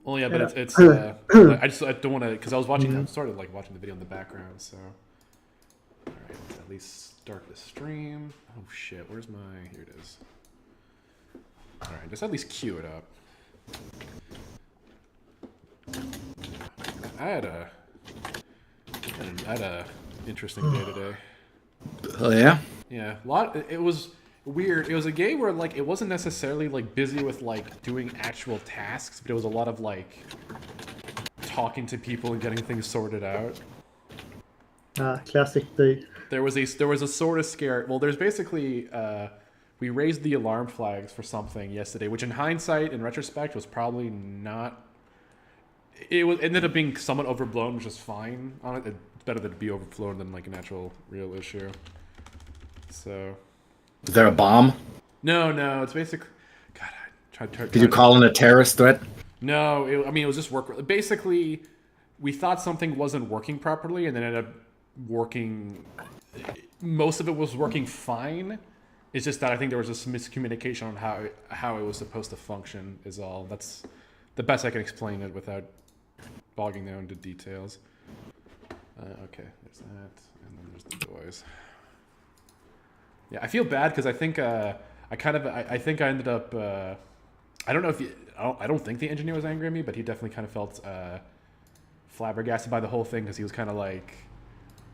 Well, yeah, but it's I don't want to because I was watching. I started like watching the video in the background. So, all right, let's at least start the stream. Oh shit, where's my? Here it is. All right, just at least cue it up. I had a interesting day today. Oh yeah. Yeah, It was weird. It was a game where like it wasn't necessarily like busy with like doing actual tasks, but it was a lot of like talking to people and getting things sorted out. Classic day. There was a sort of scare. Well, there's basically we raised the alarm flags for something yesterday, which in hindsight, in retrospect, was probably not. It ended up being somewhat overblown, which is fine. On it, it's better to be overblown than like an actual real issue. So. Is there a bomb? No. It's basically. God, I tried. Did you call in a terrorist threat? No, it was just work. Basically, we thought something wasn't working properly, and then ended up working. Most of it was working fine. It's just that I think there was just miscommunication on how it was supposed to function. Is all. That's the best I can explain it without bogging down into details. Okay, there's that, and then there's the Doyes. Yeah, I feel bad because I think I think I ended up. I don't know if I don't think the engineer was angry at me, but he definitely kind of felt flabbergasted by the whole thing because he was kind of like,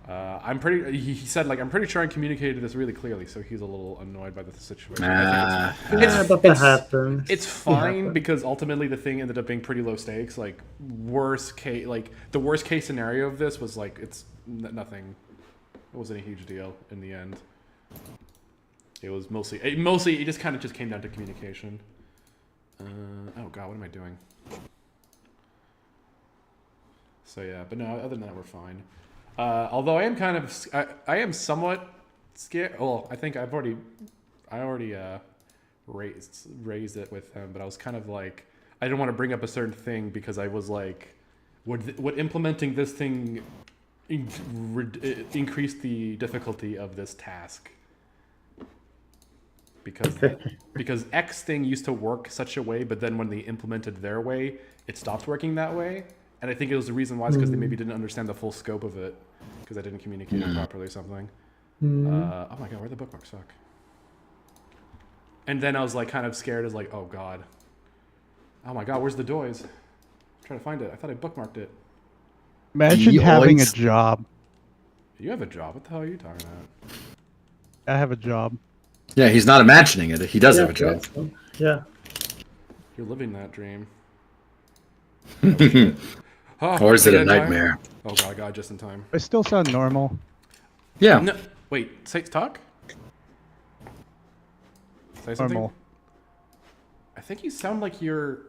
he said like I'm pretty sure I communicated this really clearly, so he was a little annoyed by the situation. But that happens. It's fine because ultimately the thing ended up being pretty low stakes. Like the worst case scenario of this was like it's nothing. It wasn't a huge deal in the end. It was mostly it just kind of just came down to communication. Oh god, what am I doing? So yeah, but no, other than that, we're fine. Although I am kind of, I am somewhat scared. Well, I think I already raised it with him, but I was kind of like, I didn't want to bring up a certain thing because I was like, would implementing this thing increase the difficulty of this task? Because X thing used to work such a way, but then when they implemented their way, it stopped working that way. And I think it was the reason why is because they maybe didn't understand the full scope of it, because I didn't communicate it properly or something. Oh my god, where the bookmarks? Fuck. And then I was like kind of scared as like, oh god. Oh my god, where's the Doyes? I'm trying to find it. I thought I bookmarked it. Imagine having a job. You have a job? What the hell are you talking about? I have a job. Yeah, he's not imagining it. He does have a job. Yeah. You're living that dream. Or is it a nightmare? Oh god, I got just in time. I still sound normal. Yeah. No, wait, talk? Say something? Normal. I think you sound like you're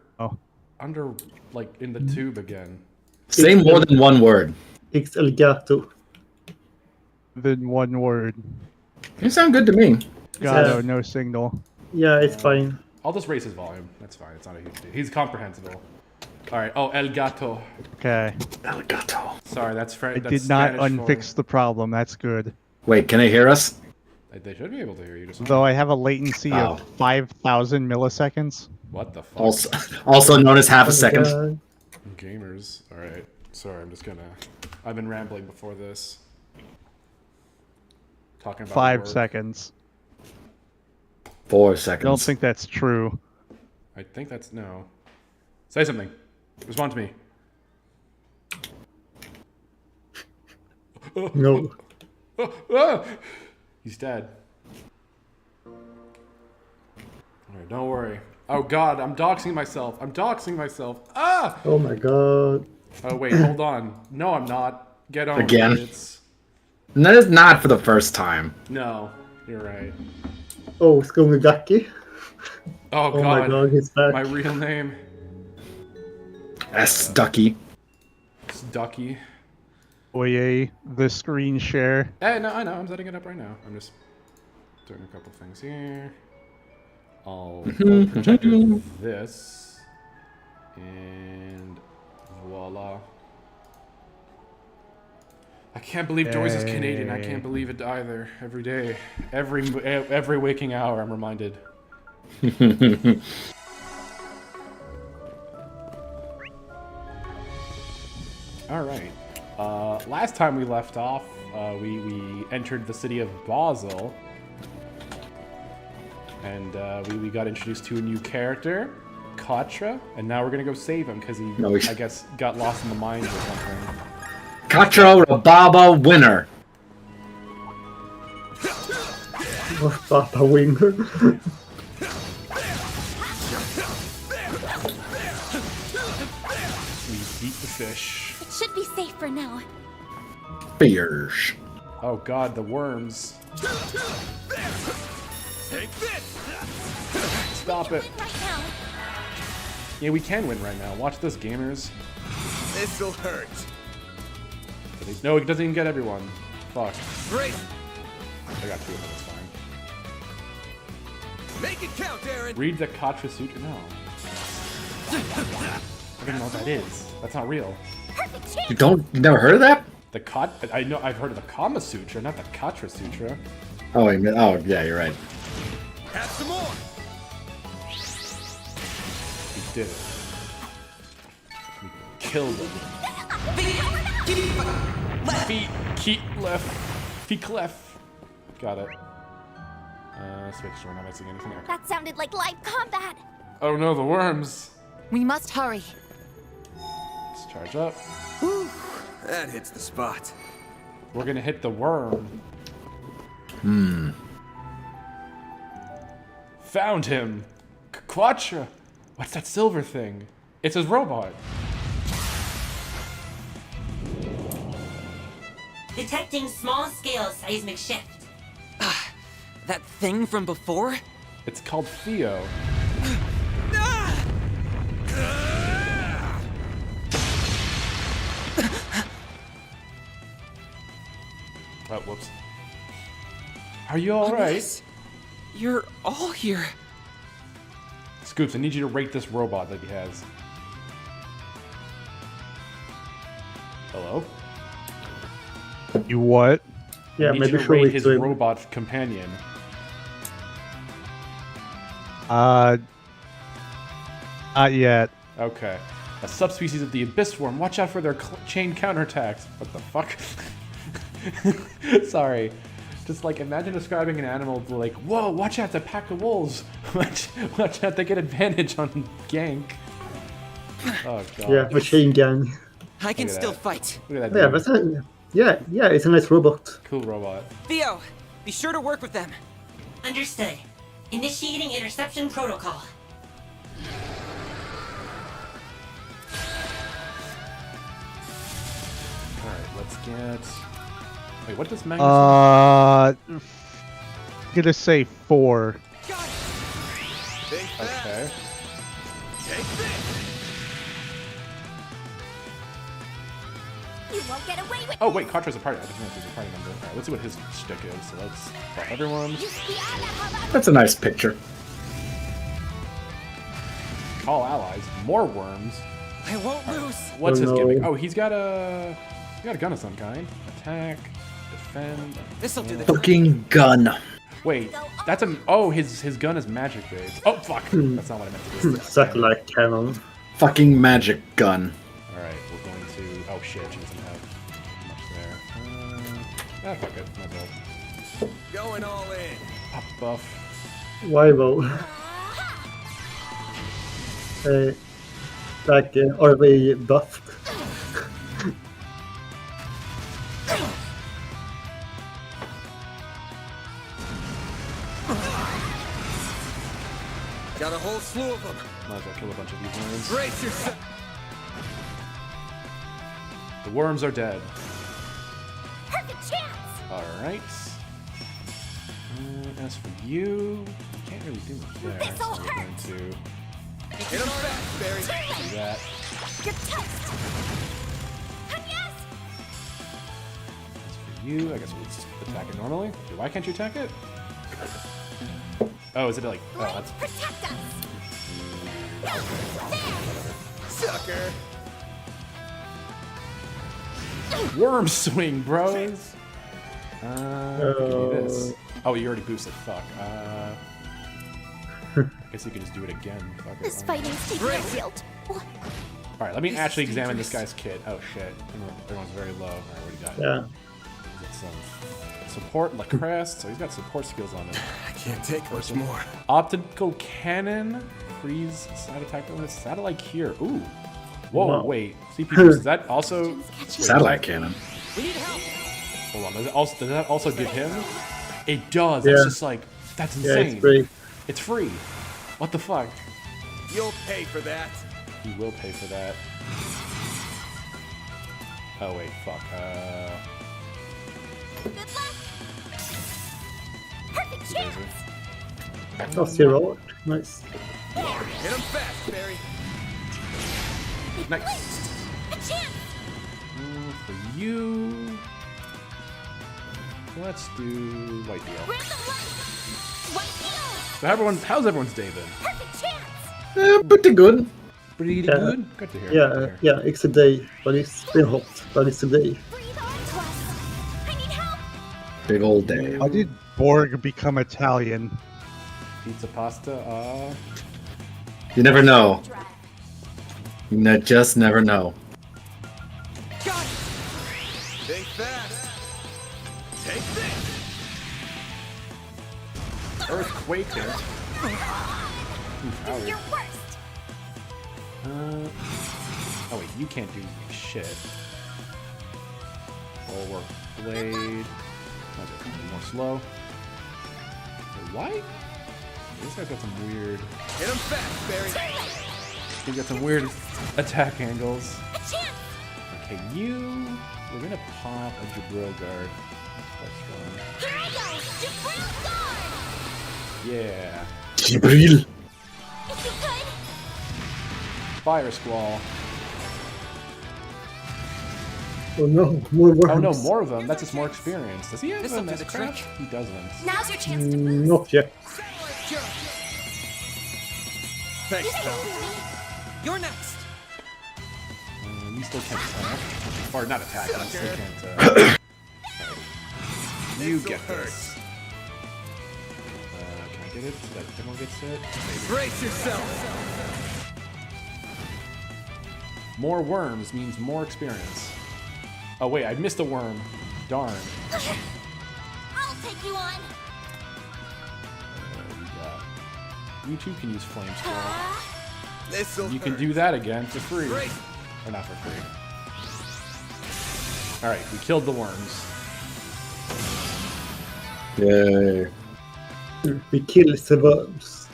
under, like, in the tube again. Say more than one word. It's el gato. Then one word. You sound good to me. Gato, no signal. Yeah, it's fine. I'll just raise his volume. That's fine. It's not a huge deal. He's comprehensible. All right. Oh, El Gato. Okay. El gato. Sorry, that's French. I did not unfix the problem. That's good. Wait, can they hear us? They should be able to hear you. Just Though I have a latency of 5,000 milliseconds. What the fuck? Also known as half a second. God. Gamers. All right. Sorry, I've been rambling before this. Talking about 5 work. seconds. 4 I seconds. don't think that's true. I think that's no. Say something. Respond to me. No. He's dead. Alright, don't worry. Oh god, I'm doxing myself. Ah! Oh my god. Oh wait, hold on. No, I'm not. Get on. Again? Idiots. That is not for the first time. No, you're right. Oh, Skungagaki. Oh Oh my god, he's back. My real name. S. Ducky. It's Ducky. Oye, the screen share. Hey, no, I know. I'm setting it up right now. I'm just doing a couple things here. I'll project this. And voila. I can't believe Doyes is Canadian. I can't believe it either. Every day. Every waking hour, I'm reminded. All right. Last time we left off, we entered the city of Basel, and we got introduced to a new character, Katra, and now we're gonna go save him because he, No, we- I guess, got lost in the mines or something. Katra Rababa winner. Oh, Papa Winger. We beat the fish. It should be safe for now. Fierce. Oh god, the worms. Take this! Stop it. Right now. Yeah, we can win right now. Watch this, gamers. This'll hurt. No, it doesn't even get everyone. Fuck. Great! I got 2 of them, it's fine. Make it count, Aaron! Read the Katra Sutra? No. I don't even know what that is. That's not real. Perfect chance. You never heard of that? The I know I've heard of the Kama Sutra, not the Katra Sutra. Oh, yeah, you're right. Have some more! We did it. We killed him. Feet, keep left. Feet left. Got it. Let's make sure we're not missing anything. Okay. That sounded like live combat. Oh no, the worms. We must hurry. Let's charge up. That hits the spot. We're gonna hit the worm. Found him. Quatra. What's that silver thing? It's his robot. Detecting small-scale seismic shift. That thing from before? It's called Theo. Oh, whoops. Are you alright? Yes. You're all here. Scoops, I need you to rate this robot that he has. Hello? You what? Yeah, I need maybe you to show rate it his to him. robot companion. Not yet. Okay. A subspecies of the abyss worm. Watch out for their chain counterattacks. What the fuck? Sorry. Just like imagine describing an animal like, whoa, watch out, the pack of wolves. watch out, they get advantage on gank. Oh god. Yeah, machine gun. I can Look at still that. fight. Look at that Yeah, dude. but yeah, it's a nice robot. Cool robot. Theo, be sure to work with them. Understood. Initiating interception protocol. Alright, let's get. Wait, what does Magnus? Gonna say 4. Got it! Think fast! Okay. Take this! You won't get away with Oh wait, Contra's a party. I didn't know if he's a party member. Alright, let's see what his shtick is. So let's follow everyone. you. That's a nice picture. Call allies. More worms. I won't lose. What's Oh, his no. gimmick? Oh, he's got a gun of some kind. Attack, defend. This'll do the Fucking gun. Wait, that's a. Oh, his gun is magic based. Oh fuck, that's not what I meant to do. Exactly like cannon. Fucking magic gun. All right, we're going to. Oh shit, she doesn't have much there. Fuck it, might as well. Going all in. Pop buff. Rival. Are we buffed? Got a whole slew of them. Might as well kill a bunch of these worms. Brace yourself. The worms are dead. Perfect chance. All right. As for you, can't really do much there. This'll So we're going hurt. to Hit him fast, Barry. do that. You're toast. Yes. As for you, I guess we'll just attack it normally. Why can't you attack it? Oh, is it like? Oh, that's. Protect us. Sucker. Worm swing, bros. Give me this. Oh, you already boosted. Fuck. I guess you could just do it again. Fuck it. This why not? fighting's taking a real toll. Alright, let me actually examine this guy's kit. Oh shit. Everyone's very low. Alright, what do you got? Yeah. Got some support, Lacrest, so he's got support skills on him. I can't take much more. Optical cannon, freeze, side attack bonus, satellite here. Ooh. Whoa, Wow. wait. CP boost, is that also... Satellite cannon. We need help. Hold on, does that also give him? It does. Yeah. It's just like, that's Yeah, insane. it's free. It's free. What the fuck? You'll pay for that. He will pay for that. Oh wait, fuck. Good luck. Perfect chance. Oh, zero. Nice. Hit him fast, Barry. Nice. A chance. For you. Let's do white deal. Random light. White deal. So how's everyone's day been? Perfect chance. Pretty good. Pretty Yeah. good. Good to hear. good to hear. Yeah, it's a day, but it's been hot, but it's a day. Breathe on to us. I need help. Big old day. How did Borg become Italian? Pizza pasta. You never know. Drive. You just never know. Got it. Think fast. Take this. Earthquake there. Do your worst. Oh wait, you can't do shit. Bulwark blade. Okay, more slow. Wait, why? This guy's got some weird. Hit him fast, Barry. He's got some weird attack angles. A chance. Okay, we're gonna pop a Jabril guard. That's Here I go. Jabril guard. one. Yeah. Jibril. If you could. Fire Squall. Oh no, more worms. Oh no, more of them. That's just more experience. Does he have This'll a do the craft? trick. He doesn't. Now's your chance to boost. Not yet. Thanks, Use it, pal. Billy. You're next. You still can't attack. Or not attack, you still can't. You get this. Can I get it so that demo gets it? Maybe. Brace yourself. More worms means more experience. Oh wait, I missed a worm. Darn. I'll take you on. You two can use flame scroll. This'll You can hurt. do that again for free. Great. Or not for free. Alright, we killed the worms. Yay. We kill the worms.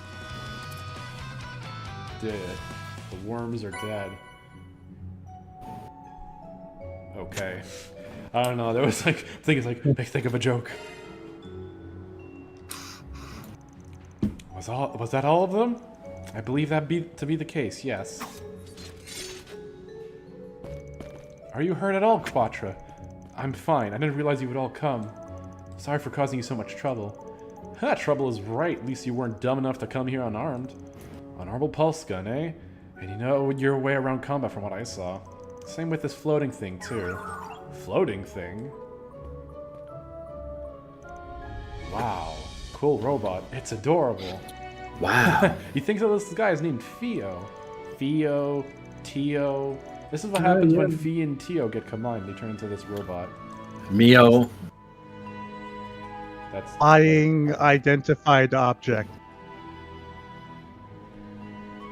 Did it. The worms are dead. Okay. I don't know, there was like, think of a joke. Was that all of them? I believe that to be the case, yes. Are you hurt at all, Quatra? I'm fine. I didn't realize you would all come. Sorry for causing you so much trouble. That trouble is right. At least you weren't dumb enough to come here unarmed. Honorable pulse gun, eh? And you know your way around combat from what I saw. Same with this floating thing, too. Floating thing? Wow. Cool robot. It's adorable. Wow. You think so? This guy is named Theo. Theo, Tio. This is what happens when yeah. Fee and Tio get combined. They turn into this robot. Mio. That's Flying identified object.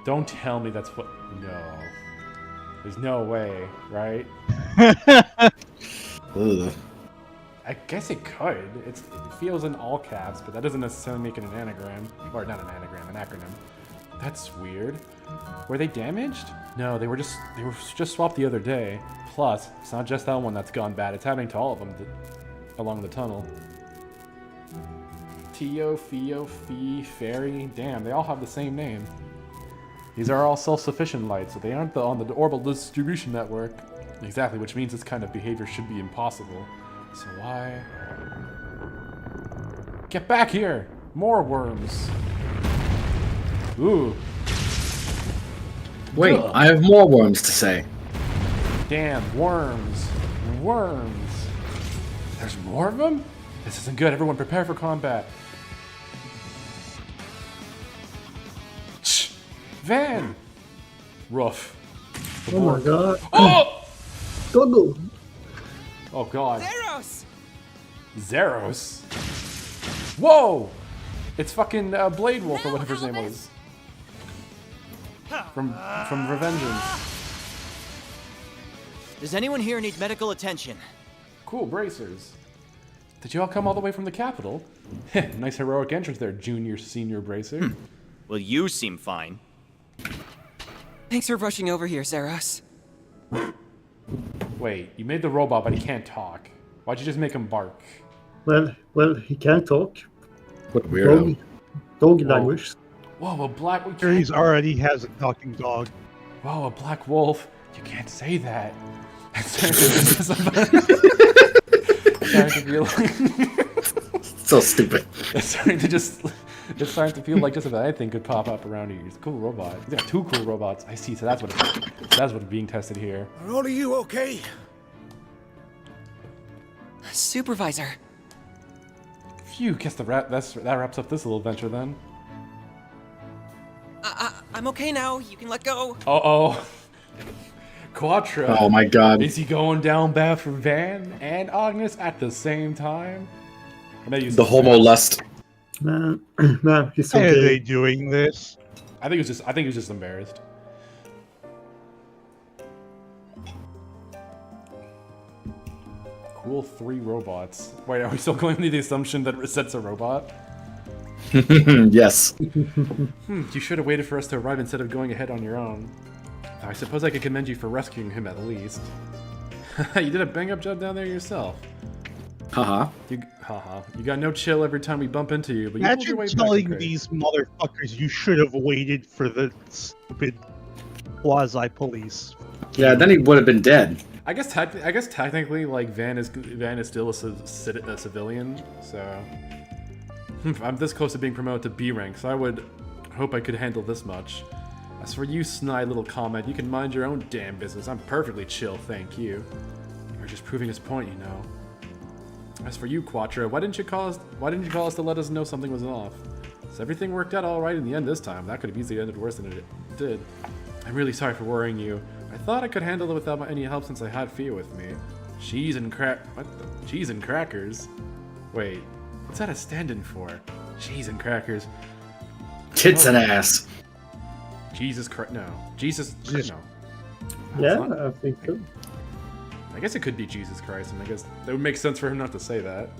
Don't tell me that's what. No. There's no way, right? Ugh. I guess it could. It feels in all caps, but that doesn't necessarily make it an anagram. Or not an anagram, an acronym. That's weird. Were they damaged? No, they were just swapped the other day. Plus, it's not just that one that's gone bad. It's happening to all of them along the tunnel. Tio, Fio, Fee, Fairy. Damn, they all have the same name. These are all self-sufficient lights, so they aren't on the orbital distribution network. Exactly, which means this kind of behavior should be impossible. So why? Get back here! More worms! Ooh. Wait, Ugh. I have more worms to say. Damn, worms. Worms. There's more of them? This isn't good. Everyone prepare for combat. Shh. Van! Roof. Oh my god. Oh! Gogo. Oh god. Zeros! Zeros? Whoa! It's fucking Blade Wolf or whatever his name was. From Revengeance. Does anyone here need medical attention? Cool bracers. Did you all come all the way from the capital? Nice heroic entrance there, junior, senior bracer. Well, you seem fine. Thanks for rushing over here, Zeros. Wait, you made the robot, but he can't talk. Why'd you just make him bark? Well, he can't talk. What a weirdo. Dog Whoa. language. Whoa, a black... we Here can't- he's already has a talking dog. Whoa, a black wolf. You can't say that. Starting to feel like... So stupid. It's starting to just... It's starting to feel like just about anything could pop up around you. It's a cool robot. You got two cool robots. I see, so that's what's being tested here. Are all of you okay? Supervisor. Phew, guess that wraps up this little adventure then. I'm okay now. You can let go. Uh-oh. Quattro. Oh my god. Is he going down bad for Van and Agnes at the same time? Or maybe he's The homo lust. Man, he's so Why are they gay. doing this? I think he was just embarrassed. Cool 3 robots. Wait, are we still going under the assumption that Reset's a robot? Yes. You should have waited for us to arrive instead of going ahead on your own. I suppose I could commend you for rescuing him at least. You did a bang-up job down there yourself. Haha. You got no chill every time we bump into you, but you pulled your Imagine way back to telling Craig. these motherfuckers you should have waited for the stupid quasi-police. Yeah, then he would have been dead. I guess technically, like Van is still a civilian, so I'm this close to being promoted to B rank, so I would hope I could handle this much. As for you, snide little comment, you can mind your own damn business. I'm perfectly chill, thank you. You're just proving his point, you know. As for you, Quattro, why didn't you call us to let us know something was off? So everything worked out all right in the end this time. That could have easily ended worse than it did. I'm really sorry for worrying you. I thought I could handle it without any help since I had Fia with me. Cheese and crackers? Wait, what's that a stand-in for? Cheese and crackers. Tits and ass. Jesus Christ, no. Jesus, no. Yeah, That's not- I think so. I guess it could be Jesus Christ, and I guess that would make sense for him not to say that.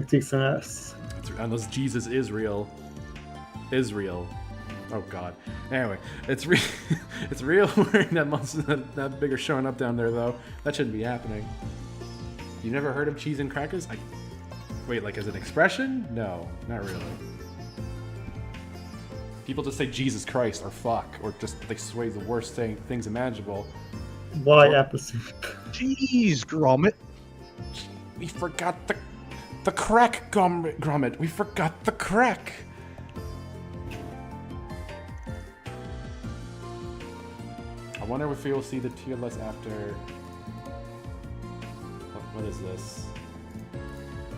Tits and ass. Unless Jesus is real. Israel. Oh god. Anyway, it's real. It's real wearing that monster, that bigger showing up down there though. That shouldn't be happening. You never heard of cheese and crackers? Wait, like as an expression? No, not really. People just say Jesus Christ or fuck, or just they say the worst things imaginable. Why apple soup? Jeez, Gromit. We forgot the crack, Gromit. We forgot the crack. I wonder if we'll see the tier list after. What is this?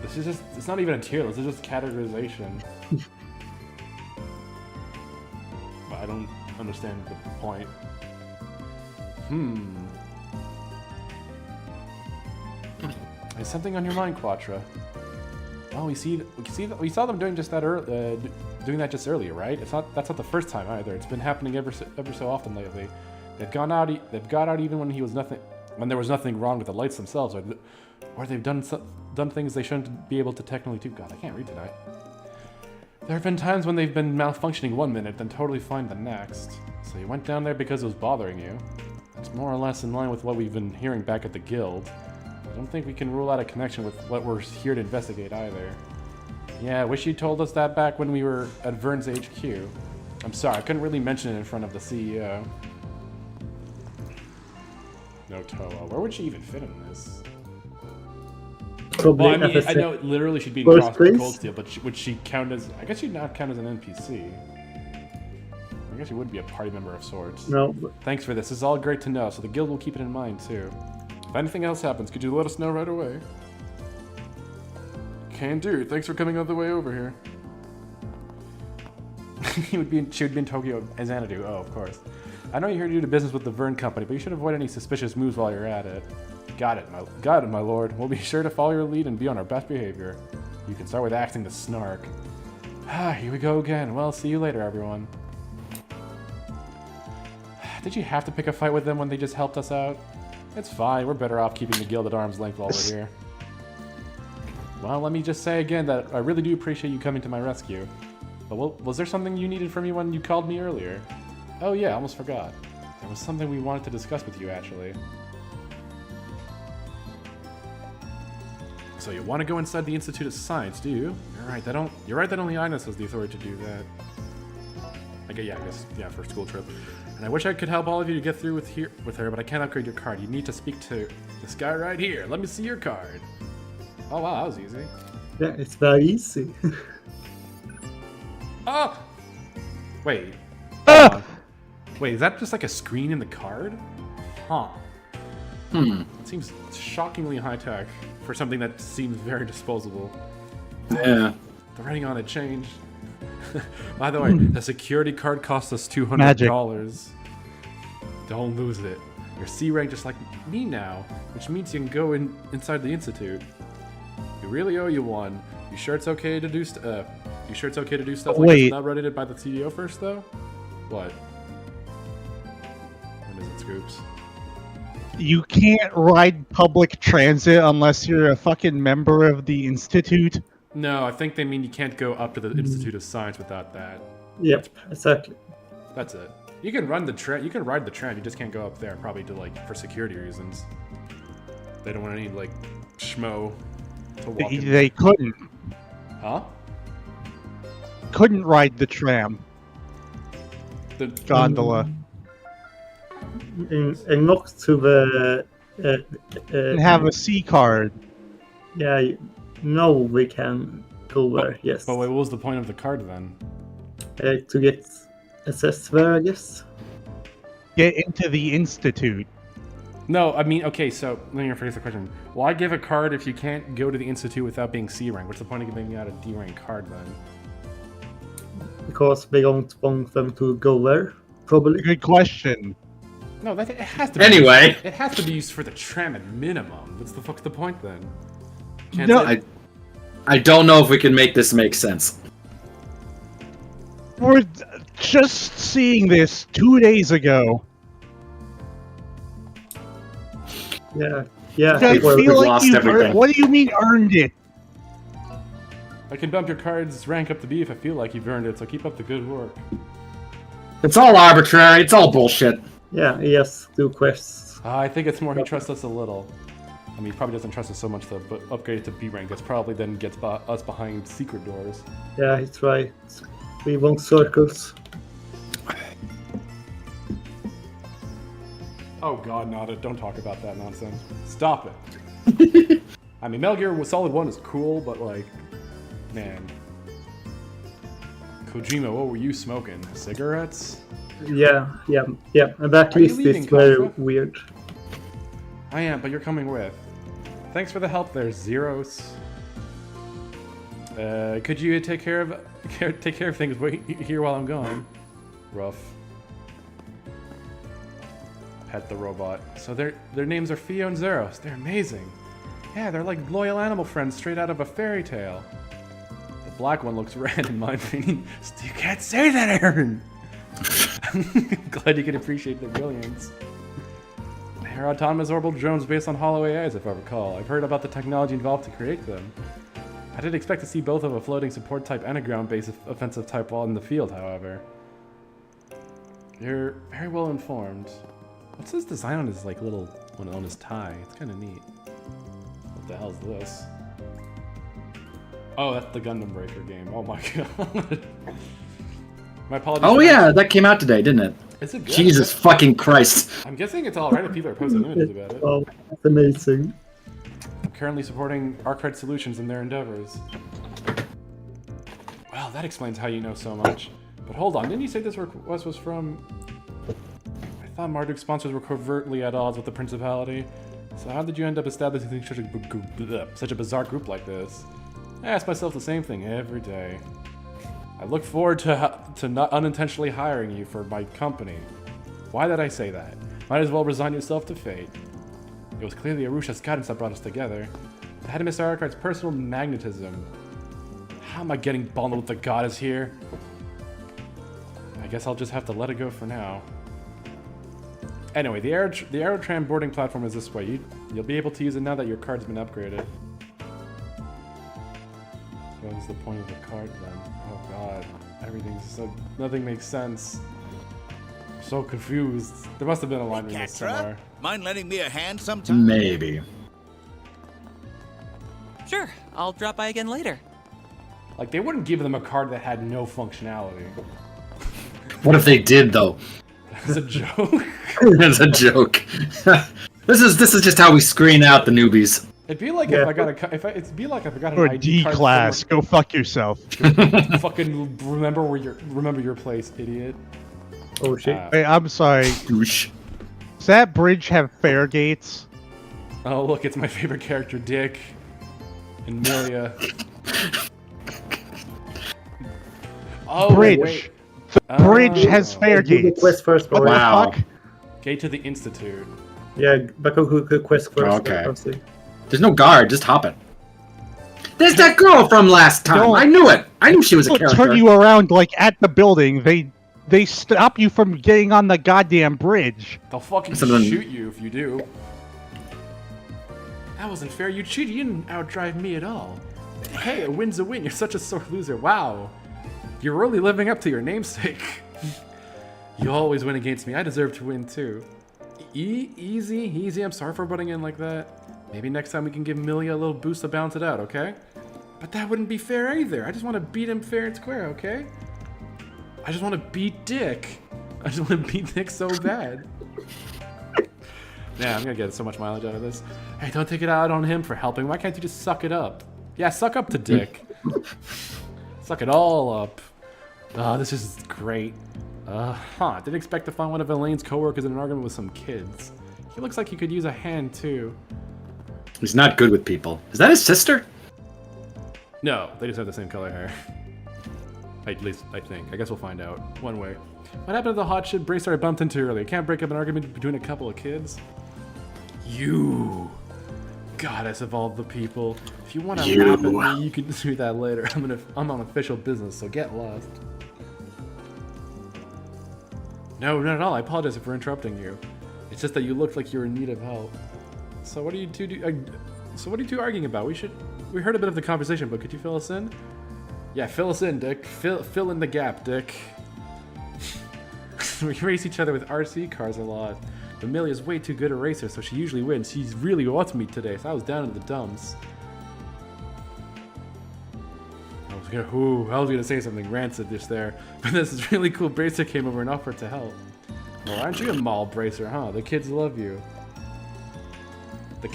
This is just. It's not even a tier list. It's just categorization. But I don't understand the point. Is something on your mind, Quattro? Oh, we saw them doing just that doing that just earlier, right? That's not the first time either. It's been happening ever so often lately. They've got out even when there was nothing wrong with the lights themselves, or they've done things they shouldn't be able to technically do. God, I can't read tonight. There have been times when they've been malfunctioning one minute, then totally fine the next. So you went down there because it was bothering you. It's more or less in line with what we've been hearing back at the guild. I don't think we can rule out a connection with what we're here to investigate either. Yeah, I wish you told us that back when we were at Vern's HQ. I'm sorry, I couldn't really mention it in front of the CEO. No Toa. Where would she even fit in this? Probably Well, I mean, I FSA. know literally she'd be in First Cross place? Cold Steel, but would she count as... I guess she'd not count as an NPC. I guess she would be a party member of sorts. No, but Thanks for this. This is all great to know, so the guild will keep it in mind, too. If anything else happens, could you let us know right away? Can do. Thanks for coming all the way over here. She would be in Tokyo as Xanadu. Oh, of course. I know you're here to do the business with the Vern Company, but you should avoid any suspicious moves while you're at it. Got it, my lord. We'll be sure to follow your lead and be on our best behavior. You can start with acting the snark. Ah, here we go again. Well, see you later, everyone. Did you have to pick a fight with them when they just helped us out? It's fine. We're better off keeping the guild at arm's length while we're here. Well, let me just say again that I really do appreciate you coming to my rescue. But was there something you needed from me when you called me earlier? Oh yeah, I almost forgot. There was something we wanted to discuss with you, actually. So you want to go inside the Institute of Science, do you? You're right that only Ines has the authority to do that. I guess, for a school trip. And I wish I could help all of you to get through with her, but I can't upgrade your card. You need to speak to this guy right here. Let me see your card. Oh wow, that was easy. Yeah, it's very easy. Oh! Wait. Wait, is that just like a screen in the card? Huh. It seems shockingly high-tech for something that seems very disposable. Yeah. The writing on it changed. By the way, the security card cost us $200. Don't lose it. You're C rank just like me now, which means you can go inside the institute. We really owe you one. You sure it's okay to do stuff like this without running it by the CDO first, though? What? When is it, Scoops? You can't ride public transit unless you're a fucking member of the institute. No, I think they mean you can't go up to the Institute of Science without that. Yep, exactly. That's it. You can run the tram. You can ride the tram. You just can't go up there, probably for security reasons. They don't want any schmo to walk in. They couldn't. Huh? Couldn't ride the tram. The Gondola. And not to the... And have a C card. Yeah, no, we can go there, yes. But wait, what was the point of the card then? To get assessed there, I guess. Get into the institute. No, I mean, okay, so let me rephrase the question. Why give a card if you can't go to the Institute without being C rank? What's the point of giving out a D rank card then? Because we don't want them to go there, probably. Good question. No, it has to be Anyway. It has to be used for the tram at minimum. What's the fuck's the point then? Can't No, say- I don't know if we can make this make sense. We're just seeing this 2 days ago. Yeah, I well, feel like lost you've everything. what do you mean earned it? I can bump your card's rank up to B if I feel like you've earned it, so keep up the good work. It's all arbitrary. It's all bullshit. yeah, yes, do quests. I think it's more he trusts us a little. I mean, he probably doesn't trust us so much though, but upgrade it to B rank. That's probably then gets us behind secret doors. Yeah, it's right. We want circles. Oh god, Nada, don't talk about that nonsense. Stop it. I mean, Metal Gear Solid 1 is cool, but man. Kojima, what were you smoking? Cigarettes? Yeah. And that Are you list leaving, is very Contra? weird. I am, but you're coming with. Thanks for the help there, Zeros. Could you take care of things here while I'm gone? Rough. Pet the robot. So their names are Fio and Zeros. They're amazing. Yeah, they're like loyal animal friends straight out of a fairy tale. The black one looks red in my opinion. You can't say that, Aaron! Glad you can appreciate their brilliance. They're autonomous orbital drones based on hollow AIs, if I recall. I've heard about the technology involved to create them. I did expect to see both of a floating support type and a ground-based offensive type while in the field, however. You're very well informed. What's this design on his little one on his tie? It's kind of neat. What the hell is this? Oh, that's the Gundam Breaker game. Oh my god. My apologies. Oh yeah, that came out today, didn't it? Is it good? Jesus fucking Christ. I'm guessing it's alright if people are posting images about it. Oh, that's amazing. I'm currently supporting Arcade Solutions in their endeavors. Well, that explains how you know so much. But hold on, didn't you say this request was from... I thought Marduk's sponsors were covertly at odds with the Principality. So how did you end up establishing such a bizarre group like this? I ask myself the same thing every day. I look forward to not unintentionally hiring you for my company. Why did I say that? Might as well resign yourself to fate. It was clearly Arusha's guidance that brought us together. I had to miss Arakard's personal magnetism. How am I getting bundled with the goddess here? I guess I'll just have to let it go for now. Anyway, the Aerotram boarding platform is this way. You'll be able to use it now that your card's been upgraded. What is the point of the card then? Oh god. Everything's so... Nothing makes sense. I'm so confused. There must have been a line reading this somewhere. Mind lending me a hand sometime? Maybe. Sure, I'll drop by again later. Like, they wouldn't give them a card that had no functionality. What if they did though? That's a joke. That's a joke. This is just how we screen out the newbies. It'd be like if I got a... It'd be like if I got an Or a ID D card class. Go fuck yourself. Fucking remember your place, idiot. Oh shit. Hey, I'm sorry. Douche. Does that bridge have fare gates? Oh look, it's my favorite character, Dick. And Milia. Oh, Bridge. wait. The bridge has fare Do the gates. quest first, What bro. Wow. the fuck? Gate to the Institute. Yeah, Baku quest first. Okay. Obviously. There's no guard, just hop it. There's that girl from last time. No. I knew it. I knew she was a They'll character. turn you around like at the building. They stop you from getting on the goddamn bridge. They'll fucking Someone- shoot you if you do. That wasn't fair. You cheated. You didn't outdrive me at all. Hey, a win's a win. You're such a sore loser. Wow. You're really living up to your namesake. You always win against me. I deserve to win too. Easy. I'm sorry for butting in like that. Maybe next time we can give Milia a little boost to balance it out, okay? But that wouldn't be fair either. I just want to beat him fair and square, okay? I just want to beat Dick. I just want to beat Dick so bad. Yeah, I'm gonna get so much mileage out of this. Hey, don't take it out on him for helping. Why can't you just suck it up? Yeah, suck up to Dick. Suck it all up. Oh, this is great. Didn't expect to find one of Elaine's coworkers in an argument with some kids. He looks like he could use a hand, too. He's not good with people. Is that his sister? No, they just have the same color hair. At least, I think. I guess we'll find out. One way. What happened to the hot shit bracer I bumped into earlier? Can't break up an argument between a couple of kids? You! Goddess of all the people. If you want to You. laugh at me, you can do that later. I'm on official business, so get lost. No, not at all. I apologize for interrupting you. It's just that you looked like you were in need of help. So what are you two arguing about? We heard a bit of the conversation, but could you fill us in? Yeah, fill us in, Dick. Fill in the gap, Dick. We race each other with RC cars a lot. But Milia's way too good a racer, so she usually wins. She's really wants me today, so I was down in the dumps. I was gonna say something rancid just there, but this really cool bracer came over and offered to help. Well, aren't you a mall bracer, huh? The kids love you.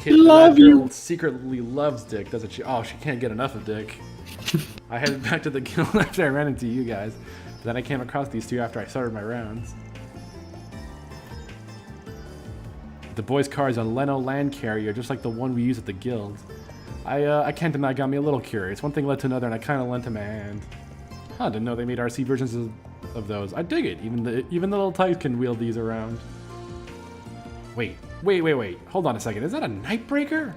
Love you. Girl secretly loves Dick, doesn't she? Oh, she can't get enough of Dick. I headed back to the guild after I ran into you guys. But then I came across these two after I started my rounds. The boys' cars on Leno Land Carrier, just like the one we use at the guild. I can't deny it got me a little curious. One thing led to another, and I kind of lent him a hand. Huh, didn't know they made RC versions of those. I dig it. Even the little types can wield these around. Wait. Hold on a second. Is that a Nightbreaker?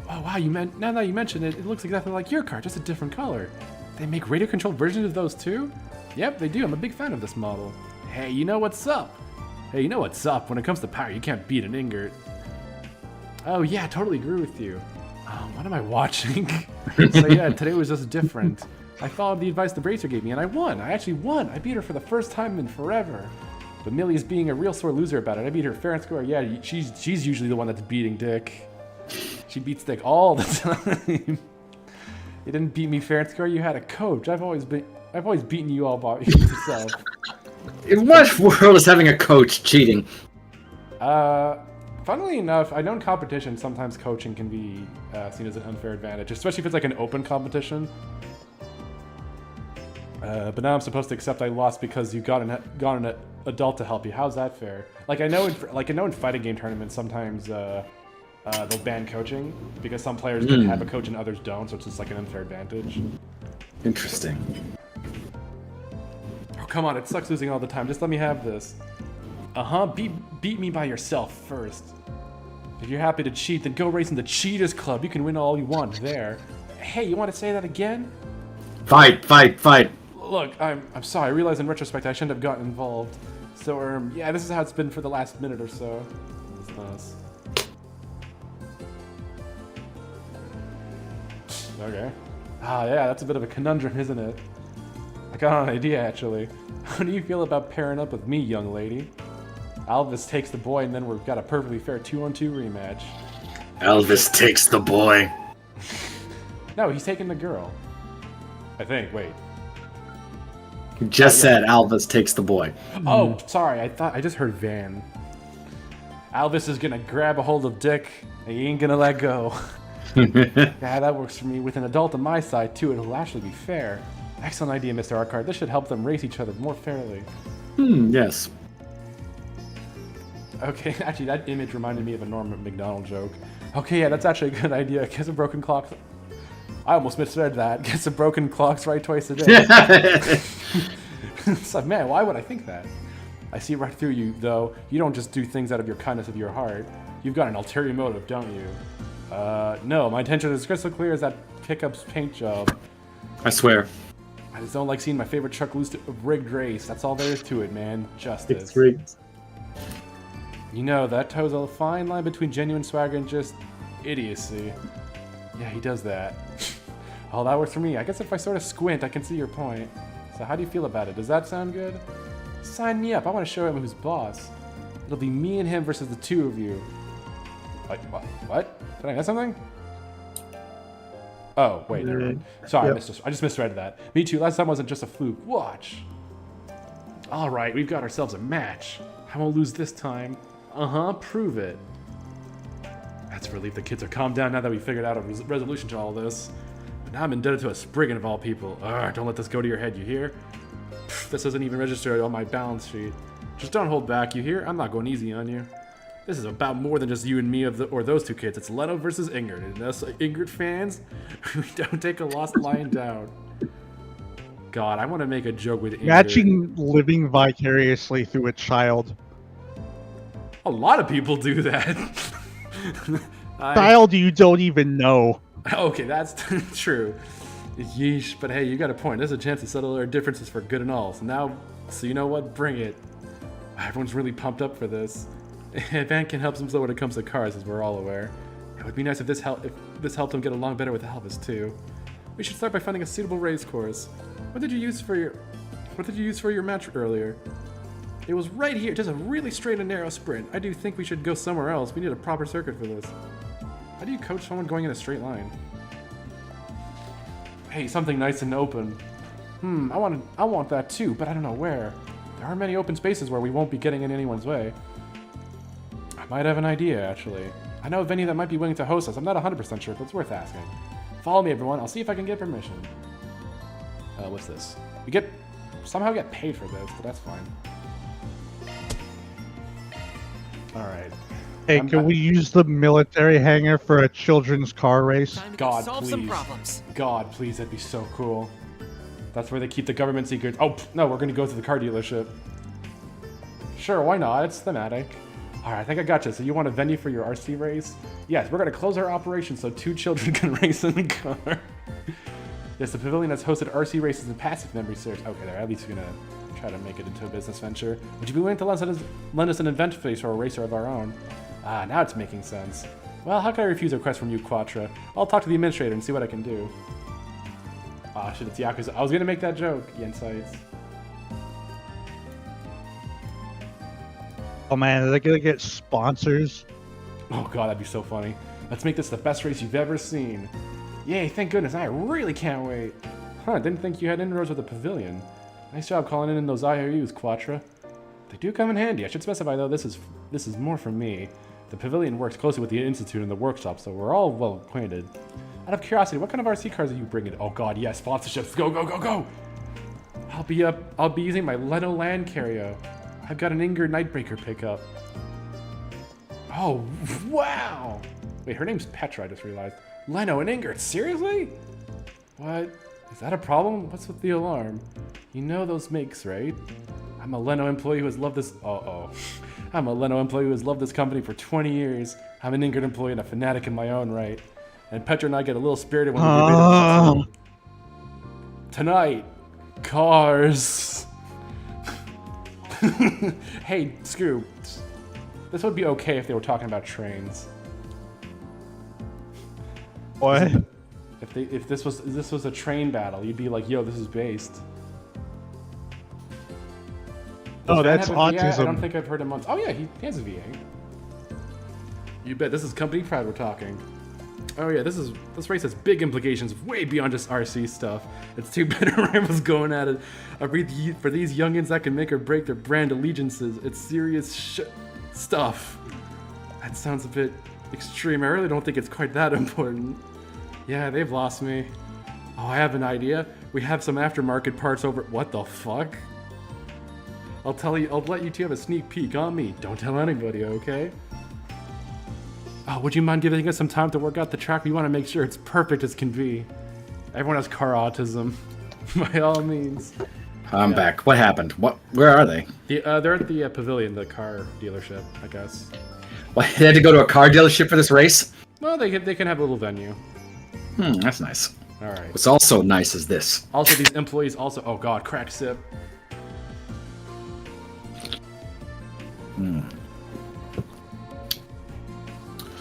Oh wow, now that you mention it, it looks exactly like your car, just a different color. They make radio-controlled versions of those too? Yep, they do. I'm a big fan of this model. Hey, you know what's up? When it comes to power, you can't beat an Ingert. Oh yeah, totally agree with you. What am I watching? So yeah, today was just different. I followed the advice the bracer gave me, and I won. I actually won. I beat her for the first time in forever. But Millie's being a real sore loser about it. I beat her fair and square. Yeah, she's usually the one that's beating Dick. She beats Dick all the time. You didn't beat me fair and square. You had a coach. I've always beaten you all by yourself. In what world is having a coach cheating? Funnily enough, I know in competition sometimes coaching can be seen as an unfair advantage, especially if it's like an open competition. But now I'm supposed to accept I lost because you got an adult to help you. How's that fair? Like I know in fighting game tournaments sometimes they'll ban coaching because some players can have a coach and others don't, so it's just like an unfair advantage. Interesting. Oh come on, it sucks losing all the time. Just let me have this. Beat me by yourself first. If you're happy to cheat, then go race in the Cheaters Club. You can win all you want there. Hey, you want to say that again? Fight, fight, fight. Look, I'm sorry. I realize in retrospect I shouldn't have gotten involved. So, yeah, this is how it's been for the last minute or so. It's nice. Okay. Ah, yeah, that's a bit of a conundrum, isn't it? I got an idea, actually. How do you feel about pairing up with me, young lady? Alvis takes the boy, and then we've got a perfectly fair 2-on-2 rematch. Elvis takes the boy. No, he's taking the girl. I think. Wait. You just said Alvis takes the boy. Oh, sorry. I just heard Van. Alvis is gonna grab a hold of Dick, and he ain't gonna let go. Yeah, that works for me. With an adult on my side, too, it'll actually be fair. Excellent idea, Mr. Arcart. This should help them race each other more fairly. Yes. Okay, actually, that image reminded me of a Norm Macdonald joke. Okay, yeah, that's actually a good idea. Get some broken clocks. I almost misread that. Get some broken clocks right twice a day. It's like, man, why would I think that? I see right through you, though. You don't just do things out of your kindness of your heart. You've got an ulterior motive, don't you? No, my intention is crystal clear as that pickup's paint job. I swear. I just don't like seeing my favorite truck lose to a rigged race. That's all there is to it, man. Justice. It's rigged. You know, that toes a fine line between genuine swagger and just idiocy. Yeah, he does that. Oh, that works for me. I guess if I sort of squint, I can see your point. So how do you feel about it? Does that sound good? Sign me up. I want to show him who's boss. It'll be me and him versus the two of you. What? Did I miss something? Oh, wait, never mind. Sorry, Yep. I just misread that. Me too. Last time wasn't just a fluke. Watch. All right, we've got ourselves a match. I won't lose this time. Prove it. That's a relief the kids are calmed down now that we figured out a resolution to all this. But now I'm indebted to a Spriggan of all people. Don't let this go to your head, you hear? Pfft, this doesn't even register on my balance sheet. Just don't hold back, you hear? I'm not going easy on you. This is about more than just you and me or those two kids. It's Leno versus Ingrid. And us Ingrid fans, we don't take a lost lying down. God, I want to make a joke with Ingrid. Imagine living vicariously through a child. A lot of people do that. Child you don't even know. Okay, that's true. Yeesh, but hey, you got a point. There's a chance to settle our differences for good and all. So you know what? Bring it. Everyone's really pumped up for this. Van can help himself when it comes to cars, as we're all aware. It would be nice if this helped him get along better with Elvis too. We should start by finding a suitable race course. What did you use for your match earlier? It was right here, just a really straight and narrow sprint. I do think we should go somewhere else. We need a proper circuit for this. How do you coach someone going in a straight line? Hey, something nice and open. I want that too, but I don't know where. There aren't many open spaces where we won't be getting in anyone's way. I might have an idea, actually. I know a venue that might be willing to host us. I'm not 100% sure, but it's worth asking. Follow me, everyone. I'll see if I can get permission. What's this? We somehow get paid for this, but that's fine. Alright. Hey, can we use the military hangar for a children's car race? Time to God, solve please. some problems. God, please, that'd be so cool. That's where they keep the government secrets. Oh, no, we're gonna go to the car dealership. Sure, why not? It's thematic. Alright, I think I got you. So you want a venue for your RC race? Yes, we're gonna close our operation so 2 children can race in the car. Yes, the pavilion has hosted RC races and passive memory series. Okay, they're at least gonna try to make it into a business venture. Would you be willing to lend us an event space for a racer of our own? Ah, now it's making sense. Well, how can I refuse a request from you, Quattro? I'll talk to the administrator and see what I can do. Ah, shit, it's Yakuza. I was gonna make that joke, Yensites. Oh man, are they gonna get sponsors? Oh god, that'd be so funny. Let's make this the best race you've ever seen. Yay, thank goodness, I really can't wait. Huh, didn't think you had inroads with the pavilion. Nice job calling in those IOUs, Quattro. They do come in handy. I should specify though, this is more from me. The pavilion works closely with the institute and the workshop, so we're all well acquainted. Out of curiosity, what kind of RC cars are you bringing? Oh god, yes, sponsorships. Go, go, go, go! I'll be using my Leno Land Carrier. I've got an Ingrid Nightbreaker pickup. Oh, wow! Wait, her name's Petra, I just realized. Leno and Ingrid, seriously? What? Is that a problem? What's with the alarm? You know those makes, right? I'm a Leno employee who has loved this. Uh-oh. I'm a Leno employee who has loved this company for 20 years. I'm an Ingrid employee and a fanatic in my own right. And Petra and I get a little spirited when we debate about tonight. Cars. Hey, Scoob. This would be okay if they were talking about trains. What? If this was a train battle, you'd be like, "Yo, this is based." Oh, Does Van that's have a VA? I don't autism. think I've heard him once. Oh yeah, he has a VA. You bet. This is company pride we're talking. Oh yeah, this race has big implications way beyond just RC stuff. It's two better rivals going at it. For these youngins that can make or break their brand allegiances. It's serious stuff. That sounds a bit extreme. I really don't think it's quite that important. Yeah, they've lost me. Oh, I have an idea. We have some aftermarket parts over. What the fuck? I'll let you two have a sneak peek on me. Don't tell anybody, okay? Oh, would you mind giving us some time to work out the track? We want to make sure it's perfect as can be. Everyone has car autism. By all means. I'm back. What happened? Where are they? They're at the pavilion, the car dealership, I guess. What, they had to go to a car dealership for this race? Well, they can have a little venue. That's nice. All right. What's also nice is this. Also, these employees also. Oh God, crack sip.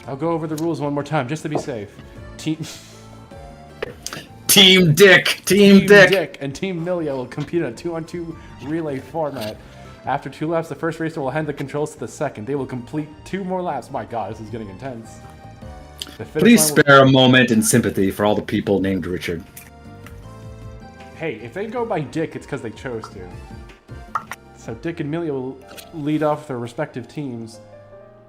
I'll go over the rules one more time just to be safe. Team Team Dick. and Team Milia will compete in a 2-on-2 relay format. After 2 laps, the first racer will hand the controls to the second. They will complete 2 more laps. My God, this is getting intense. The finish Please line will- spare a moment in sympathy for all the people named Richard. Hey, if they go by Dick, it's because they chose to. So Dick and Milia will lead off their respective teams.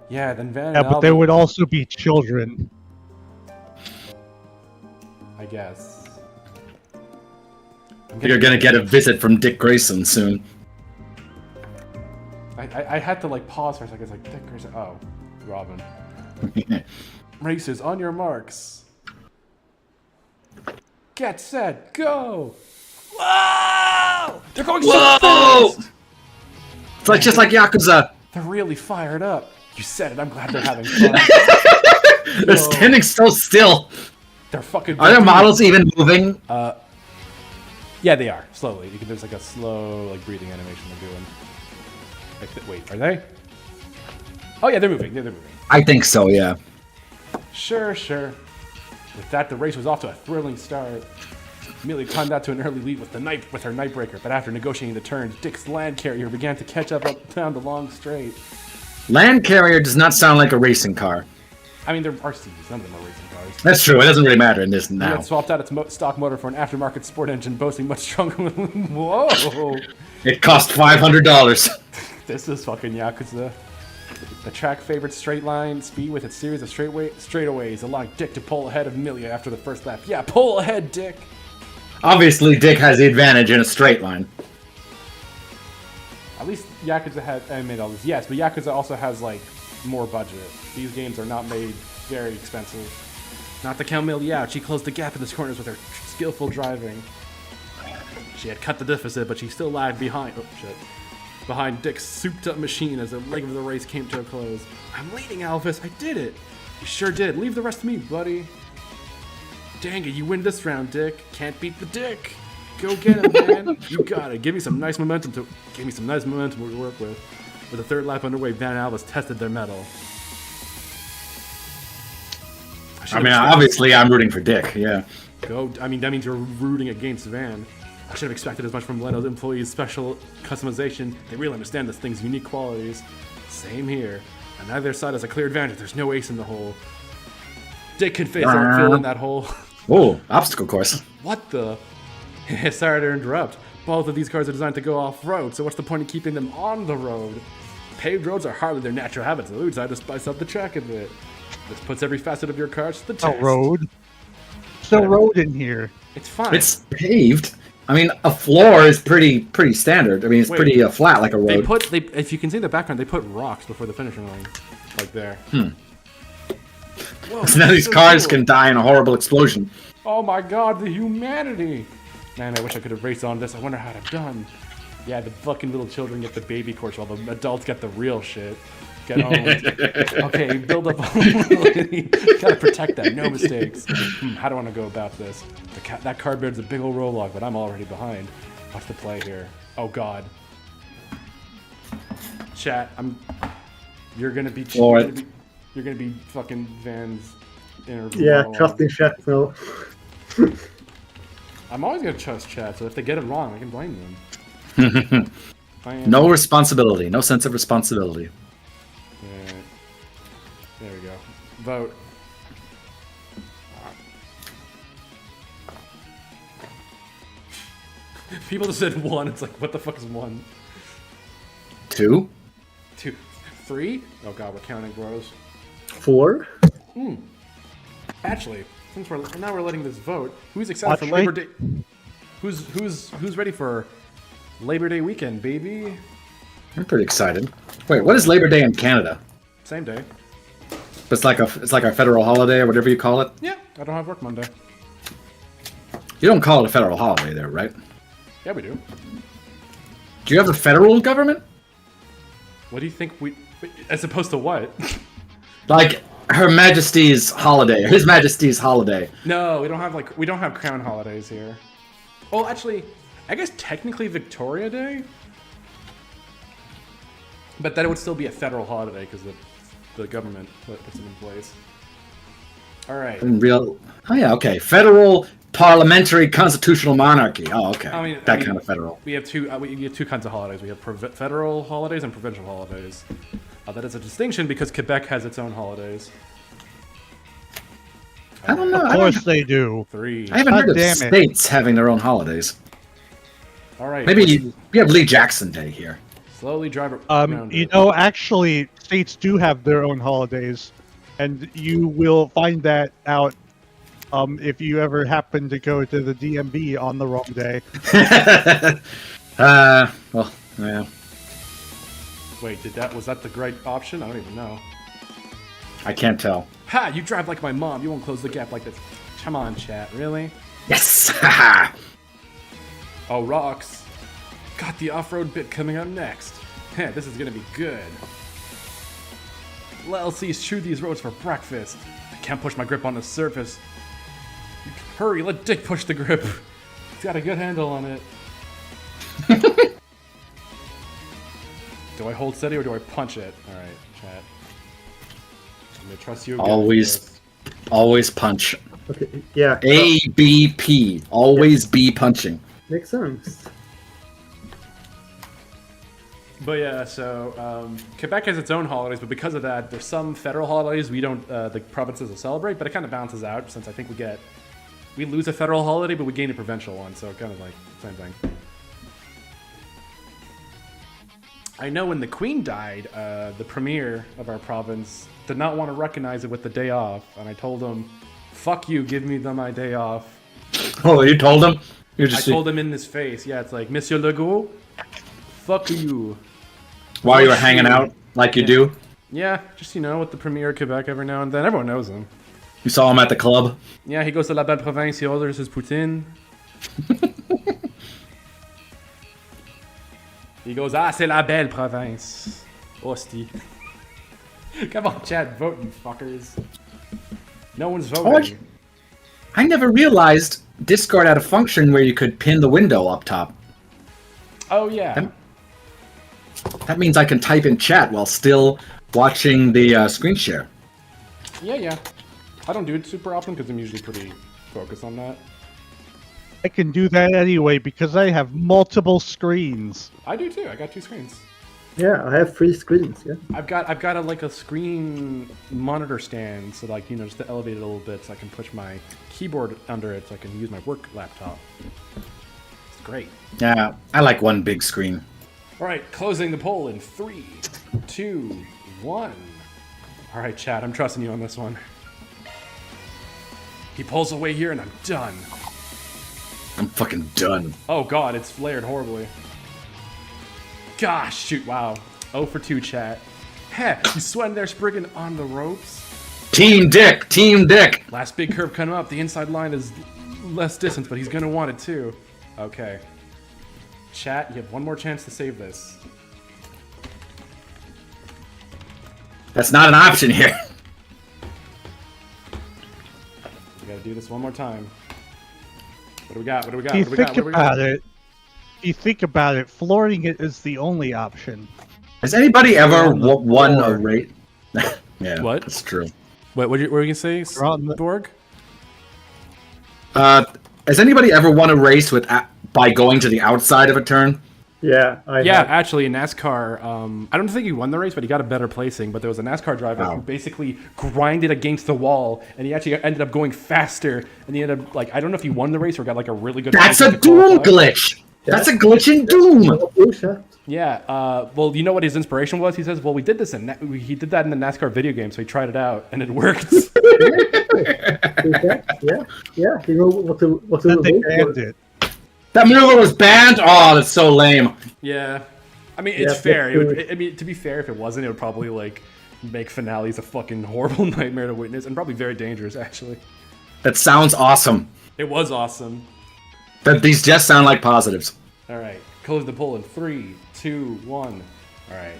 Yeah, then Van Yeah, and but there Alvin, would also be children. I guess. You're gonna get a visit from Dick Grayson soon. I had to like pause for a second. It's like Dick Grayson. Oh, Robin. Racers, on your marks. Get set, go! Whoa! They're going so Whoa! fast! It's like just like Yakuza. They're really fired up. You said it. I'm glad they're having fun. They're standing so still. They're fucking. Are their models even moving? Yeah, they are slowly. There's like a slow like breathing animation they're doing. Wait, are they? Oh yeah, they're moving. They're moving. I think so. Yeah. Sure. With that, the race was off to a thrilling start. Amelia climbed out to an early lead with her Nightbreaker, but after negotiating the turns, Dick's Land Carrier began to catch up down the long straight. Land Carrier does not sound like a racing car. I mean, they're RCs. None of them are racing cars. That's true. It doesn't really matter in this It now. had swapped out its stock motor for an aftermarket sport engine boasting much stronger. Whoa! It cost $500. This is fucking Yakuza. The track favored straight line speed with its series of straightaways, allowing Dick to pull ahead of Milia after the first lap. Yeah, pull ahead, Dick! Obviously, Dick has the advantage in a straight line. At least Yakuza had made all this. Yes, but Yakuza also has like more budget. These games are not made very expensive. Not to count Milia out, she closed the gap in the corners with her skillful driving. She had cut the deficit, but she still lagged behind. Oh shit! Behind Dick's souped-up machine as the leg of the race came to a close. I'm leading, Alphys. I did it. You sure did. Leave the rest to me, buddy. Dang it, you win this round, Dick. Can't beat the Dick. Go get him, man. You got it. Give me some nice momentum to work with. With the third lap underway, Van and Alphys tested their mettle. I mean, obviously, I'm rooting for Dick. Yeah. I mean, that means you're rooting against Van. I should have expected as much from Leno's employees' special customization. They really understand this thing's unique qualities. Same here. On neither side has a clear advantage. There's no ace in the hole. Dick can fill in that hole. Oh, obstacle course. What the? Sorry to interrupt. Both of these cars are designed to go off-road, so what's the point of keeping them on the road? Paved roads are hardly their natural habits. Ooh, decided to spice up the track a bit. This puts every facet of your car to the test. A road. There's no road in here. It's fine. It's paved. I mean, a floor is pretty standard. I mean, it's pretty flat like a road. If you can see in the background, they put rocks before the finishing line, like there. Whoa, So now these so cars cool. can die in a horrible explosion. Oh my God, the humanity! Man, I wish I could have raced on this. I wonder how I'd have done. Yeah, the fucking little children get the baby course while the adults get the real shit. Get owned. Okay, build up. Gotta protect that. No mistakes. How do I want to go about this? That card bear's a big old roll-log, but I'm already behind. What's the play here? Oh God. Chat. You're gonna be. You're gonna be fucking Van's interview. Yeah, monologue. trust in chat now. I'm always gonna trust chat, so if they get it wrong, I can blame them. No responsibility. No sense of responsibility. Yeah. There we go. Vote. People just said 1. It's like, what the fuck is 1? 2? 2. 3? Oh god, we're counting, bros. 4. Actually, since now we're letting this vote, who's excited for Actually- Labor Day? Who's ready for Labor Day weekend, baby? I'm pretty excited. Wait, what is Labor Day in Canada? Same day. It's like a federal holiday or whatever you call it. Yeah, I don't have work Monday. You don't call it a federal holiday there, right? Yeah, we do. Do you have a federal government? What do you think as opposed to what? Like Her Majesty's holiday, His Majesty's holiday. No, we don't have crown holidays here. Well, actually, I guess technically Victoria Day, but then it would still be a federal holiday because the government puts it in place. All right. Oh yeah, okay. Federal parliamentary constitutional monarchy. Oh, okay. I mean, Kind of federal. We have two kinds of holidays. We have federal holidays and provincial holidays. That is a distinction because Quebec has its own holidays. I don't know. Of course they do. 3. I haven't God heard of damn it. states having their own holidays. All right. Maybe we have Lee Jackson Day here. Slowly drive it around You it. know, actually, states do have their own holidays, and you will find that out if you ever happen to go to the DMV on the wrong day. Well, yeah. Wait, was that the right option? I don't even know. I can't tell. Ha! You drive like my mom. You won't close the gap like this. Come on, chat. Really? Yes! Haha! Oh, rocks. Got the off-road bit coming up next. Heh, this is gonna be good. LC's chew these roads for breakfast. I can't push my grip on the surface. Hurry, let Dick push the grip. He's got a good handle on it. Do I hold steady or do I punch it? Alright, chat. I'm gonna trust you again. Always punch. Okay, yeah. ABP. Always be punching. Makes sense. But yeah, so Quebec has its own holidays, but because of that, there's some federal holidays we don't, the provinces will celebrate, but it kind of balances out since I think we lose a federal holiday, but we gain a provincial one, so kind of like same thing. I know when the Queen died, the premier of our province did not want to recognize it with the day off, and I told him, "Fuck you, give me my day off." Oh, you told him? I told him in his face. Yeah, it's like, Monsieur Legault, fuck you. While you were hanging out, like you do? Yeah, just, with the premier of Quebec every now and then. Everyone knows him. You saw him at the club? Yeah, he goes to La Belle Province, he orders his poutine. He goes, c'est la belle province. Hostie. Come on, Chad, vote, you fuckers. No one's voting. I never realized Discord had a function where you could pin the window up top. Oh, yeah. That means I can type in chat while still watching the screen share. Yeah. I don't do it super often because I'm usually pretty focused on that. I can do that anyway because I have multiple screens. I do too. I got 2 screens. Yeah, I have 3 screens. Yeah. I've got a screen monitor stand, so just to elevate it a little bit, so I can push my keyboard under it, so I can use my work laptop. It's great. Yeah, I like one big screen. All right, closing the poll in 3, 2, 1. All right, Chad, I'm trusting you on this one. He pulls away here, and I'm done. I'm fucking done. Oh God, it's flared horribly. Gosh, shoot, wow. 0 for 2, chat. Heh, he's sweating there, Spriggan on the ropes. Team Dick! Team Dick! Last big curve coming up. The inside line is less distance, but he's gonna want it too. Okay. Chat, you have one more chance to save this. That's not an option here. We gotta do this one more time. What do we got? What do we got? If you What do we got? think What do we got? about it, if you think about it, flooring it is the only option. Has anybody ever On the won a floor. race? Yeah, What? that's true. What were you gonna say, You're on the- Borg? Has anybody ever won a race by going to the outside of a turn? Yeah, Yeah, have. actually, in NASCAR, I don't think he won the race, but he got a better placing. But there was a NASCAR driver Wow. who basically grinded against the wall, and he actually ended up going faster. And he ended up I don't know if he won the race or got like a really good. That's placing a to Doom qualify. glitch. That's a glitch in Doom. Bullshit. Yeah. Well, you know what his inspiration was? He says, "Well, we did this he did that in the NASCAR video game, so he tried it out, and it worked." Yeah. You know what to Then they vote for. banned it. That maneuver was banned. Oh, that's so lame. Yeah. I mean, it's Yeah, fair. but- I mean, to be fair, if it wasn't, it would probably make finales a fucking horrible nightmare to witness, and probably very dangerous. Actually, That sounds awesome. it was awesome. But these just sound like positives. All right, close the poll in 3, 2, 1. All right,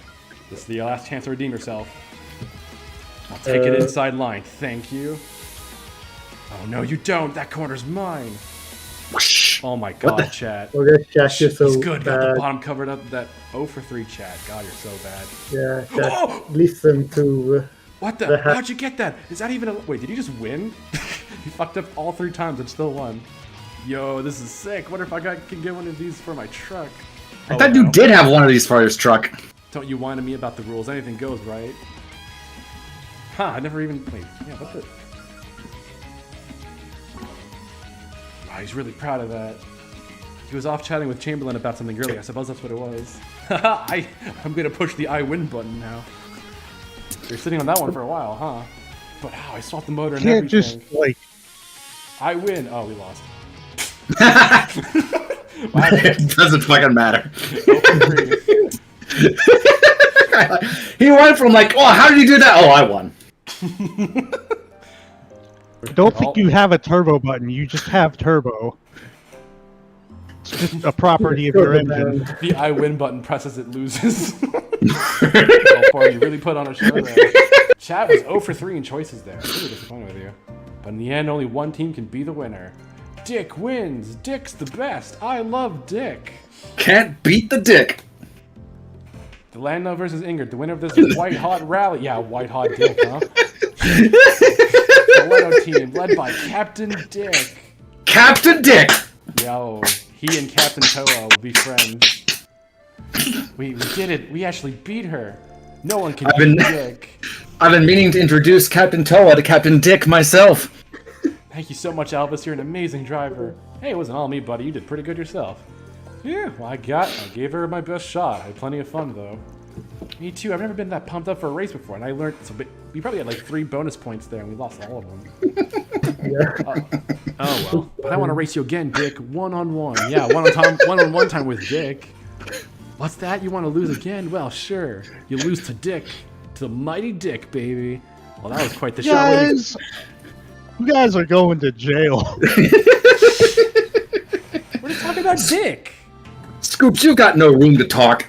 this is the last chance to redeem yourself. I'll take it inside line. Thank you. Oh no, you don't. That corner's mine. Whoosh. Oh my god, chat. Well, this chat is so He's good. Got the bad. bottom covered up. That 0 for 3 chat. God, you're so bad. Yeah, chat. Oh! Listen to. What the? How'd you get that? Is that even a... Wait, did you just win? You fucked up all 3 times and still won. Yo, this is sick. Wonder if can get one of these for my truck. I thought you did have one of these for your truck. Don't you whine to me about the rules. Anything goes, right? Huh, I never even... Wait, yeah, what the... Wow, he's really proud of that. He was off chatting with Chamberlain about something earlier. I suppose that's what it was. I'm gonna push the I win button now. You're sitting on that one for a while, huh? But how? I swapped the motor and You can't everything. just like I win. Oh, we lost. It doesn't fucking matter. 0 for 3. He went from like, oh, how did you do that? Oh, I won. don't think you have a turbo button. You just have turbo. It's just a property of your engine. The I win button presses, it loses. Oh, boy, you really put on a show there. Chat was 0 for 3 in choices there. I'm really disappointed with you. But in the end, only one team can be the winner. Dick wins. Dick's the best. I love Dick. Can't beat the dick. The Landau versus Ingrid, the winner of this white hot rally. Yeah, white hot Dick, huh? The Landau team, led by Captain Dick. Captain Dick. Yo, he and Captain Toa will be friends. We did it. We actually beat her. No one can beat Dick. I've been meaning to introduce Captain Toa to Captain Dick myself. Thank you so much, Albus. You're an amazing driver. Hey, it wasn't all me, buddy. You did pretty good yourself. Yeah, well, I gave her my best shot. I had plenty of fun, though. Me too. I've never been that pumped up for a race before, and I learned. So we probably had like 3 bonus points there, and we lost all of them. Oh well. But I want to race you again, Dick. 1-on-1. Yeah, 1-on-1 time with Dick. What's that? You want to lose again? Well, sure. You lose to Dick, to the mighty Dick, baby. Well, that was quite the show. Guys, you guys are going to jail. We're just talking about Dick. Scoops, you got no room to talk.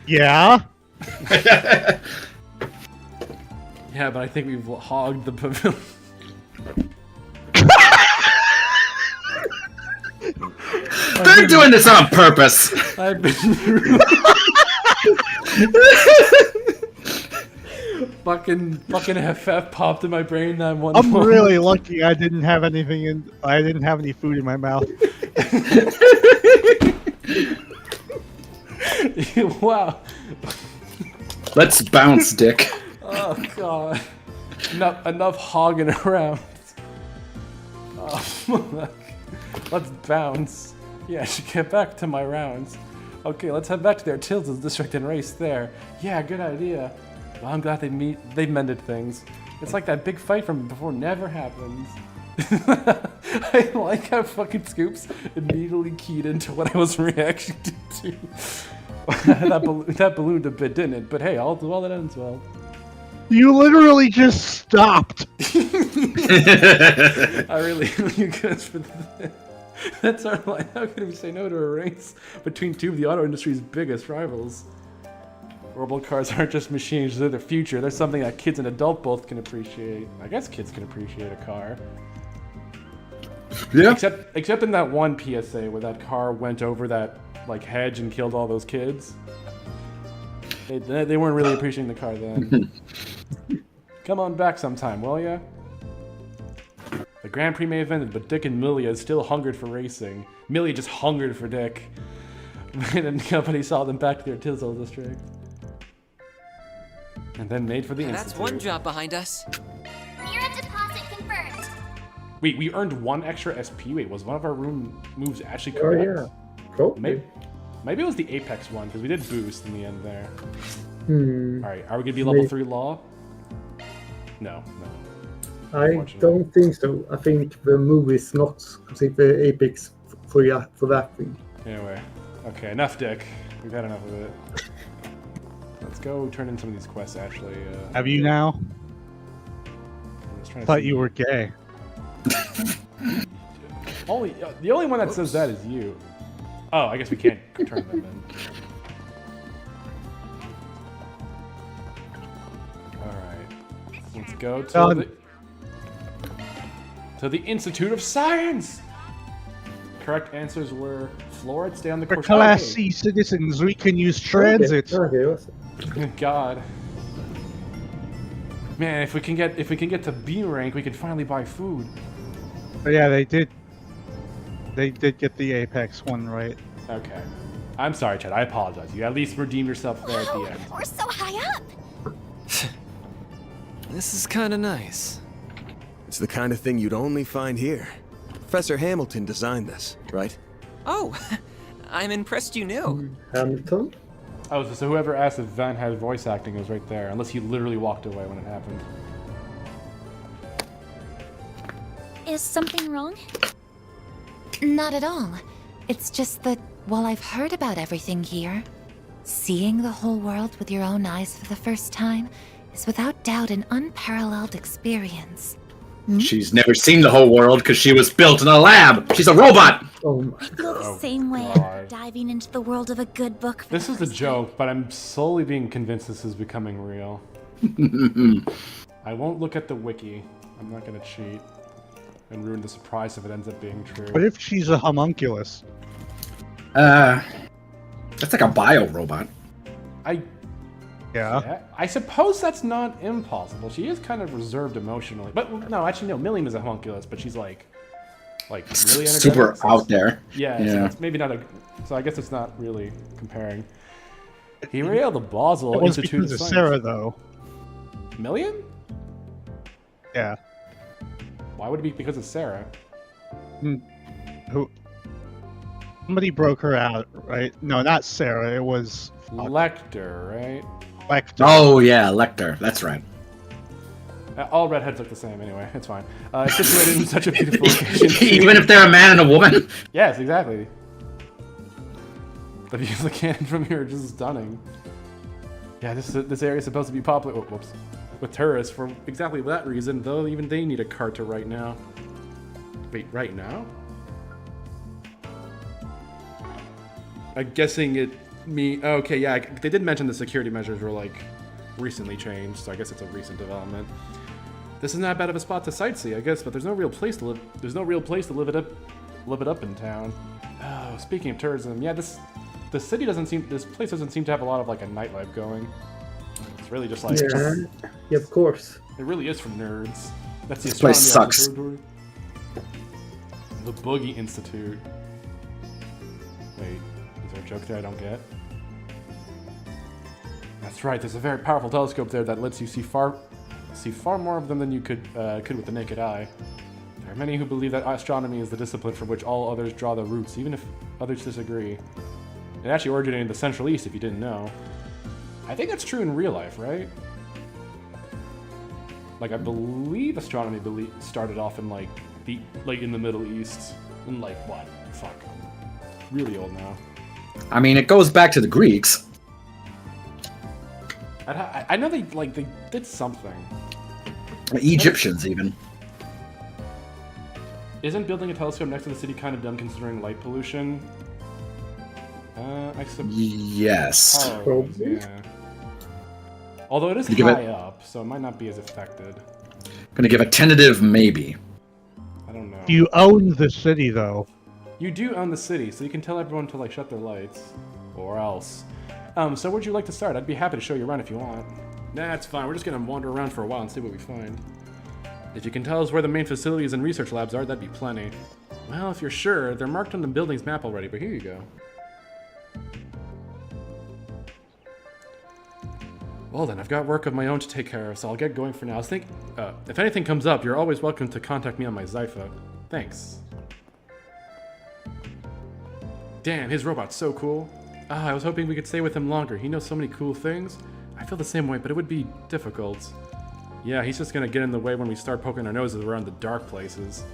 Yeah. Yeah, but I think we've hogged the pavilion. They're doing this on purpose. I've been fucking FF popped in my brain that one. I'm moment. really lucky I didn't have anything in. I didn't have any food in my mouth. Wow. Let's bounce, Dick. Oh god. Enough hogging around. Oh, let's bounce. Yeah, I should get back to my rounds. Okay, let's head back to their Tilda's district and race there. Yeah, good idea. Well, I'm glad they mended things. It's like that big fight from before never happens. I like how fucking Scoops immediately keyed into what I was reacting to. that ballooned a bit, didn't it? But hey, all that ends well. You literally just stopped. I really, you guys for this. That's our line. How could we say no to a race between two of the auto industry's biggest rivals? Orbital cars aren't just machines, they're the future. They're something that kids and adults both can appreciate. I guess kids can appreciate a car. Yeah. Except in that one PSA where that car went over that like hedge and killed all those kids. They weren't really appreciating the car then. Come on back sometime, will ya? The Grand Prix may have ended, but Dick and Millie still hungered for racing. Millie just hungered for Dick. And the company saw them back to their Tizzle district. And then made for the That's Institute. one job behind us. Mira deposit confirmed. Wait, we earned one extra SP. Wait, was one of our room moves actually Oh correct? yeah. Probably. Maybe it was the Apex one, because we did boost in the end there. Hmm. Alright, are we going to be level 3 law? No. I don't think so. I think the movie is not considered Apex for that thing. Anyway. Okay, enough Dick. We've had enough of it. Let's go turn in some of these quests, actually. Have you now? I'm just trying I to thought see. you were gay. The only one that says that is you. Oh, I guess we can't turn them in. Alright. Let's go Done. to the Institute of Science! Correct answers were Florida, stay on the For course. Class Okay. C citizens, we can use transit. Okay, awesome. God. Man, if we can get to B rank, we can finally buy food. But yeah, they did. They did get the Apex one right. Okay. I'm sorry, Chad. I apologize. You at least redeemed yourself there at the end. We're so high up. This is kind of nice. It's the kind of thing you'd only find here. Professor Hamilton designed this, right? Oh, I'm impressed you knew. Hamilton? Oh, so whoever asked if Van had voice acting was right there, unless he literally walked away when it happened. Is something wrong? Not at all. It's just that while I've heard about everything here, seeing the whole world with your own eyes for the first time is without doubt an unparalleled experience. She's never seen the whole world because she was built in a lab. She's a robot. Oh my. I feel the same way God. diving into the world of a good book. For This the is a first joke, but I'm slowly being convinced this is becoming real. I won't look at the wiki. I'm not gonna cheat and ruin the surprise if it ends up being true. What if she's a homunculus? That's like a bio robot. Yeah. I suppose that's not impossible. She is kind of reserved emotionally. But no, actually no, Milliam is a homunculus, but she's like really energetic. Super so out there. Yeah, so Yeah. it's maybe not a. So I guess it's not really comparing. He railed the Basel It was Institute because of of Science. Sarah, though. Milliam? Yeah. Why would it be because of Sarah? Who? Somebody broke her out, right? No, not Sarah. It was Lecter, right? Lecter. Oh yeah, Lecter. That's right. All redheads look the same anyway. It's fine. It's situated in such a beautiful location. Even if they're a man and a woman. Yes, exactly. The views of the canyon from here are just stunning. Yeah, this area is supposed to be popular. Oh, whoops. With tourists for exactly that reason, though even they need a cart to right now. Wait, right now? I'm guessing it okay, yeah, they did mention the security measures were like recently changed, so I guess it's a recent development. This is not bad of a spot to sightsee, I guess, but there's no real place to live. There's no real place to live it up in town. Oh, speaking of tourism, yeah, this place doesn't seem to have a lot of like a nightlife going. It's really just like Yeah, of course. it really is for nerds. That's the This place astronomy sucks. observatory. The Boogie Institute. Wait, is there a joke there I don't get? That's right. There's a very powerful telescope there that lets you see far more of them than you could with the naked eye. There are many who believe that astronomy is the discipline from which all others draw their roots, even if others disagree. It actually originated in the Central East, if you didn't know. I think that's true in real life, right? Like, I believe astronomy started off in in the Middle East. In what? Fuck. I'm really old now. I mean, it goes back to the Greeks. I know they did something. The Egyptians, even. Isn't building a telescope next to the city kind of dumb considering light pollution? I suppose. Yes. Probably. Yeah. Although it is You give high it- up, so it might not be as affected. Gonna give a tentative maybe. I don't know. You own the city, though. You do own the city, so you can tell everyone to like shut their lights, or else. So where'd you like to start? I'd be happy to show you around if you want. Nah, it's fine. We're just gonna wander around for a while and see what we find. If you can tell us where the main facilities and research labs are, that'd be plenty. Well, if you're sure, they're marked on the building's map already, but here you go. Well then, I've got work of my own to take care of, so I'll get going for now. I was thinking, if anything comes up, you're always welcome to contact me on my Zypha. Thanks. Damn, his robot's so cool. Ah, I was hoping we could stay with him longer. He knows so many cool things. I feel the same way, but it would be difficult. Yeah, he's just gonna get in the way when we start poking our noses around the dark places.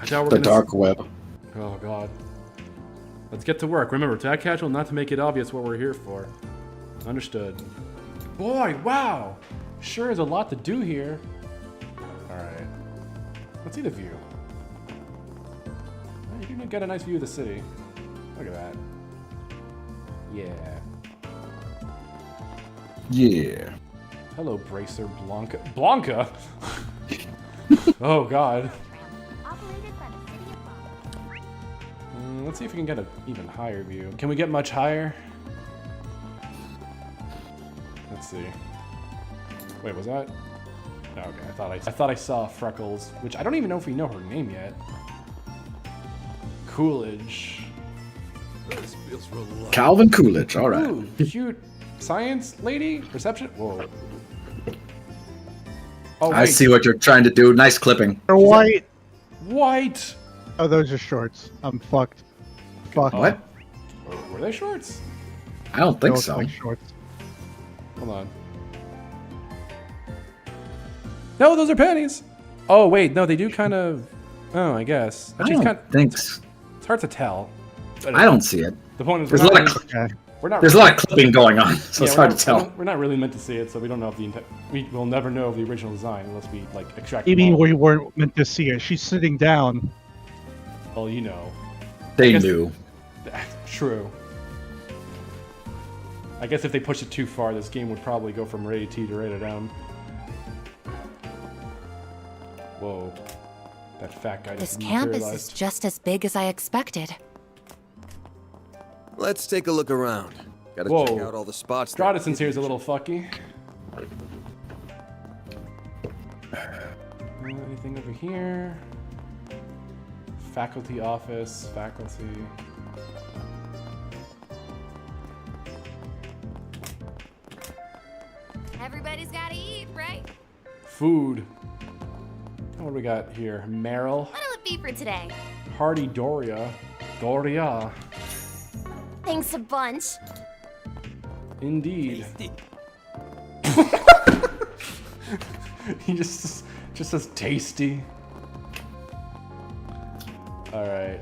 I doubt we're The gonna dark web. Oh god. Let's get to work. Remember, to act casual, not to make it obvious what we're here for. Understood. Boy, wow! Sure is a lot to do here. Alright. Let's see the view. Well, you can get a nice view of the city. Look at that. Yeah. Yeah. Hello, Bracer Blanca. Blanca? Oh god. Let's see if we can get an even higher view. Can we get much higher? Let's see. Wait, was that? Oh, okay, I thought I saw Freckles, which I don't even know if we know her name yet. Coolidge. Calvin Coolidge. All right. Ooh, cute science lady. Perception. Whoa. Oh, I wait. see what you're trying to do. Nice clipping. They're white. White. Oh, those are shorts. I'm fucked. Fuck. What? Were they shorts? I don't They think look so. like shorts. Hold on. No, those are panties. Oh wait, no, they do kind of. Oh, I guess. I Actually, it's don't think so. it's hard to tell. But I don't see it. The point is, There's a lot of we're not of clipping going on, so it's hard to tell. We're not really meant to see it, so we don't know if we will never know of the original design unless we like extract. You them mean all. we weren't meant to see it? She's sitting down. Well, you know. They guess- knew. True. I guess if they push it too far, this game would probably go from rated T to rated M. Whoa. That fat guy This just campus is materialized. just as big as I expected. Let's take a look around. Gotta Whoa. check out all the spots. that- Stradison's here's a little fucky. Anything over here? Faculty office, faculty. Everybody's gotta eat, right? Food. What do we got here? Meryl, What'll it be for today? Hardy Doria. Doria. Thanks a bunch. Indeed. He just says tasty. Alright.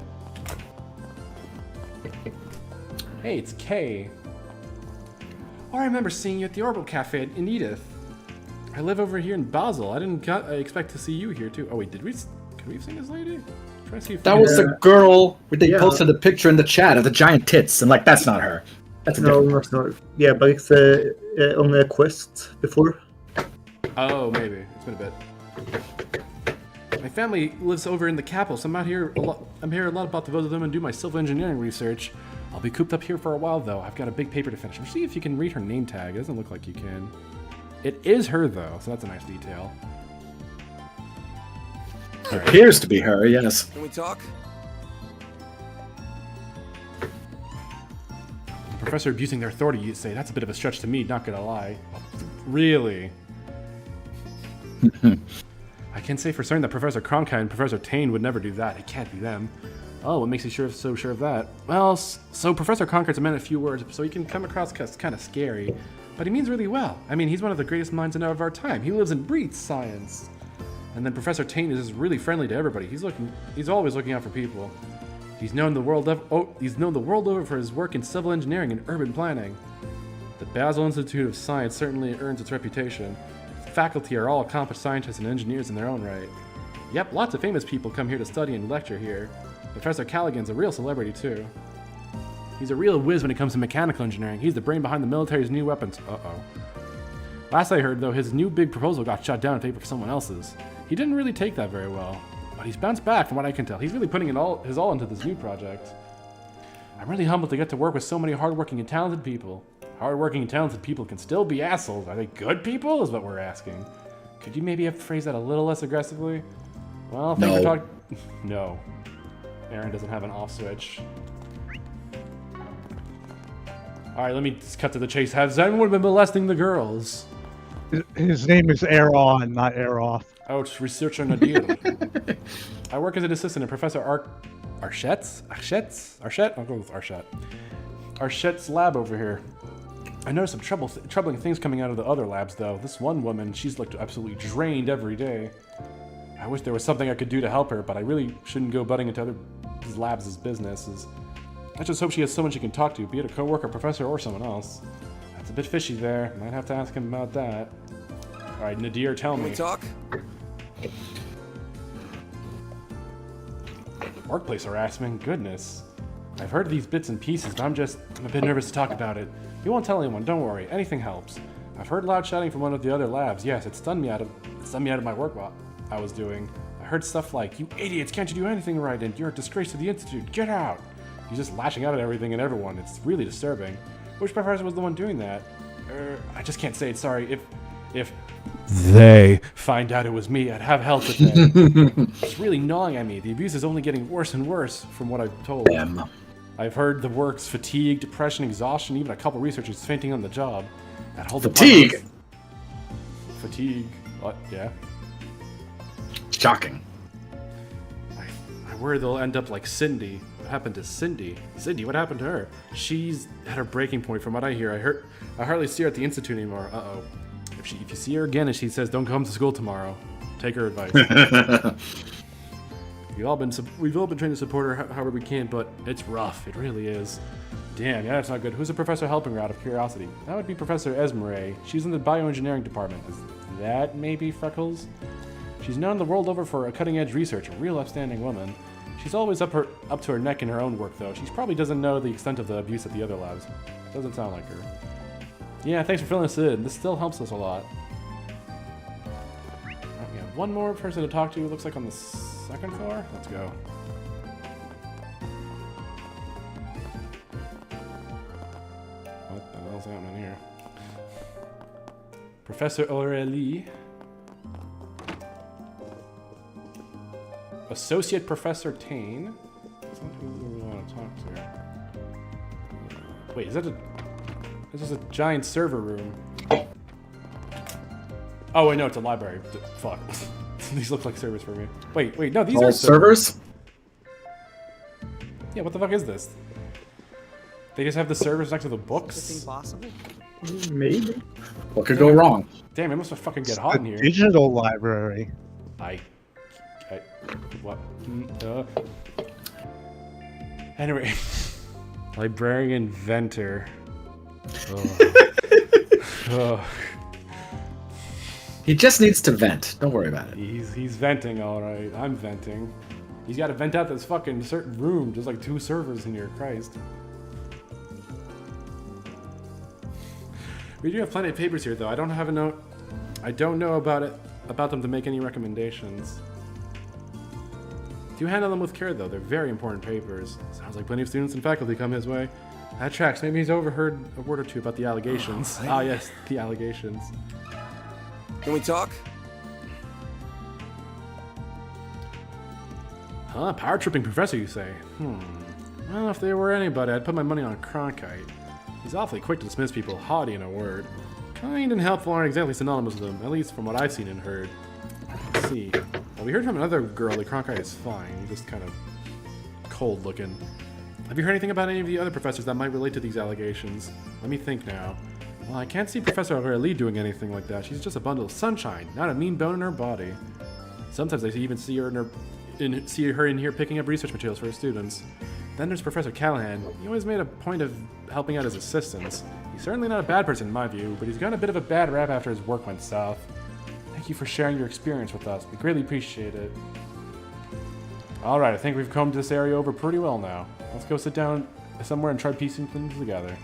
Hey, it's Kay. Oh, I remember seeing you at the Orbital Cafe in Edith. I live over here in Basel. I didn't expect to see you here too. Oh wait, could we have seen this lady? Try to see if That we- was the girl where they Yeah. posted the picture in the chat of the giant tits, and like that's not her. That's a No, different not her. Yeah, but it's on a quest before. Oh, maybe. It's been a bit. My family lives over in the capital, so I'm out here a lot. I'm here a lot about to visit them and do my civil engineering research. I'll be cooped up here for a while, though. I've got a big paper to finish. We'll see if you can read her name tag. It doesn't look like you can. It is her, though, so that's a nice detail. It appears to be her, yes. Can we talk? Professor abusing their authority, you say. That's a bit of a stretch to me, not gonna lie. Really? I can say for certain that Professor Cronkite and Professor Tane would never do that. It can't be them. Oh, what makes you so sure of that? Well, so Professor Cronkite's a man of few words, so he can come across kind of scary, but he means really well. I mean, he's one of the greatest minds of our time. He lives and breathes science. And then Professor Tane is just really friendly to everybody. He's always looking out for people. He's known the world over for his work in civil engineering and urban planning. The Basel Institute of Science certainly earns its reputation. The faculty are all accomplished scientists and engineers in their own right. Yep, lots of famous people come here to study and lecture here. Professor Callaghan's a real celebrity, too. He's a real whiz when it comes to mechanical engineering. He's the brain behind the military's new weapons. Uh-oh. Last I heard, though, his new big proposal got shot down in favor of someone else's. He didn't really take that very well. But he's bounced back from what I can tell. He's really putting his all into this new project. I'm really humbled to get to work with so many hardworking and talented people. Hardworking and talented people can still be assholes. Are they good people, is what we're asking. Could you maybe have phrased that a little less aggressively? Well, thanks for talking. No. Aaron doesn't have an off switch. Alright, let me just cut to the chase. Has anyone been molesting the girls? His name is Air On, not Air Off. Oh, it's researcher Nadir. I work as an assistant in Professor Archette's? Archette? I'll go with Archette. Archette's lab over here. I noticed some troubling things coming out of the other labs, though. This one woman, she's looked absolutely drained every day. I wish there was something I could do to help her, but I really shouldn't go butting into other labs' businesses. I just hope she has someone she can talk to, be it a coworker, professor, or someone else. That's a bit fishy there. Might have to ask him about that. Alright, Nadir, tell me. Can we talk? Workplace harassment? Goodness. I've heard these bits and pieces, but I'm a bit nervous to talk about it. You won't tell anyone, don't worry. Anything helps. I've heard loud shouting from one of the other labs. Yes, it stunned me out of my work while I was doing. I heard stuff like, "You idiots, can't you do anything right? And you're a disgrace to the Institute. Get out!" He's just lashing out at everything and everyone. It's really disturbing. Which professor was the one doing that? I just can't say it. Sorry. If they find out it was me, I'd have help with that. It's really gnawing at me. The abuse is only getting worse and worse from what I've told. I've heard the work's fatigue, depression, exhaustion, even a couple researchers fainting on the job. That whole Fatigue? Fatigue. What? Yeah. Shocking. I worry they'll end up like Cindy. What happened to Cindy? Cindy, what happened to her? She's at her breaking point from what I hear. I hardly see her at the Institute anymore. Uh-oh. If you see her again and she says, "Don't come to school tomorrow," take her advice. We've all been trying to support her however we can, but it's rough. It really is. Damn, yeah, that's not good. Who's the professor helping her out of curiosity? That would be Professor Esmeralda. She's in the bioengineering department. Is that maybe Freckles? She's known the world over for a cutting-edge research, a real upstanding woman. She's always up to her neck in her own work, though. She probably doesn't know the extent of the abuse at the other labs. Doesn't sound like her. Yeah, thanks for filling us in. This still helps us a lot. Right, we have one more person to talk to. Looks like on the second floor. Let's go. What the hell's happening here? Professor Aurelie. Associate Professor Tane. That's not who we want to talk to. Wait, this is a giant server room. Oh wait, no, it's a library. Fuck. These look like servers for me. Wait, no, these All are servers? Yeah, what the fuck is this? They just have the servers next to the books? Possible? Maybe. What could go wrong? Damn, it must have fucking get hot in here. Digital library. What? Anyway. Librarian Venter. Oh. He just needs to vent. Don't worry about it. He's venting, alright. I'm venting. He's got to vent out this fucking certain room. There's like 2 servers in here. Christ. We do have plenty of papers here, though. I don't know about them to make any recommendations. Do handle them with care, though. They're very important papers. Sounds like plenty of students and faculty come his way. That tracks. Maybe he's overheard a word or two about the allegations. Ah, yes, the allegations. Can we talk? Huh? Power-tripping professor, you say? Well, if there were anybody, I'd put my money on Cronkite. He's awfully quick to dismiss people, haughty in a word. Kind and helpful aren't exactly synonymous with him, at least from what I've seen and heard. Let's see. Well, we heard from another girl that Cronkite is fine. He's just kind of cold-looking. Have you heard anything about any of the other professors that might relate to these allegations? Let me think now. Well, I can't see Professor Aurelie doing anything like that. She's just a bundle of sunshine, not a mean bone in her body. Sometimes I even see her in here picking up research materials for her students. Then there's Professor Callahan. He always made a point of helping out his assistants. He's certainly not a bad person in my view, but he's gotten a bit of a bad rap after his work went south. Thank you for sharing your experience with us. We greatly appreciate it. Alright, I think we've combed this area over pretty well now. Let's go sit down somewhere and try piecing things together.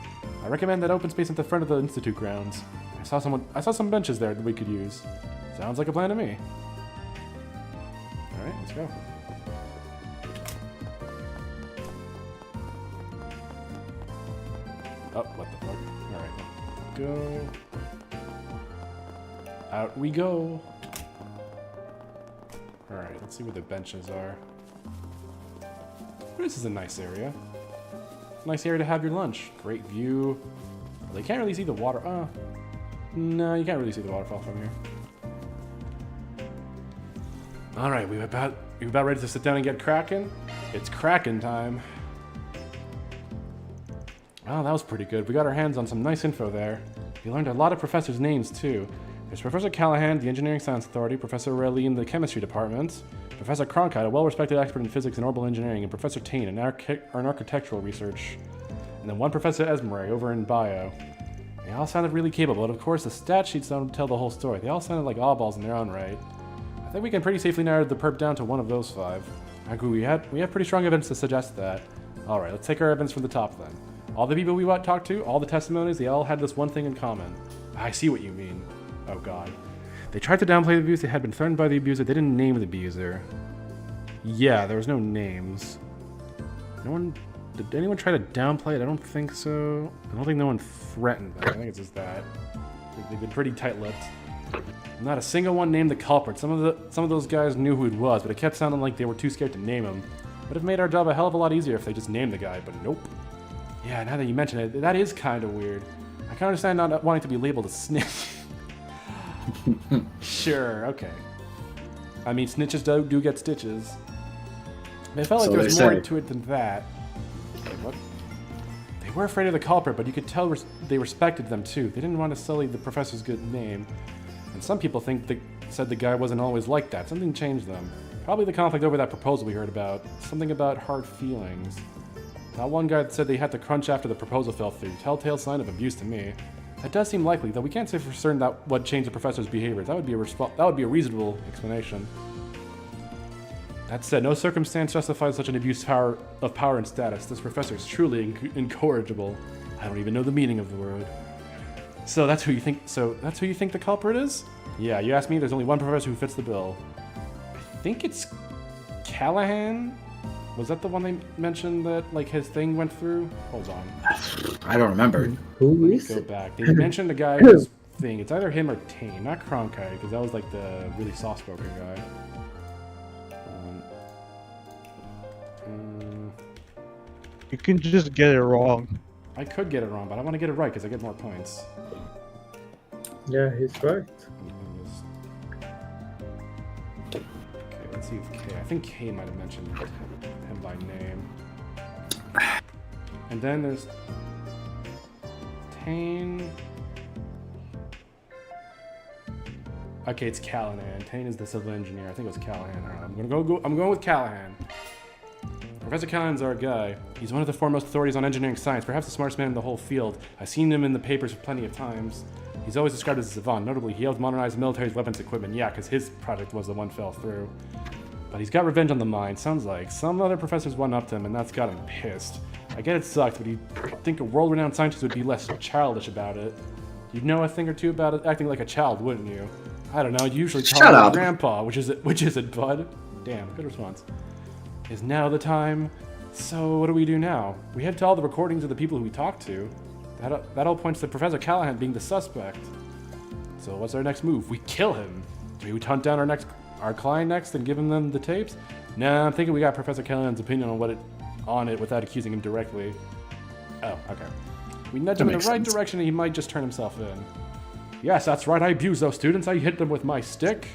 I recommend that open space at the front of the Institute grounds. I saw some benches there that we could use. Sounds like a plan to me. Alright, let's go. Oh, what the fuck? Alright. Go. Out we go. Alright, let's see where the benches are. This is a nice area. Nice area to have your lunch. Great view. Well, you can't really see the water. No, you can't really see the waterfall from here. Alright, we about ready to sit down and get cracking? It's cracking time. Well, that was pretty good. We got our hands on some nice info there. We learned a lot of professors' names, too. There's Professor Callahan, the Engineering Science Authority, Professor Rayleigh in the Chemistry Department, Professor Cronkite, a well-respected expert in physics and orbital engineering, and Professor Tain in architectural research. And then one Professor Esmery over in bio. They all sounded really capable, and of course the stat sheets don't tell the whole story. They all sounded like oddballs in their own right. I think we can pretty safely narrow the perp down to one of those 5. I agree, we have pretty strong evidence to suggest that. Alright, let's take our evidence from the top then. All the people we talked to, all the testimonies, they all had this one thing in common. I see what you mean. Oh god. They tried to downplay the abuse. They had been threatened by the abuser. They didn't name the abuser. Yeah, there was no names. Did anyone try to downplay it? I don't think so. I don't think no one threatened them. I think it's just that. They've been pretty tight-lipped. Not a single one named the culprit. Some of those guys knew who it was, but it kept sounding like they were too scared to name him. Would have made our job a hell of a lot easier if they just named the guy, but nope. Yeah, now that you mention it, that is kind of weird. I can understand not wanting to be labeled a snitch. Sure, okay. I mean, snitches do get stitches. It felt like there was more to it than that. Wait, what? They were afraid of the culprit, but you could tell they respected them too. They didn't want to sully the professor's good name. And some people said the guy wasn't always like that. Something changed them. Probably the conflict over that proposal we heard about. Something about hard feelings. That one guy that said they had to crunch after the proposal fell through. Telltale sign of abuse to me. That does seem likely, though we can't say for certain that what changed the professor's behavior. That would be a reasonable explanation. That said, no circumstance justifies such an abuse of power and status. This professor is truly incorrigible. I don't even know the meaning of the word. So that's who you think the culprit is? Yeah, you asked me, there's only one professor who fits the bill. I think it's Callahan? Was that the one they mentioned that, like, his thing went through? Hold on. I don't remember. Who is Go it? back. They mentioned a guy whose thing. It's either him or Tain, not Cronkite, because that was, like, the really soft-spoken guy. You can just get it wrong. I could get it wrong, but I want to get it right because I get more points. Yeah, he's right. Okay, let's see if K. I think K might have mentioned him by name. And then there's Tain. Okay, it's Callahan. Tain is the civil engineer. I think it was Callahan. All right, I'm going with Callahan. Professor Callahan's our guy. He's one of the foremost authorities on engineering science, perhaps the smartest man in the whole field. I've seen him in the papers plenty of times. He's always described as a savant. Notably, he helped modernize the military's weapons equipment. Yeah, because his project was the one fell through. But he's got revenge on the mind. Sounds like some other professors went up to him, and that's got him pissed. I get it sucks, but you'd think a world-renowned scientist would be less childish about it. You'd know a thing or two about it acting like a child, wouldn't you? I don't know. You usually call him grandpa, which is it, bud? Damn, good response. Is now the time? So what do we do now? We head to all the recordings of the people who we talked to. That all points to Professor Callahan being the suspect. So what's our next move? We kill him. Do we hunt down our client next and give him the tapes? Nah, I'm thinking we got Professor Callahan's opinion on it without accusing him directly. Oh, okay. We nudge him in the right direction and he might just turn himself in. Yes, that's right. I abuse those students. I hit them with my stick.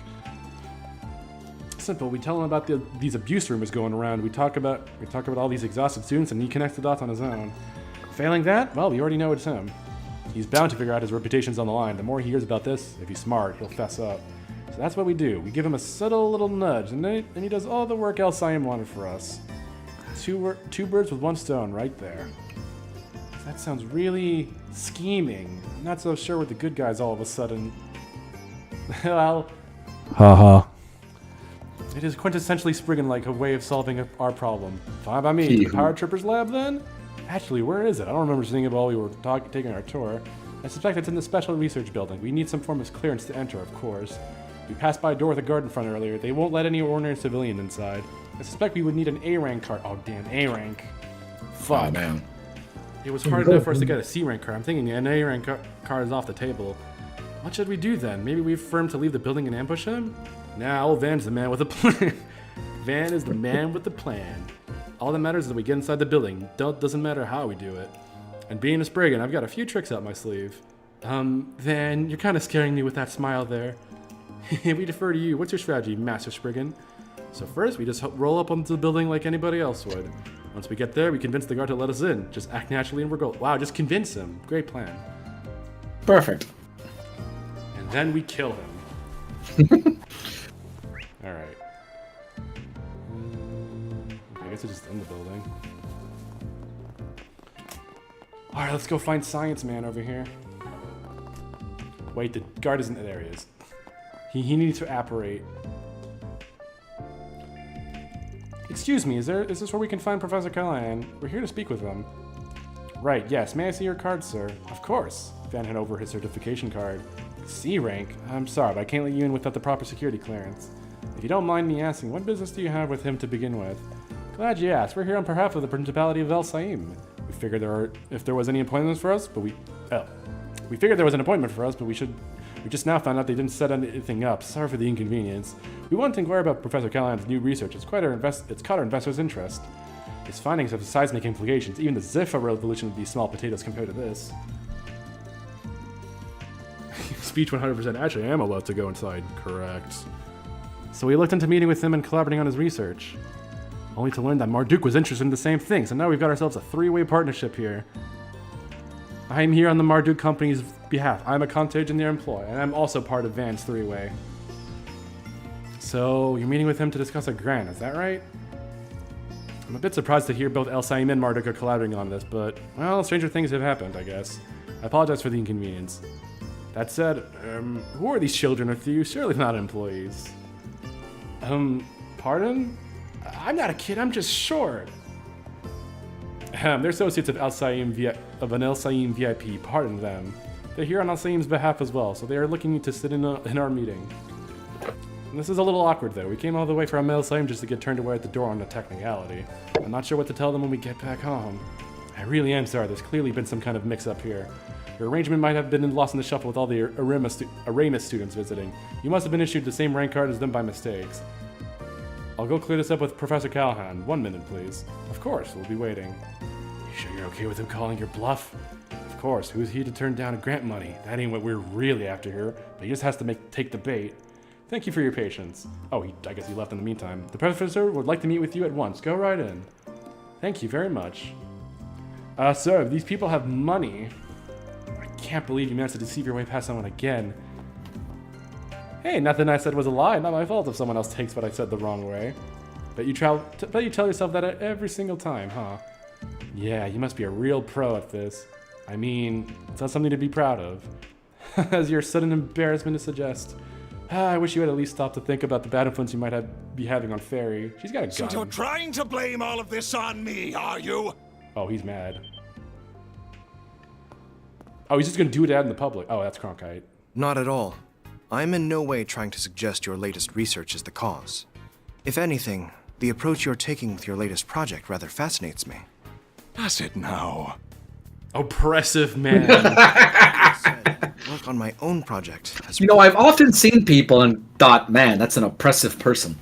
Simple. We tell him about these abuse rumors going around. We talk about all these exhausted students, and he connects the dots on his own. Failing that, well, we already know it's him. He's bound to figure out his reputation's on the line. The more he hears about this, if he's smart, he'll fess up. So that's what we do. We give him a subtle little nudge, and he does all the work LCIM wanted for us. Two birds with one stone, right there. That sounds really scheming. I'm not so sure with the good guys all of a sudden. Well, Haha. It is quintessentially Spriggan-like a way of solving our problem. Fine by me. The Power Trippers lab, then? Actually, where is it? I don't remember seeing it while we were taking our tour. I suspect it's in the Special Research Building. We need some form of clearance to enter, of course. We passed by a door with a guard in front earlier. They won't let any ordinary civilian inside. I suspect we would need an A-rank card. Oh, damn, A-rank. Fuck. Oh, man. It was hard enough for us to get a C-rank card. I'm thinking an A-rank card is off the table. What should we do then? Maybe wait for him to leave the building and ambush him? Nah, old Van's the man with a plan. Van is the man with the plan. All that matters is that we get inside the building. Doesn't matter how we do it. And being a Spriggan, I've got a few tricks up my sleeve. Van, you're kind of scaring me with that smile there. We defer to you. What's your strategy, Master Spriggan? So first, we just roll up onto the building like anybody else would. Once we get there, we convince the guard to let us in. Just act naturally and we're gold. Wow, just convince him. Great plan. Perfect. And then we kill him. Alright. I guess it's just in the building. Alright, let's go find Science Man over here. Wait, the guard isn't there. He is. He needs to apparate. Excuse me, is this where we can find Professor Callahan? We're here to speak with him. Right, yes. May I see your card, sir? Of course. Van handed over his certification card. C rank? I'm sorry, but I can't let you in without the proper security clearance. If you don't mind me asking, what business do you have with him to begin with? Glad you asked. We're here on behalf of the Principality of El Saim. We figured if there was any appointments for us, but we figured there was an appointment for us, but we just now found out they didn't set anything up. Sorry for the inconvenience. We wanted to inquire about Professor Callahan's new research. It's caught our investors' interest. His findings have seismic implications. Even the Ziffa revolution would be small potatoes compared to this. Speech 100%. Actually, I am allowed to go inside. Correct. So we looked into meeting with him and collaborating on his research. Only to learn that Marduk was interested in the same thing. So now we've got ourselves a three-way partnership here. I'm here on the Marduk company's behalf. I'm a Contage in their employ, and I'm also part of Van's three-way. So you're meeting with him to discuss a grant, is that right? I'm a bit surprised to hear both El Saim and Marduk are collaborating on this, but, well, stranger things have happened, I guess. I apologize for the inconvenience. That said, who are these children with you? Surely not employees. Pardon? I'm not a kid, I'm just short. They're associates of an El Saim VIP, pardon them. They're here on El Saim's behalf as well, so they are looking to sit in our meeting. And this is a little awkward though. We came all the way from El Saim just to get turned away at the door on a technicality. I'm not sure what to tell them when we get back home. I really am sorry, there's clearly been some kind of mix-up here. Your arrangement might have been lost in the shuffle with all the Aramis students visiting. You must have been issued the same rank card as them by mistakes. I'll go clear this up with Professor Callahan. 1 minute, please. Of course, we'll be waiting. You sure you're okay with him calling your bluff? Of course, who's he to turn down grant money? That ain't what we're really after here, but he just has to take the bait. Thank you for your patience. Oh, I guess he left in the meantime. The professor would like to meet with you at once. Go right in. Thank you very much. Sir, if these people have money... I can't believe you managed to deceive your way past someone again. Hey, nothing I said was a lie. Not my fault if someone else takes what I said the wrong way. Bet you tell yourself that every single time, huh? Yeah, you must be a real pro at this. I mean, it's not something to be proud of. As your sudden embarrassment to suggest. I wish you had at least stopped to think about the bad influence you might be having on Fairy. She's got a gun. So you're trying to blame all of this on me, are you? Oh, he's mad. Oh, he's just gonna do it out in the public. Oh, that's Cronkite. Not at all. I'm in no way trying to suggest your latest research is the cause. If anything, the approach you're taking with your latest project rather fascinates me. Does it now? Oppressive man. Work on my own project. You know, I've often seen people and thought, man, that's an oppressive person.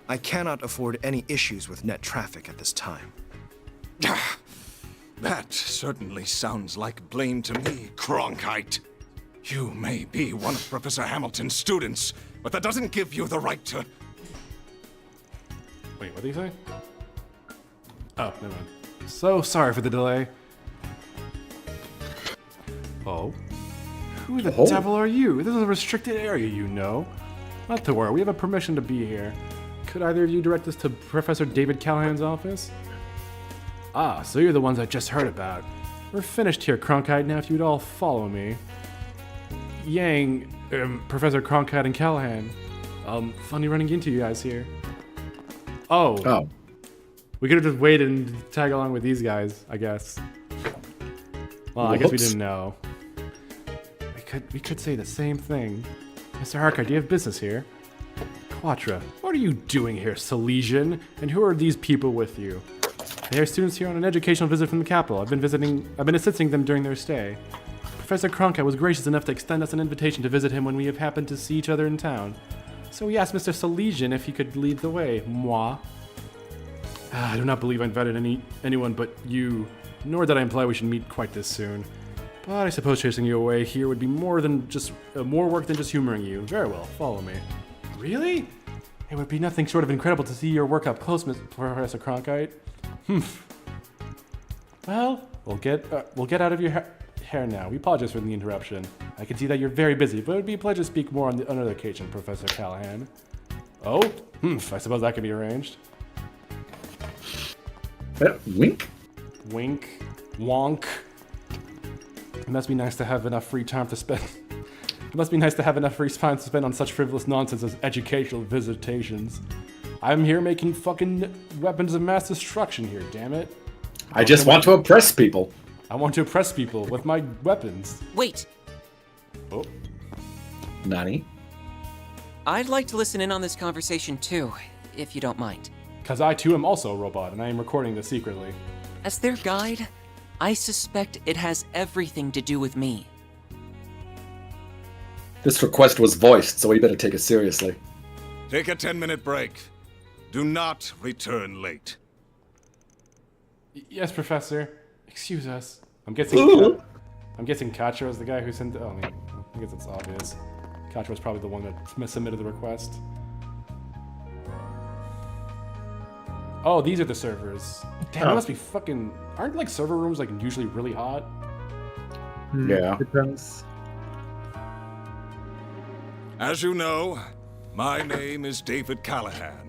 I cannot afford any issues with net traffic at this time. That certainly sounds like blame to me, Cronkite. You may be one of Professor Hamilton's students, but that doesn't give you the right to... Wait, what did he say? Oh, never mind. So sorry for the delay. Oh? Who the devil are you? This is a restricted area, you know. Not to worry, we have a permission to be here. Could either of you direct us to Professor David Callahan's office? Ah, so you're the ones I just heard about. We're finished here, Cronkite, now if you'd all follow me. Yang, Professor Cronkite and Callahan. Funny running into you guys here. Oh. Oh. We could have just waited and tag along with these guys, I guess. Well, I guess we Whoops. didn't know. We could say the same thing. Mr. Harker, do you have business here? Quatra, what are you doing here, Silesian? And who are these people with you? They are students here on an educational visit from the capital. I've been assisting them during their stay. Professor Cronkite was gracious enough to extend us an invitation to visit him when we have happened to see each other in town. So we asked Mr. Silesian if he could lead the way. Moi. I do not believe I invited anyone but you, nor did I imply we should meet quite this soon. But I suppose chasing you away here would be more work than just humoring you. Very well, follow me. Really? It would be nothing short of incredible to see your work up close, Professor Cronkite. Well, we'll get out of your hair now. We apologize for the interruption. I can see that you're very busy, but it would be a pleasure to speak more on another occasion, Professor Callahan. Oh? I suppose that can be arranged. Wink? Wink. Wonk. It must be nice to have enough free time to spend. It must be nice to have enough free time to spend on such frivolous nonsense as educational visitations. I'm here making fucking weapons of mass destruction here, damn it. I just want to impress people. I want to impress people with my weapons. Wait, Oh. Nani? I'd like to listen in on this conversation too, if you don't mind. Because I too am also a robot, and I am recording this secretly. As their guide, I suspect it has everything to do with me. This request was voiced, so we better take it seriously. Take a 10-minute break. Do not return late. Yes, Professor. Excuse us. I'm guessing Kacho is the guy who sent. Oh, I guess it's obvious. Kacho was probably the one that submitted the request. Oh, these are the servers. Damn, it must be fucking. Aren't like server rooms like usually really hot? Yeah. Depends. As you know, my name is David Callahan.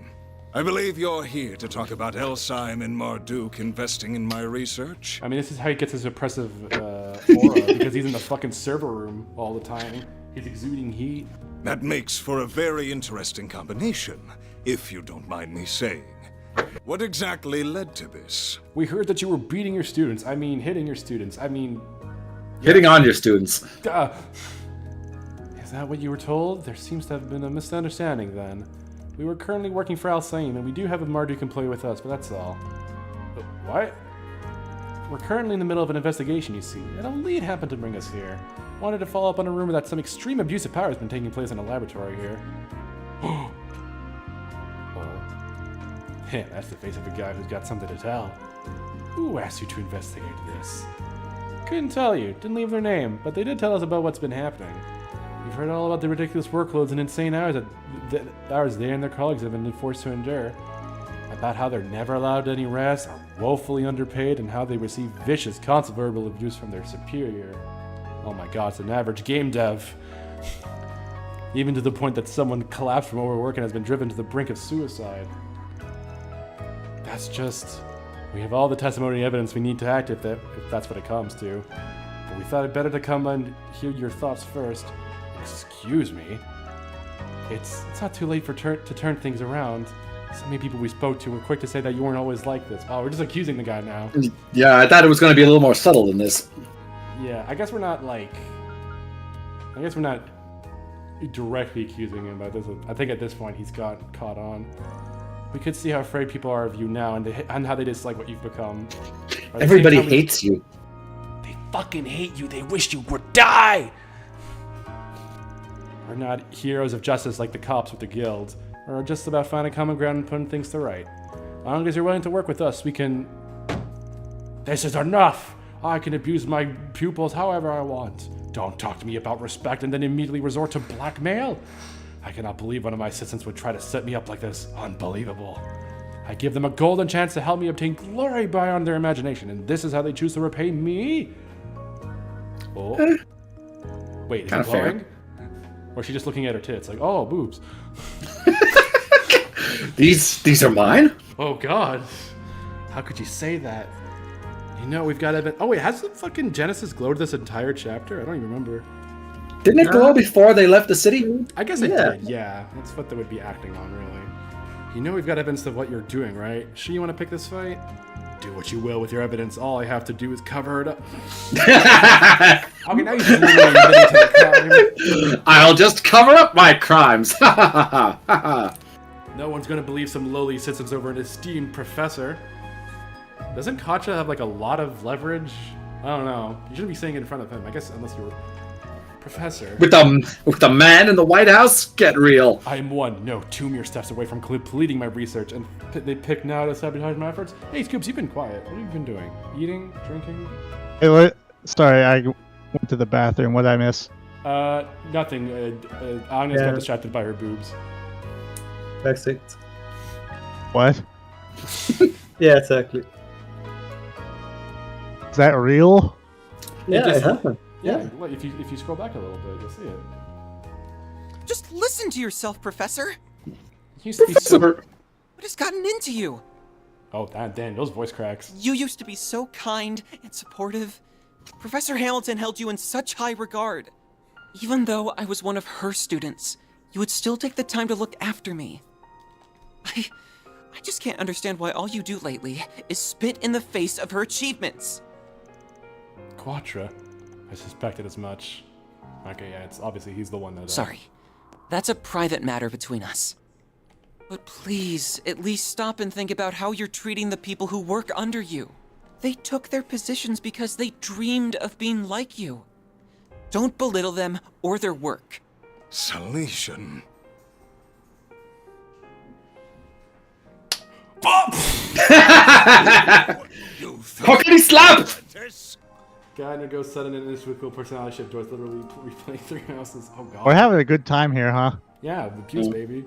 I believe you're here to talk about Elsyme and Marduk investing in my research. I mean, this is how he gets his oppressive aura, because he's in the fucking server room all the time. He's exuding heat. That makes for a very interesting combination, if you don't mind me saying. What exactly led to this? We heard that you were beating your students. I mean, hitting your students. I mean... Hitting on your students. Is that what you were told? There seems to have been a misunderstanding then. We were currently working for Elsyme, and we do have a Marduk employee with us, but that's all. What? We're currently in the middle of an investigation, you see, and a lead happened to bring us here. Wanted to follow up on a rumor that some extreme abuse of power has been taking place in a laboratory here. Oh. Yeah, that's the face of a guy who's got something to tell. Who asked you to investigate this? Couldn't tell you. Didn't leave their name, but they did tell us about what's been happening. We've heard all about the ridiculous workloads and insane hours that they and their colleagues have been forced to endure. About how they're never allowed any rest, are woefully underpaid, and how they receive vicious, constant verbal abuse from their superior. Oh my god, it's an average game dev. Even to the point that someone collapsed from overwork and has been driven to the brink of suicide. That's just... We have all the testimony and evidence we need to act if that's what it comes to. But we thought it better to come and hear your thoughts first. Excuse me? It's not too late to turn things around. So many people we spoke to were quick to say that you weren't always like this. Oh, we're just accusing the guy now. Yeah, I thought it was going to be a little more subtle than this. Yeah, I guess we're not directly accusing him about this. I think at this point he's got caught on. We could see how afraid people are of you now and how they dislike what you've become. Everybody hates you. They fucking hate you. They wish you would die! Are not heroes of justice like the cops with the guild, or are just about finding common ground and putting things to right. As long as you're willing to work with us, we can... This is enough! I can abuse my pupils however I want. Don't talk to me about respect and then immediately resort to blackmail. I cannot believe one of my assistants would try to set me up like this. Unbelievable. I give them a golden chance to help me obtain glory beyond their imagination, and this is how they choose to repay me? Oh. Wait, is it glowing? Or is she just looking at her tits like, oh, boobs? These are mine? Oh, God. How could you say that? You know, we've got to... Oh, wait, has the fucking Genesis glowed this entire chapter? I don't even remember. Didn't it glow before they left the city? I guess it did, yeah. That's what they would be acting on, really. You know we've got evidence of what you're doing, right? Sure you want to pick this fight? Do what you will with your evidence. All I have to do is cover it up. Okay, now you're literally admitting to the crime. I'll just cover up my crimes. No one's gonna believe some lowly citizens over an esteemed professor. Doesn't Katja have like a lot of leverage? I don't know. You shouldn't be saying it in front of him. I guess unless you're professor. With the man in the White House? Get real. I am 2 mere steps away from completing my research, and they pick now to sabotage my efforts? Hey, Scoops, you've been quiet. What have you been doing? Eating? Drinking? Hey, what? Sorry, I went to the bathroom. What did I miss? Nothing. Agnes got distracted by her boobs. That's it. What? Yeah, exactly. Is that real? Yeah, it happened. Yeah, if you scroll back a little bit, you'll see it. Just listen to yourself, Professor. He used to be What has gotten into you? Oh, damn, those voice cracks. You used to be so kind and supportive. Professor Hamilton held you in such high regard. Even though I was one of her students, you would still take the time to look after me. I just can't understand why all you do lately is spit in the face of her achievements. Quatra. I suspected as much. Okay, yeah, it's obviously he's the one that... Sorry. That's a private matter between us. But please, at least stop and think about how you're treating the people who work under you. They took their positions because they dreamed of being like you. Don't belittle them or their work. Salesian. Hockey slap! Guy undergoes sudden and inexplicable personality shift. Doyes literally replaying 3 houses. Oh god. We're having a good time here, huh? Yeah, the pews, baby.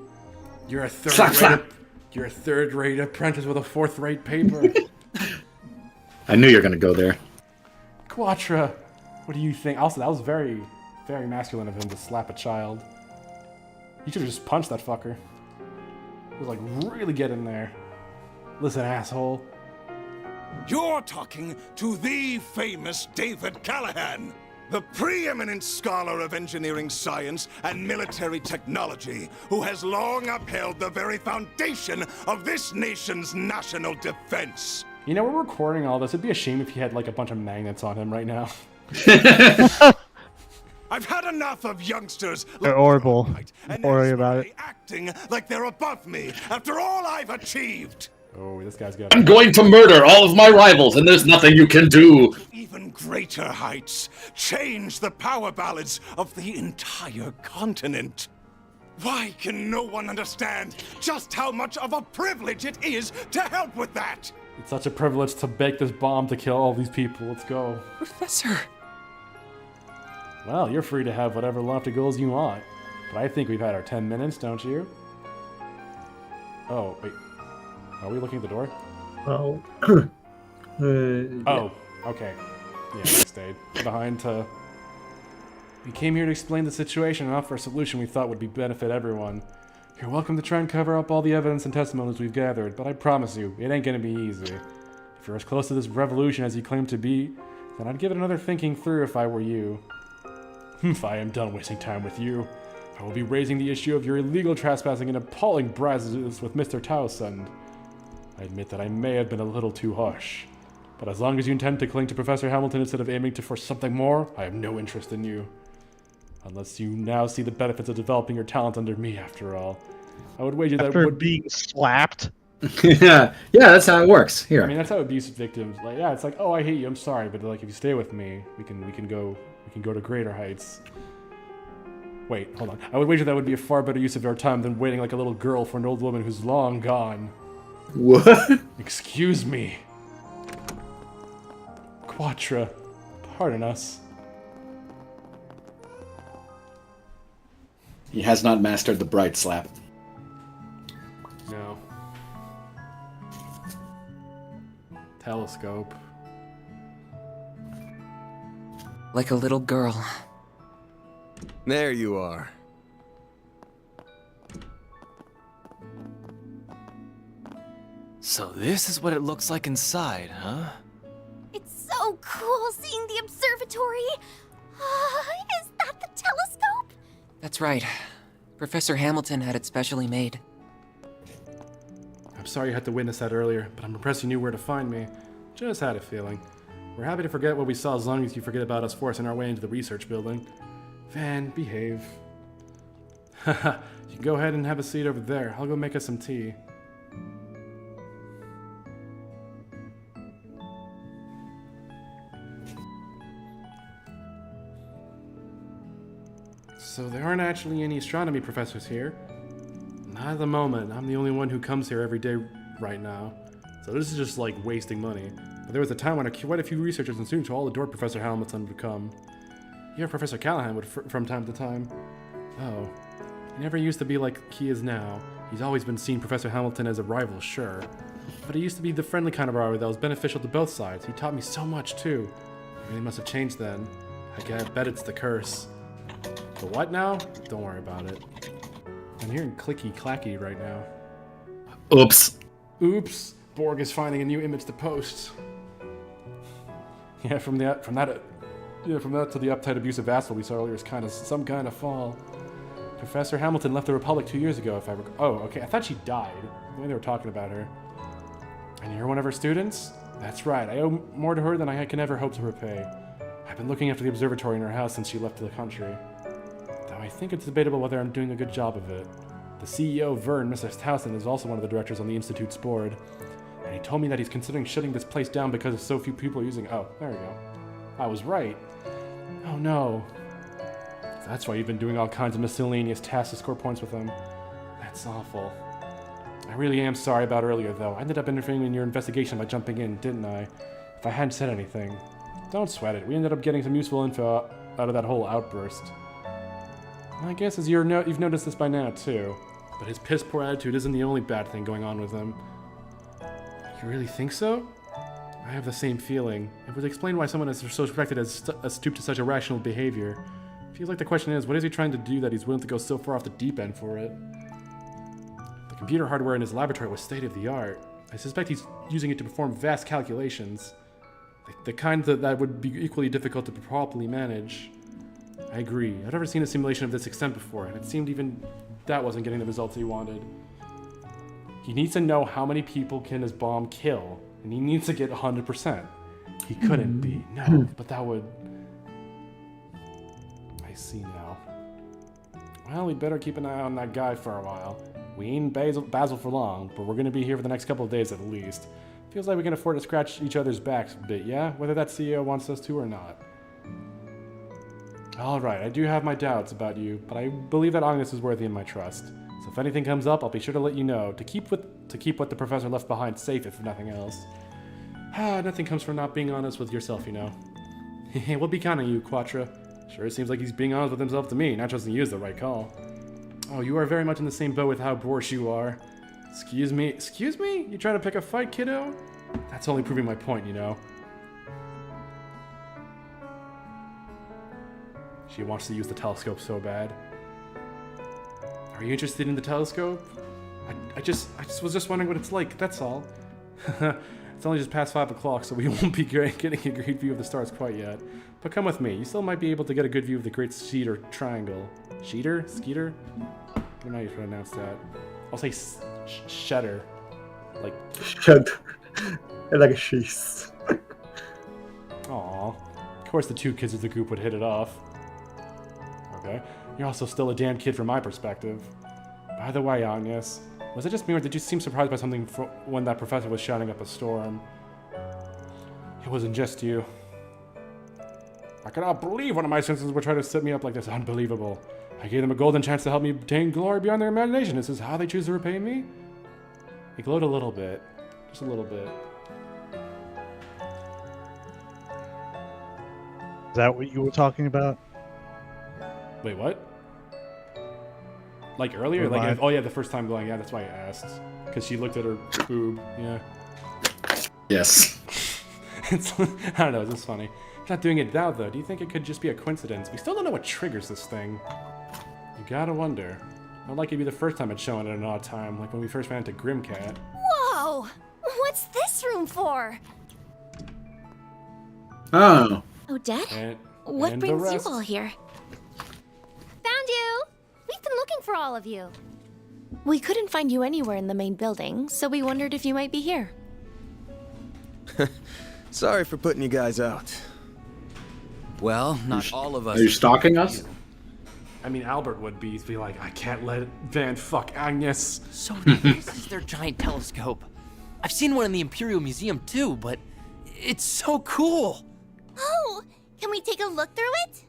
You're a third-rate apprentice with a 4th-rate paper. I knew you were gonna go there. Quatra, what do you think? Also, that was very, very masculine of him to slap a child. He should have just punched that fucker. He was like, really get in there. Listen, asshole. You're talking to the famous David Callahan, the preeminent scholar of engineering science and military technology, who has long upheld the very foundation of this nation's national defense. You know, we're recording all this. It'd be a shame if he had like a bunch of magnets on him right now. I've had enough of youngsters. They're horrible. Don't worry about it. Acting like they're above me after all I've achieved. Oh, this guy's got... I'm going to murder all of my rivals, and there's nothing you can do. Even greater heights. Change the power balance of the entire continent. Why can no one understand just how much of a privilege it is to help with that? It's such a privilege to bake this bomb to kill all these people. Let's go. Professor. Well, you're free to have whatever lofty goals you want. But I think we've had our 10 minutes, don't you? Oh, wait. Are we looking at the door? Oh. Oh, okay. Yeah, we stayed behind to... We came here to explain the situation and offer a solution we thought would benefit everyone. You're welcome to try and cover up all the evidence and testimonies we've gathered, but I promise you, it ain't gonna be easy. If you're as close to this revolution as you claim to be, then I'd give it another thinking through if I were you. If I am done wasting time with you, I will be raising the issue of your illegal trespassing and appalling brasses with Mr. Towsend. I admit that I may have been a little too harsh, but as long as you intend to cling to Professor Hamilton instead of aiming for something more, I have no interest in you. Unless you now see the benefits of developing your talent under me, after all. I would wager that After would being slapped? Yeah, that's how it works. Here. I mean, that's how abuse victims, like, yeah, it's like, oh, I hate you, I'm sorry, but like, if you stay with me, we can go to greater heights. Wait, hold on. I would wager that would be a far better use of your time than waiting like a little girl for an old woman who's long gone. What? Excuse me. Quatra, pardon us. He has not mastered the bright slap. No. Telescope. Like a little girl. There you are. So this is what it looks like inside, huh? It's so cool seeing the observatory. Is that the telescope? That's right. Professor Hamilton had it specially made. I'm sorry you had to witness that earlier, but I'm impressed you knew where to find me. Just had a feeling. We're happy to forget what we saw as long as you forget about us forcing our way into the research building. Van, behave. Haha, you can go ahead and have a seat over there. I'll go make us some tea. So there aren't actually any astronomy professors here. Not at the moment. I'm the only one who comes here every day right now. So this is just like wasting money. But there was a time when quite a few researchers and students all adored Professor Hamilton would come. Even Professor Callahan would from time to time. Oh, he never used to be like he is now. He's always been seen Professor Hamilton as a rival, sure. But he used to be the friendly kind of rival that was beneficial to both sides. He taught me so much too. He really must have changed then. I bet it's the curse. The what now? Don't worry about it. I'm hearing clicky-clacky right now. Oops. Oops. Borg is finding a new image to post. Yeah, from that to the uptight, abusive asshole we saw earlier is some kind of fall. Professor Hamilton left the Republic 2 years ago, if I recall. Oh, okay. I thought she died. The way they were talking about her. And you're one of her students? That's right. I owe more to her than I can ever hope to repay. I've been looking after the observatory in her house since she left the country. Though I think it's debatable whether I'm doing a good job of it. The CEO, Vern, Mr. Towson, is also one of the directors on the Institute's board. And he told me that he's considering shutting this place down because of so few people using... Oh, there we go. I was right. Oh no. That's why you've been doing all kinds of miscellaneous tasks to score points with him. That's awful. I really am sorry about earlier, though. I ended up interfering in your investigation by jumping in, didn't I? If I hadn't said anything. Don't sweat it. We ended up getting some useful info out of that whole outburst. I guess as you've noticed this by now, too. But his piss-poor attitude isn't the only bad thing going on with him. You really think so? I have the same feeling. It would explain why someone as so respected has stooped to such irrational behavior. Feels like the question is, what is he trying to do that he's willing to go so far off the deep end for it? The computer hardware in his laboratory was state-of-the-art. I suspect he's using it to perform vast calculations. The kind that would be equally difficult to properly manage. I agree. I've never seen a simulation of this extent before, and it seemed even that wasn't getting the results he wanted. He needs to know how many people can his bomb kill, and he needs to get 100%. He couldn't be, no, but that would... I see now. Well, we'd better keep an eye on that guy for a while. We ain't Basil for long, but we're gonna be here for the next couple of days at least. Feels like we can afford to scratch each other's backs a bit, yeah? Whether that CEO wants us to or not. Alright, I do have my doubts about you, but I believe that Agnes is worthy of my trust. So if anything comes up, I'll be sure to let you know, to keep what the professor left behind safe, if nothing else. Nothing comes from not being honest with yourself, you know. We'll be counting you, Quattro. Sure seems like he's being honest with himself to me, not trusting you is the right call. Oh, you are very much in the same boat with how boorish you are. Excuse me? Excuse me? You trying to pick a fight, kiddo? That's only proving my point, you know. She wants to use the telescope so bad. Are you interested in the telescope? I was just wondering what it's like, that's all. It's only just past 5 o'clock, so we won't be getting a great view of the stars quite yet. But come with me, you still might be able to get a good view of the Great Skeeter Triangle. Skeeter? Skeeter? I don't know how you pronounce that. I'll say Shedder. Like... Shed. Like a cheese. Aw. Of course the two kids of the group would hit it off. Okay. You're also still a damn kid from my perspective. By the way, Agnes, was it just me or did you seem surprised by something when that professor was shouting up a storm? It wasn't just you. I cannot believe one of my senses were trying to set me up like this. Unbelievable. I gave them a golden chance to help me obtain glory beyond their imagination. This is how they choose to repay me? He glowed a little bit. Just a little bit. Is that what you were talking about? Wait, what? Like earlier? Like, oh yeah, the first time glowing. Yeah, that's why I asked. Because she looked at her boob. Yeah. Yes. I don't know, it's just funny. It's not doing it now, though. Do you think it could just be a coincidence? We still don't know what triggers this thing. You gotta wonder. Not like it'd be the first time it's showing at an odd time, like when we first ran into Grimcat. Whoa! What's this room for? Oh. Odette? And What the brings you rest. all here? Found you! for all of you. We couldn't find you anywhere in the main building, so we wondered if you might be here. Sorry for putting you guys out. Well, not all of us. Are you stalking us? I mean, Albert would be like, I can't let Van fuck Agnes. So this is their giant telescope. I've seen one in the Imperial Museum too, but it's so cool. Oh, can we take a look through it?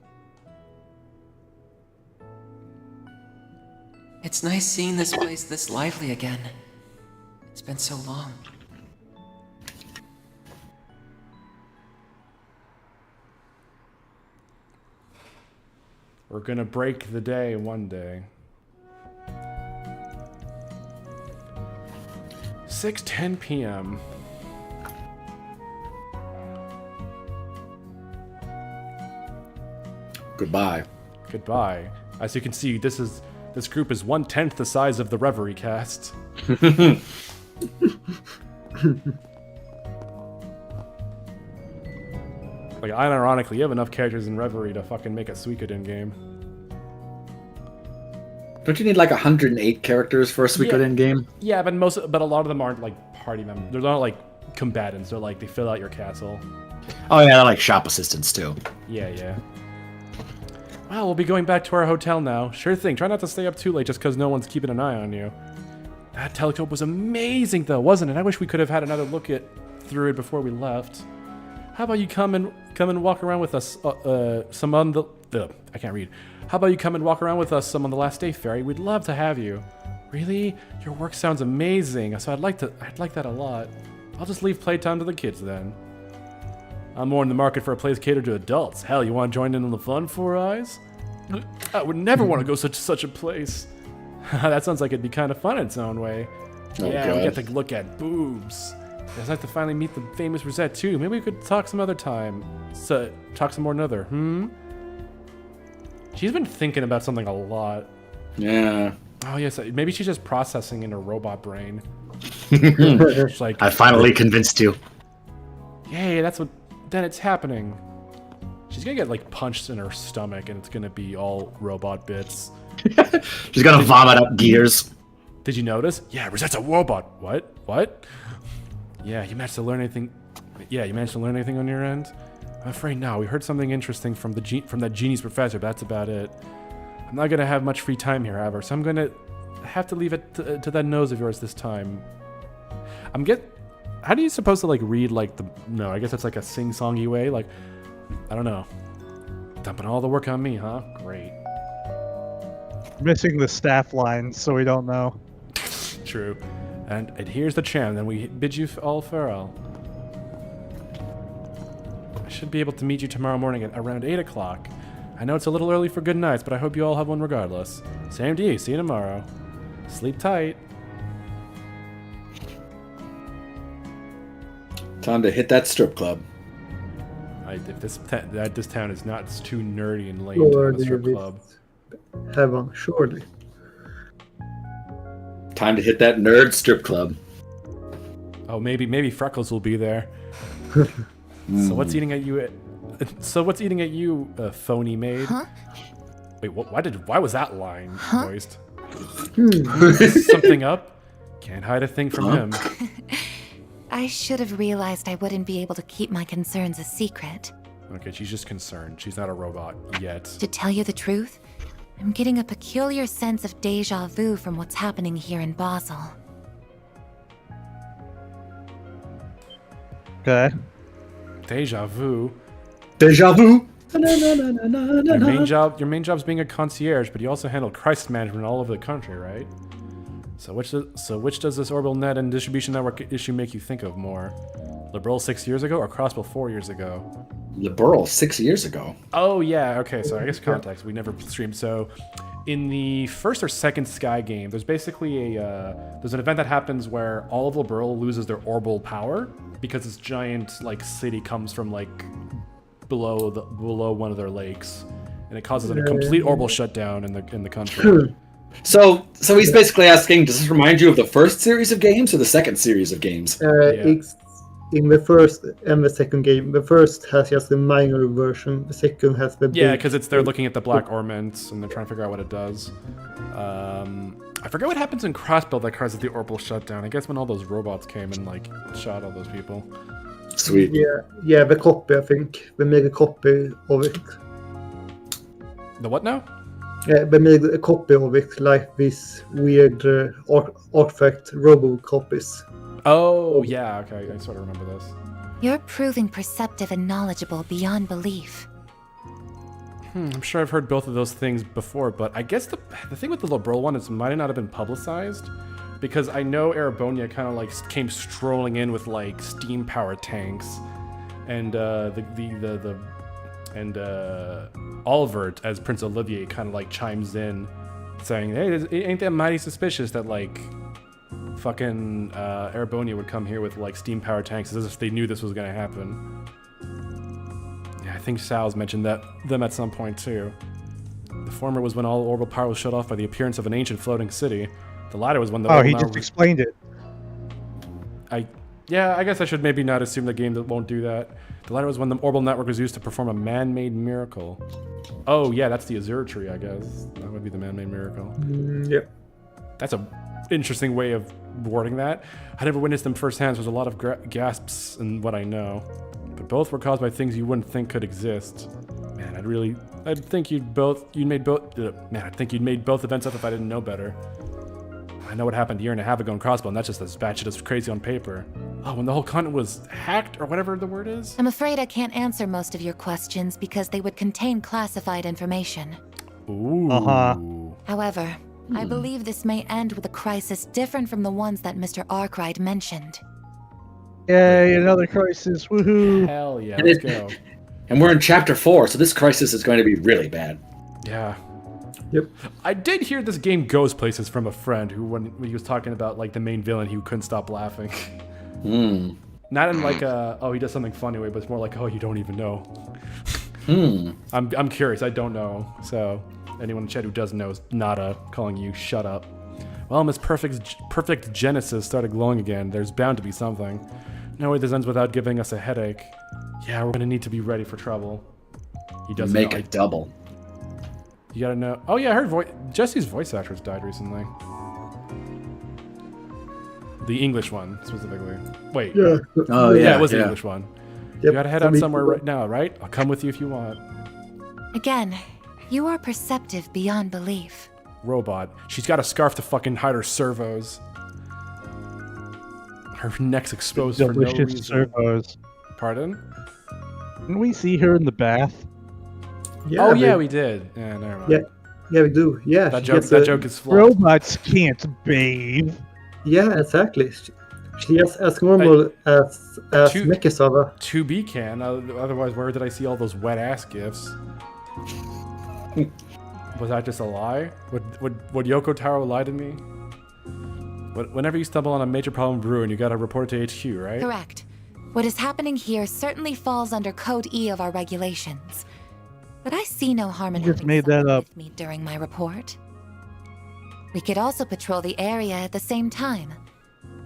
It's nice seeing this place this lively again. It's been so long. We're gonna break the day one day. 6:10 p.m. Goodbye. Goodbye. As you can see, this group is 1/10 the size of the Reverie cast. Like, unironically, you have enough characters in Reverie to fucking make a Suikoden game. Don't you need like 108 characters for a Suikoden game? Yeah, but a lot of them aren't like party members. They're not like combatants. They're like they fill out your castle. Oh yeah, they're like shop assistants too. Yeah. Well, we'll be going back to our hotel now. Sure thing. Try not to stay up too late just because no one's keeping an eye on you. That telescope was amazing, though, wasn't it? I wish we could have had another look through it before we left. How about you come and walk around with us? I can't read. How about you come and walk around with us some on the last day, Fairy? We'd love to have you. Really? Your work sounds amazing. So I'd like that a lot. I'll just leave playtime to the kids then. I'm more in the market for a place catered to adults. Hell, you want to join in on the fun, Four Eyes? I would never want to go such a place. That sounds like it'd be kind of fun in its own way. Oh, yeah, God. we get to look at boobs. I'd like to finally meet the famous Rosette too. Maybe we could talk some other time. Talk some more another. She's been thinking about something a lot. Yeah. Oh yes, maybe she's just processing in her robot brain. She's like, I finally convinced you. Yay, that's what. Then it's happening. She's gonna get like punched in her stomach, and it's gonna be all robot bits. She's gonna vomit up gears. Did you notice? Yeah, Rosette's a robot. What? Yeah, you managed to learn anything? Yeah, you managed to learn anything on your end? I'm afraid no. We heard something interesting from that genius professor, but that's about it. I'm not gonna have much free time here, however, so I'm gonna have to leave it to that nose of yours this time. How do you supposed to like read like the? No, I guess it's like a sing-songy way. Like, I don't know. Dumping all the work on me, huh? Great. Missing the staff line, so we don't know. True. And here's the chant, then we bid you all farewell. I should be able to meet you tomorrow morning at around 8 o'clock. I know it's a little early for good nights, but I hope you all have one regardless. Same to you. See you tomorrow. Sleep tight. Time to hit that strip club. If this town is not too nerdy and lame to have a strip club. Have one, surely. Time to hit that nerd strip club. Oh, maybe Freckles will be there. So what's eating at you? Phony maid? Huh? Wait, why was that line voiced? Hmm. Something up? Can't hide a thing from him. I should have realized I wouldn't be able to keep my concerns a secret. Okay, she's just concerned. She's not a robot yet. To tell you the truth, I'm getting a peculiar sense of deja vu from what's happening here in Basel. Okay. Deja vu. Deja vu. Your main job's being a concierge, but you also handle crisis management all over the country, right? So which does this orbital net and distribution network issue make you think of more? Liberal 6 years ago or Crossbow 4 years ago? Liberal 6 years ago. Oh yeah, okay, so I guess context. We never streamed. So in the first or second Sky game, there's basically there's an event that happens where all of Liberal loses their orbital power because this giant like city comes from like below one of their lakes, and it causes a complete orbital shutdown in the country. So he's basically asking, does this remind you of the first series of games or the second series of games? in the first and the second game, the first has just a minor version. The second has the Yeah, big- because they're looking at the black ornaments and they're trying to figure out what it does. I forget what happens in Crossbuild that causes the orbital shutdown. I guess when all those robots came and like shot all those people. Sweet. Yeah, the copy, I think. They made a copy of it. The what now? Yeah, they made a copy of it, like these weird artifact robo copies. Oh, yeah, okay, I sort of remember this. You're proving perceptive and knowledgeable beyond belief. I'm sure I've heard both of those things before, but I guess the thing with the Liberal one is it might not have been publicized, because I know Erebonia kind of like came strolling in with like steam power tanks, and Olvert as Prince Olivier kind of like chimes in, saying, "Hey, ain't that mighty suspicious that like fucking Erebonia would come here with like steam power tanks as if they knew this was gonna happen." Yeah, I think Sal's mentioned them at some point too. The former was when all orbital power was shut off by the appearance of an ancient floating city. The latter was when the Oh, he just explained it. I guess I should maybe not assume the game that won't do that. The latter was when the orbital network was used to perform a man-made miracle. Oh yeah, that's the Azure tree, I guess. That would be the man-made miracle. Yep. That's a interesting way of wording that. I never witnessed them firsthand, so there's a lot of gasps in what I know. But both were caused by things you wouldn't think could exist. Man, I think you'd made both events up if I didn't know better. I know what happened a year and a half ago in Crossbow, and that's just as batshit as crazy on paper. Oh, when the whole continent was hacked, or whatever the word is? I'm afraid I can't answer most of your questions because they would contain classified information. Ooh. However, I believe this may end with a crisis different from the ones that Mr. Arkwright mentioned. Yay, another crisis, woohoo! Hell yeah, let's go. And we're in chapter 4, so this crisis is going to be really bad. Yeah. Yep. I did hear this game goes places from a friend who, when he was talking about like the main villain, he couldn't stop laughing. Not in like a, oh, he does something funny way, but it's more like, oh, you don't even know. I'm curious. I don't know. So anyone in chat who does know is Nada calling you shut up. Well, Miss Perfect Genesis started glowing again. There's bound to be something. No way this ends without giving us a headache. Yeah, we're gonna need to be ready for trouble. He doesn't make know. a double. You gotta know. Oh yeah, I heard Jesse's voice actress died recently. The English one, specifically. Wait. Yeah. Oh yeah, it was the yeah. English one. Yep. You gotta head out somewhere right now, right? I'll come with you if you want. Again, you are perceptive beyond belief. Robot. She's got a scarf to fucking hide her servos. Her neck's exposed for no Delicious reason. servos. Pardon? Didn't we see her in the bath? Yeah, Oh yeah, we did. Yeah, never mind. Yeah, we do. Yeah. That she joke. gets That a- joke is flawed. Robots can't bathe. Yeah, exactly. She is as normal as Mekisava. To be can. Otherwise, where did I see all those wet ass gifs? Was that just a lie? Would Yoko Taro lie to me? Whenever you stumble on a major problem brewing, you gotta report it to HQ, right? Correct. What is happening here certainly falls under Code E of our regulations. But I see no harm in You just having made that someone up. with me during my report. We could also patrol the area at the same time.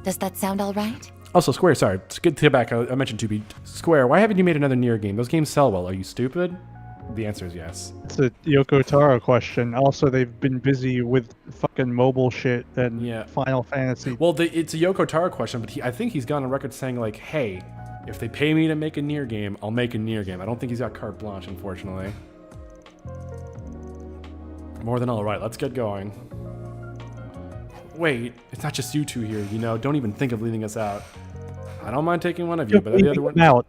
Does that sound all right? Also, Square, sorry, to get back, I mentioned 2B. Square, why haven't you made another Nier game? Those games sell well. Are you stupid? The answer is yes. It's a Yoko Taro question. Also, they've been busy with fucking mobile shit and Final Fantasy. Well, it's a Yoko Taro question, but I think he's gone on record saying, like, hey, if they pay me to make a Nier game, I'll make a Nier game. I don't think he's got carte blanche, unfortunately. More than all right, let's get going. Wait, it's not just you two here, you know? Don't even think of leaving us out. I don't mind taking one of you, but the other one... out.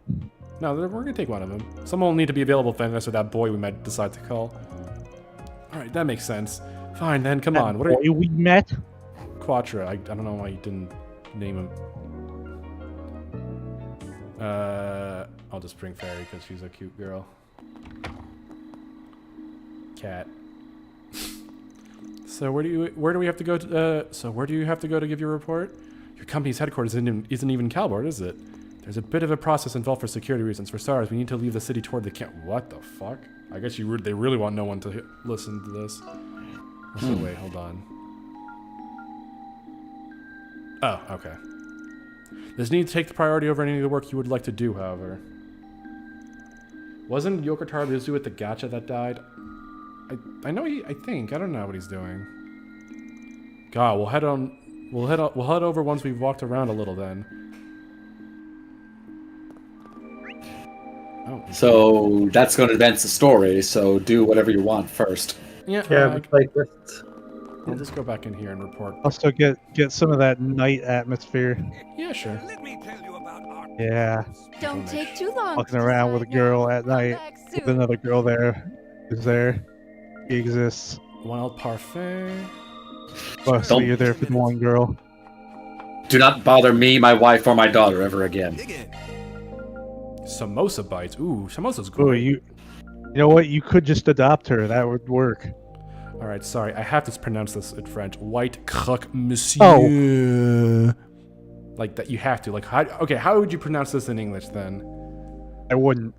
No, we're gonna take one of them. Someone will need to be available for this or that boy we might decide to call. Alright, that makes sense. Fine then, come on. What are you... we met? Quattro. I don't know why you didn't name him. I'll just bring Fairy because she's a cute girl. Cat. So where do we have to go to give your report? Your company's headquarters isn't even Calbord, is it? There's a bit of a process involved for security reasons. For starters, we need to leave the city toward the camp. What the fuck? I guess they really want no one to listen to this. So wait, hold on. Oh, okay. This needs to take the priority over any of the work you would like to do, however. Wasn't Yokotaro Mizu at the gacha that died? I know I think. I don't know what he's doing. God, we'll head over once we've walked around a little then. Oh. So that's going to advance the story, so do whatever you want first. Yeah, like that. I'll just go back in here and report. Also get some of that night atmosphere. Yeah, sure. Let me tell you about our... Yeah. Don't take too long. Walking around with a girl at night. With another girl there. Who's there? He exists. Wild parfait. Oh, so you're there for the one girl. Do not bother me, my wife, or my daughter ever again. Samosa bites. Ooh, samosa's great. Ooh, you know what? You could just adopt her. That would work. All right, sorry. I have to pronounce this in French. White croque monsieur. Like that, you have to. Like, how would you pronounce this in English then? I wouldn't.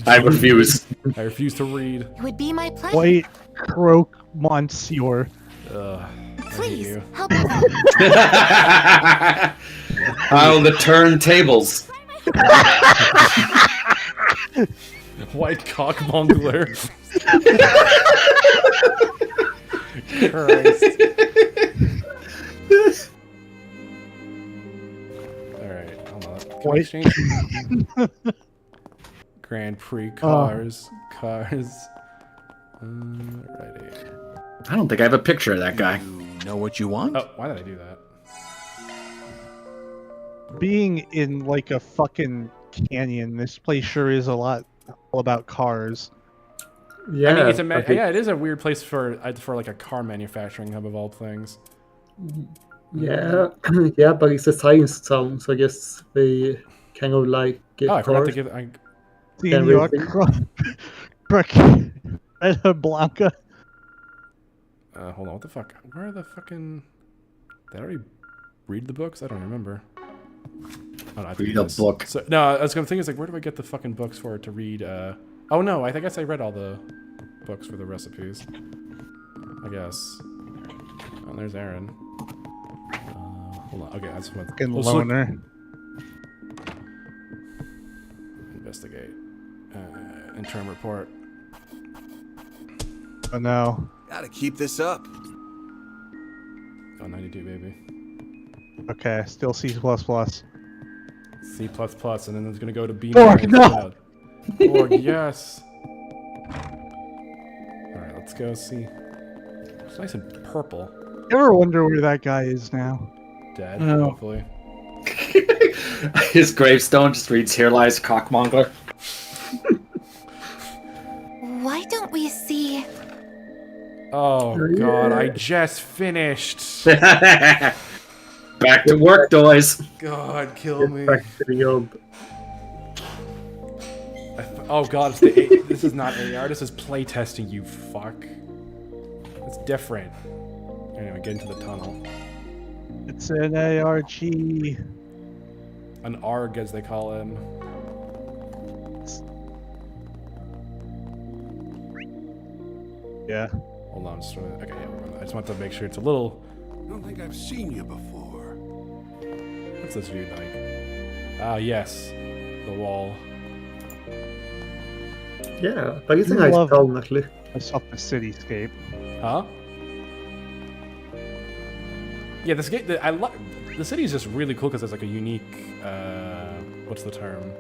I refuse. I refuse to read. It would be my pleasure. White croque monsieur. Please help us. I'll the turn-tables. White cock mongler. Christ. Alright, hold on. Can we exchange? Grand Prix cars. Alrighty. I don't think I have a picture of that guy. You know what you want? Oh, why did I do that? Being in like a fucking canyon, this place sure is a lot all about cars. Yeah, I mean, it is a weird place for like a car manufacturing hub of all things. Yeah, yeah, but it's a science town, so I guess they kind of like I forgot to cars. give. Senor Blanca. Hold on, what the fuck? Where are the fucking? Did I already read the books? I don't remember. Oh, no, I Read a book. So, no, I was gonna think, like, where do I get the fucking books for it to read? Oh no, I guess I read all the books for the recipes. I guess. Oh, there's Aaron. Hold on. Okay, that's what. Fucking loner. Investigate. Interim report. Oh no. Gotta keep this up. Oh, 92, baby. Okay, still C++. C++, and then it's gonna go to B. Org, no! Org, yes. Alright, let's go see. It's nice and purple. You ever wonder where that guy is now? Dead, hopefully. His gravestone just reads, "Here lies cockmonger." Why don't we see? Oh god, I just finished. Back to work, Doyes. God, kill me. Back to the job. Oh god, it's the this is not AR, this is playtesting, you fuck. It's different. Anyway, get into the tunnel. It's an ARG. An ARG, as they call him. Yeah. Hold on, just okay, yeah, I just want to make sure it's a little. I don't think I've seen you before. What's this view like? Ah, yes, the wall. Yeah, but it's a nice town actually. I saw the cityscape. Huh? Yeah, this game. The city is just really cool because it's like a unique. What's the term?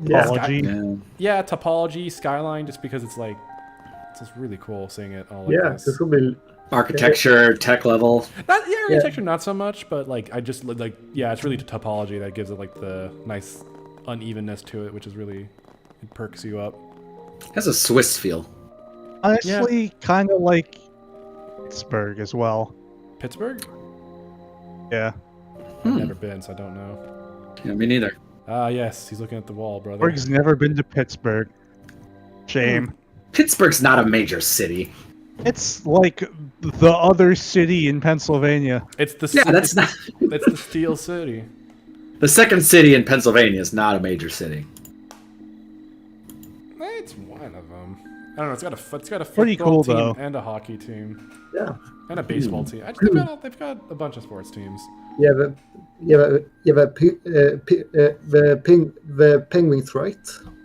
Yeah. Topology. Yeah, topology, skyline. Just because it's like, it's just really cool seeing it all like Yeah, this. this will be Architecture, tech level. Architecture not so much, but like I just like it's really the topology that gives it like the nice unevenness to it, which is really it perks you up. It has a Swiss feel. Honestly, kind of like Pittsburgh as well. Pittsburgh? Yeah. I've never been, so I don't know. Yeah, me neither. Ah, yes, he's looking at the wall, brother. Pittsburgh's never been to Pittsburgh. Shame. Pittsburgh's not a major city. It's like the other city in Pennsylvania. It's the that's not. It's the Steel City. The second city in Pennsylvania is not a major city. It's one of them. I don't know. It's got a Pretty football cool, team though. and a hockey team. Yeah. And a baseball team. They've got a bunch of sports teams. Yeah, the Penguins, right?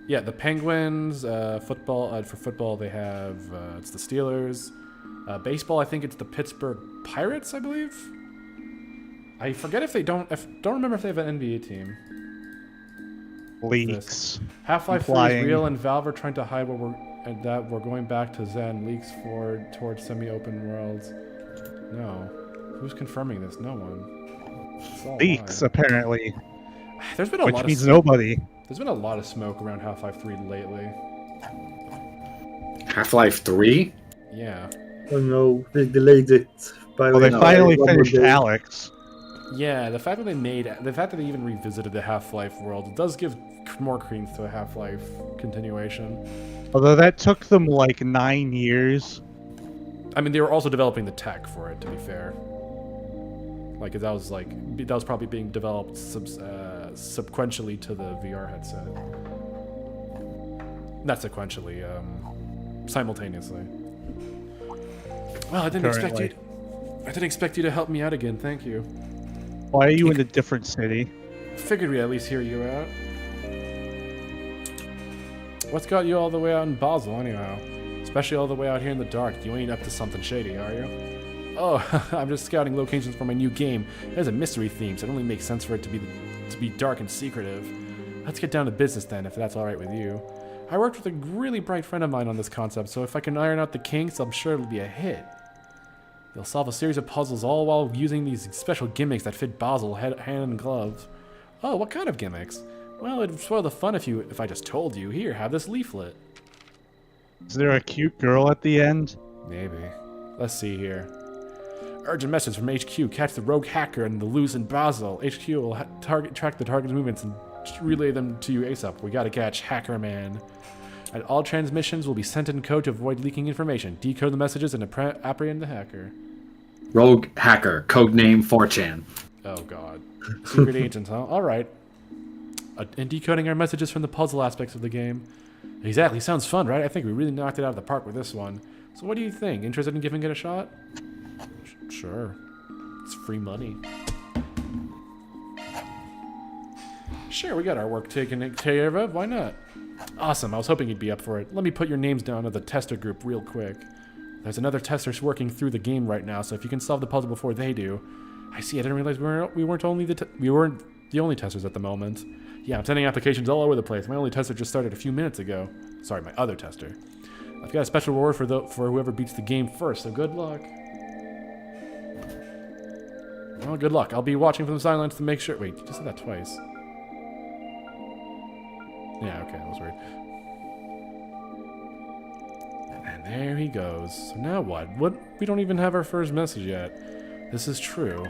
Yeah, the Penguins. Football. For football, they have it's the Steelers. Baseball, I think it's the Pittsburgh Pirates. I believe. I forget if they don't. Don't remember if they have an NBA team. Leaks. Half-Life 3 is real, and Valve are trying to hide that we're going back to Zen. Leaks towards semi-open worlds. No. Who's confirming this? No one. It's all Leaks, lies. apparently. There's been a which lot means of nobody. There's been a lot of smoke around Half-Life 3 lately. Half-Life 3? Yeah. Oh no, they delayed it. Well, they finally finished Alex. Yeah, the fact that they even revisited the Half-Life world, it does give more credence to a Half-Life continuation. Although that took them like 9 years. I mean, they were also developing the tech for it, to be fair. That was probably being developed sequentially to the VR headset. Not sequentially, simultaneously. Well, I didn't expect you to help me out again. Thank you. Why are you in a different city? Figured we'd at least hear you out. What's got you all the way out in Basel, anyhow? Especially all the way out here in the dark. You ain't up to something shady, are you? Oh, I'm just scouting locations for my new game. It has a mystery theme, so it only makes sense for it to be dark and secretive. Let's get down to business then, if that's alright with you. I worked with a really bright friend of mine on this concept, so if I can iron out the kinks, I'm sure it'll be a hit. They'll solve a series of puzzles all while using these special gimmicks that fit Basel hand in glove. Oh, what kind of gimmicks? Well, it'd spoil the fun if I just told you. Here, have this leaflet. Is there a cute girl at the end? Maybe. Let's see here. Urgent message from HQ. Catch the rogue hacker and the loose in Basel. HQ will track the target's movements and relay them to you ASAP. We gotta catch Hacker Man. And all transmissions will be sent in code to avoid leaking information. Decode the messages and apprehend the hacker. Rogue hacker, codename 4chan. Oh god. Secret agents, huh? Alright. And decoding our messages from the puzzle aspects of the game. Exactly, sounds fun, right? I think we really knocked it out of the park with this one. So what do you think? Interested in giving it a shot? Sure. It's free money. Sure, we got our work taken care of. Why not? Awesome, I was hoping you'd be up for it. Let me put your names down to the tester group real quick. There's another tester working through the game right now, so if you can solve the puzzle before they do. I see, I didn't realize we weren't the only testers at the moment. Yeah, I'm sending applications all over the place. My only tester just started a few minutes ago. Sorry, my other tester. I've got a special reward for whoever beats the game first, so good luck. Well, good luck. I'll be watching from the sidelines to make sure. Wait, you just said that twice. Yeah, okay, that was weird. And there he goes. So now what? We don't even have our first message yet. This is true.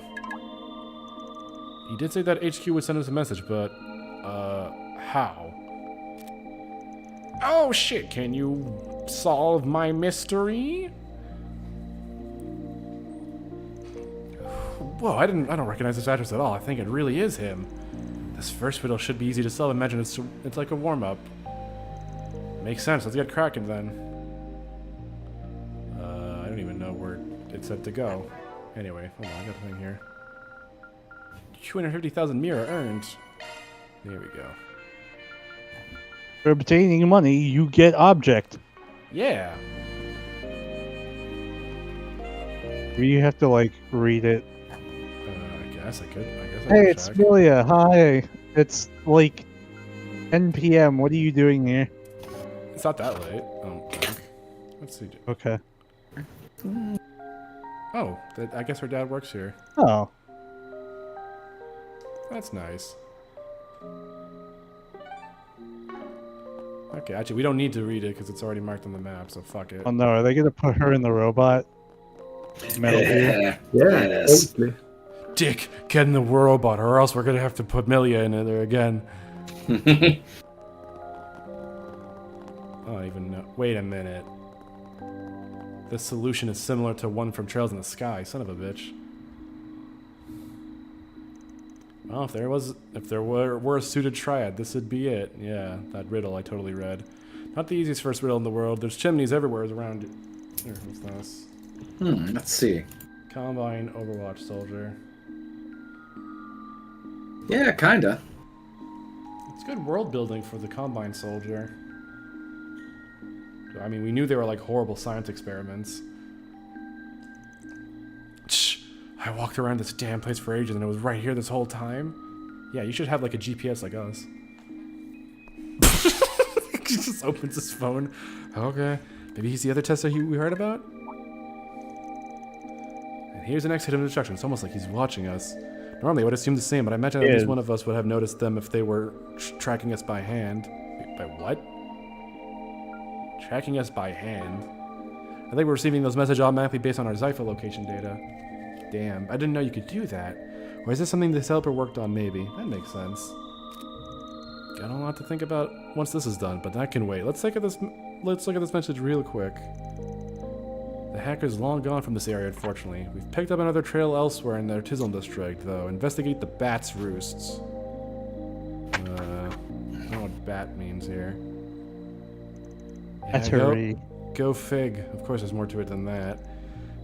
He did say that HQ would send us a message, but, how? Oh shit, can you solve my mystery? Whoa, I don't recognize this address at all. I think it really is him. This first riddle should be easy to solve. Imagine it's like a warm-up. Makes sense. Let's get cracking then. I don't even know where it said to go. Anyway, hold on, I got a thing here. 250,000 mirror earned. There we go. For obtaining money, you get object. Yeah. You have to like read it. I guess I could. Hey, it's Milia. Hi. It's like 10 p.m. What are you doing here? It's not that late. Oh, let's see. Okay. Oh, I guess her dad works here. Oh. That's nice. Okay, actually, we don't need to read it because it's already marked on the map, so fuck it. Oh no, are they gonna put her in the robot? Metal Gear? Yeah, totally. Dick, get in the robot, or else we're gonna have to put Milia in there again. I don't even know. Wait a minute. This solution is similar to one from Trails in the Sky. Son of a bitch. Well, if there were a suited triad, this would be it. Yeah, that riddle I totally read. Not the easiest first riddle in the world. There's chimneys everywhere around you. Here, what's this? Let's see. Combine Overwatch soldier. Yeah, kinda. It's good world building for the Combine soldier. I mean, we knew they were like horrible science experiments. Shh. I walked around this damn place for ages and it was right here this whole time. Yeah, you should have like a GPS like us. He just opens his phone. Okay. Maybe he's the other tester we heard about? And here's the next hit of instruction. It's almost like he's watching us. Normally I would assume the same, but I imagine at least one of us would have noticed them if they were tracking us by hand. Wait, by what? Tracking us by hand? I think we're receiving those messages automatically based on our Zypha location data. Damn, I didn't know you could do that. Or is this something the developer worked on, maybe? That makes sense. Got a lot to think about once this is done, but that can wait. Let's look at this message real quick. The hacker's long gone from this area, unfortunately. We've picked up another trail elsewhere in the Artisanal district, though. Investigate the bat's roosts. I don't know what bat means here. Battery. Go fig. Of course, there's more to it than that.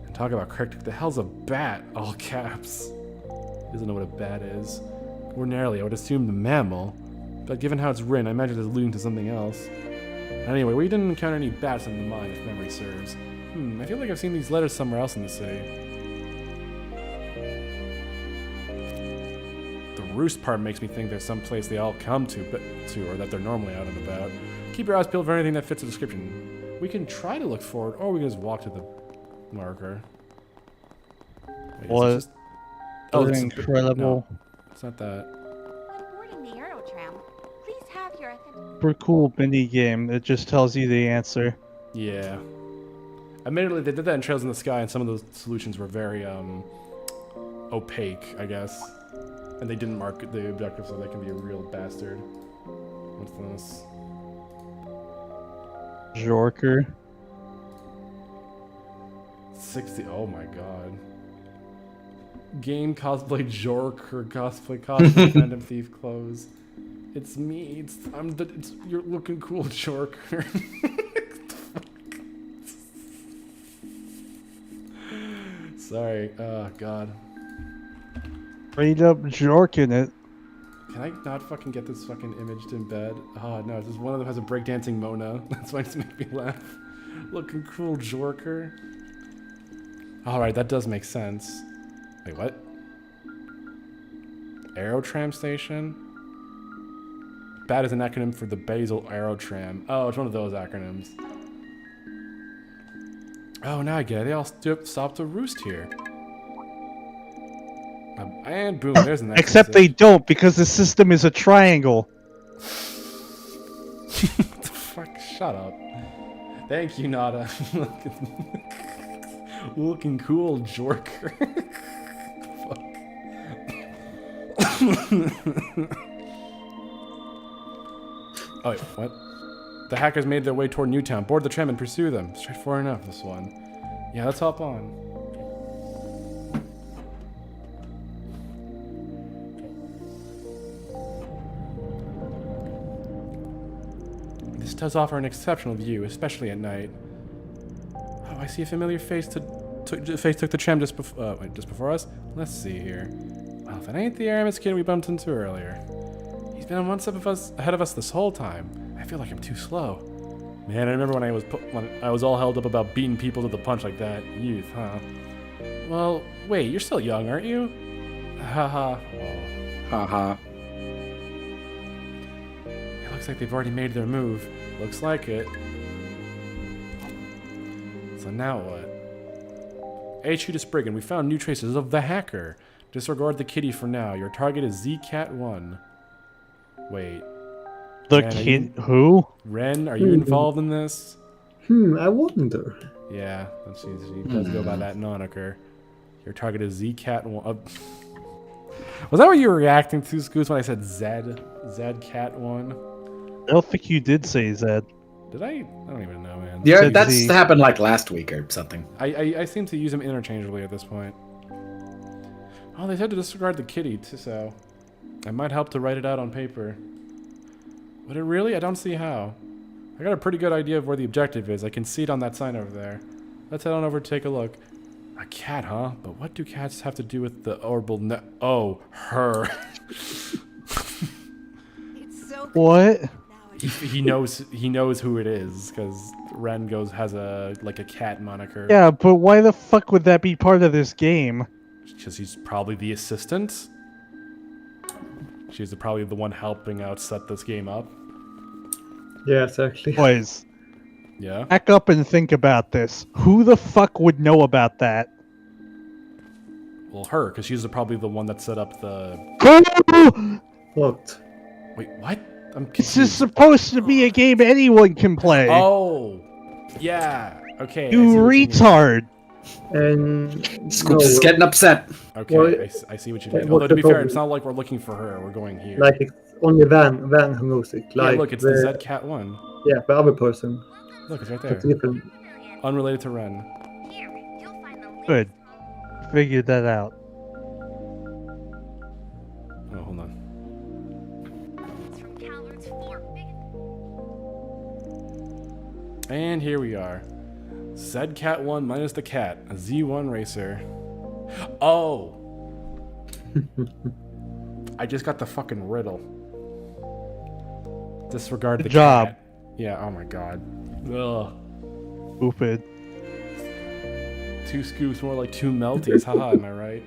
And talk about cryptic. The hell's a bat? All caps. He doesn't know what a bat is. Ordinarily, I would assume the mammal. But given how it's written, I imagine it's alluding to something else. Anyway, we didn't encounter any bats in the mine, if memory serves. I feel like I've seen these letters somewhere else in the city. The roost part makes me think there's some place they all come to, or that they're normally out and about. Keep your eyes peeled for anything that fits the description. We can try to look forward, or we can just walk to the marker. Wait, What? Just... Oh, it's incredible. No, it's not that. When boarding the Aerotram, please have your Super cool mini game. It just tells you the answer. Yeah. Admittedly, they did that in Trails in the Sky, and some of those solutions were very opaque, I guess. And they didn't mark the objective, so they can be a real bastard. What's this? Jorker. 60. Oh my god. Game cosplay Jorker cosplay Phantom Thief clothes. It's me. You're looking cool, Jorker. Sorry. Oh god. Straight up jorking it. Can I not fucking get this fucking image to embed? Oh no, this one of them has a breakdancing Mona. That's why it's making me laugh. Looking cool, Jorker. Alright, that does make sense. Wait, what? Aerotram station? BAT is an acronym for the Basel Aerotram. Oh, it's one of those acronyms. Oh, now I get it. They all stop to roost here. And boom, there's the next Except they don't, because the system is a triangle. What the fuck? Shut up. Thank you, Nada. Looking cool, Jorker. Oh, wait, what? The hackers made their way toward Newtown. Board the tram and pursue them. Straightforward enough, this one. Yeah, let's hop on. This does offer an exceptional view, especially at night. Oh, I see a familiar face took the tram just before us. Let's see here. Well, if it ain't the Aramis kid we bumped into earlier. He's been one step ahead of us this whole time. I feel like I'm too slow. Man, I remember when I was all held up about beating people to the punch like that. Youth, huh? Well, wait, you're still young, aren't you? Haha. Haha. It looks like they've already made their move. Looks like it. So now what? HQ to Spriggan, we found new traces of the hacker. Disregard the kitty for now. Your target is ZCat1. Wait. The Ren, kid? Who? Ren, are you involved in this? I wonder. Yeah, she does go by that moniker. Your target is ZCat1. Was that what you were reacting to, Scoots, when I said ZCat1? I don't think you did say Zed. Did I? I don't even know, man. Yeah, that's happened like last week or something. I seem to use them interchangeably at this point. Oh, they said to disregard the kitty, so I might help to write it out on paper. Would it really? I don't see how. I got a pretty good idea of where the objective is. I can see it on that sign over there. Let's head on over to take a look. A cat, huh? But what do cats have to do with the orbital net? Oh, her. What? He knows who it is because Ren has a cat moniker. Yeah, but why the fuck would that be part of this game? Because he's probably the assistant. She's probably the one helping out set this game up. Yeah, exactly. Boys, Yeah. back up and think about this. Who the fuck would know about that? Well, her, because she's probably the one that set up the. What? Wait, what? I'm This confused. is supposed to be a game anyone can play. Oh, yeah. Okay. I You see what mean. retard. And Scoops is getting upset. Okay, Well, I see what you mean. what's Although to the be fair, problem? it's not like we're looking for her. We're going here. like it's only Van who knows it. Like yeah, look, it's the Zed Cat one. Yeah, the other person. Look, it's right That's there. different. Unrelated to Ren. Good. Figured that out. Oh, hold on. And here we are. Zed Cat 1 minus the cat. A Z1 racer. Oh! I just got the fucking riddle. Disregard Good the job. cat. Yeah, oh my god. Ugh. Stupid. 2 scoops, more like 2 melties. Haha, am I right?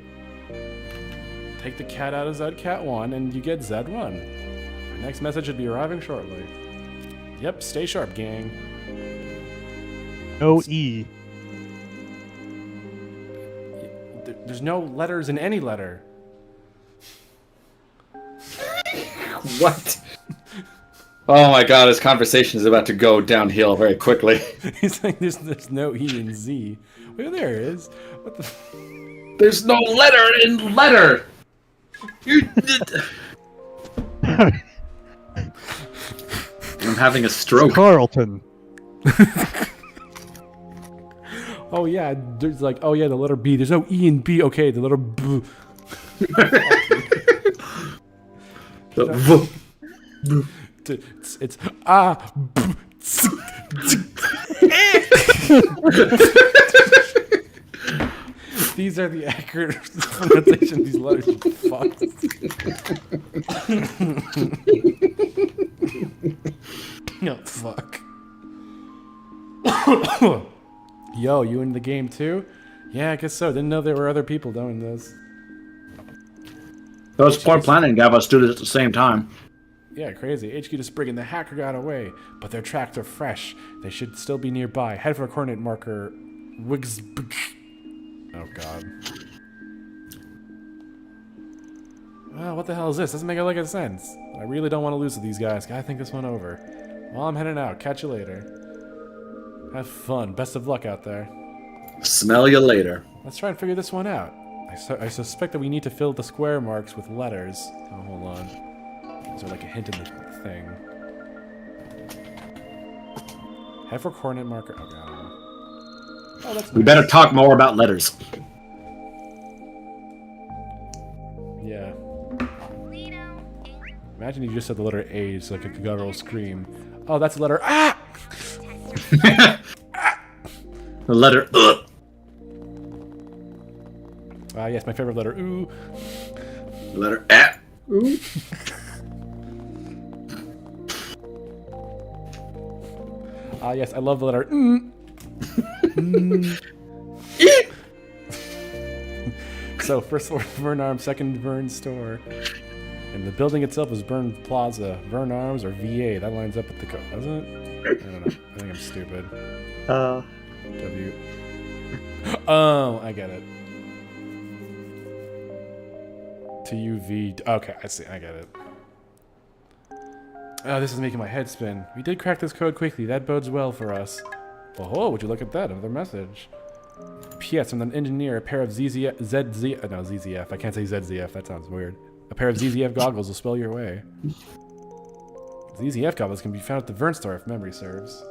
Take the cat out of Zed Cat 1 and you get Zed 1. Our next message should be arriving shortly. Yep, stay sharp, gang. No E. There's no letters in any letter. What? Oh my god, this conversation is about to go downhill very quickly. He's like, there's no E in Z. Well, there is. What the? There's no letter in letter. I'm having a stroke. Carlton. Oh yeah, there's like, oh yeah, the letter B. There's no E in B. Okay, the letter B. It's ah. B, tsk, tsk. These are the accurate pronunciation of these letters. You fuck. No fuck. Yo, you in the game too? Yeah, I guess so. Didn't know there were other people doing this. That was poor planning to have us do this at the same time. Yeah, crazy. HQ to Sprig and the hacker got away, but their tracks are fresh. They should still be nearby. Head for a coordinate marker. Wigs. Oh god. Well, what the hell is this? Doesn't make a lick of sense. I really don't want to lose to these guys. Gotta think this one over. Well, I'm heading out. Catch you later. Have fun. Best of luck out there. Smell you later. Let's try and figure this one out. I suspect that we need to fill the square marks with letters. Oh, hold on. Is there like a hint in the thing? Head for coordinate marker. Oh, god. Oh, that's We nice. better talk more about letters. Yeah. Imagine you just said the letter A, so like a guttural scream. Oh, that's the letter ah! The letter Yes, my favorite letter ooh. The letter A. Ooh. Yes, I love the letter So, first floor Vern Arms, second Vern store. And the building itself is Vern Plaza. Vern Arms or VA. That lines up with the code, doesn't it? I don't know. I think I'm stupid. W. Oh, I get it. TUV. Okay, I see. I get it. Oh, this is making my head spin. We did crack this code quickly. That bodes well for us. Oh, would you look at that? Another message. P.S. from an engineer, a pair of ZZF. I can't say ZZF. That sounds weird. A pair of ZZF goggles will spell your way. ZZF goggles can be found at the Vern store if memory serves.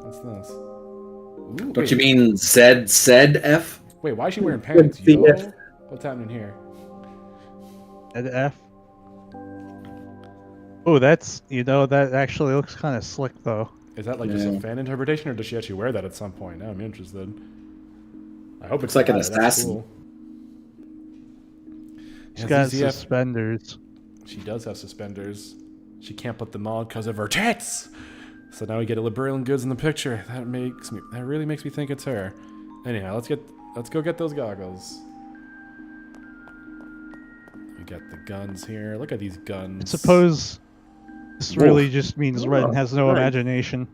What's this? Ooh, Don't you mean Z-F? Wait, why is she wearing pants? Yo? What's happening here? And F. Oh, that's, that actually looks kind of slick, though. Is that like just a fan interpretation, or does she actually wear that at some point? Now I'm interested. I hope it's like an not. That's assassin. cool. She's Yeah, got ZZF suspenders. She does have suspenders. She can't put them on because of her tits. So now we get a Liberalian Goods in the picture. That really makes me think it's her. Anyhow, let's go get those goggles. We got the guns here. Look at these guns. I suppose this really just means Ren has no nice. imagination.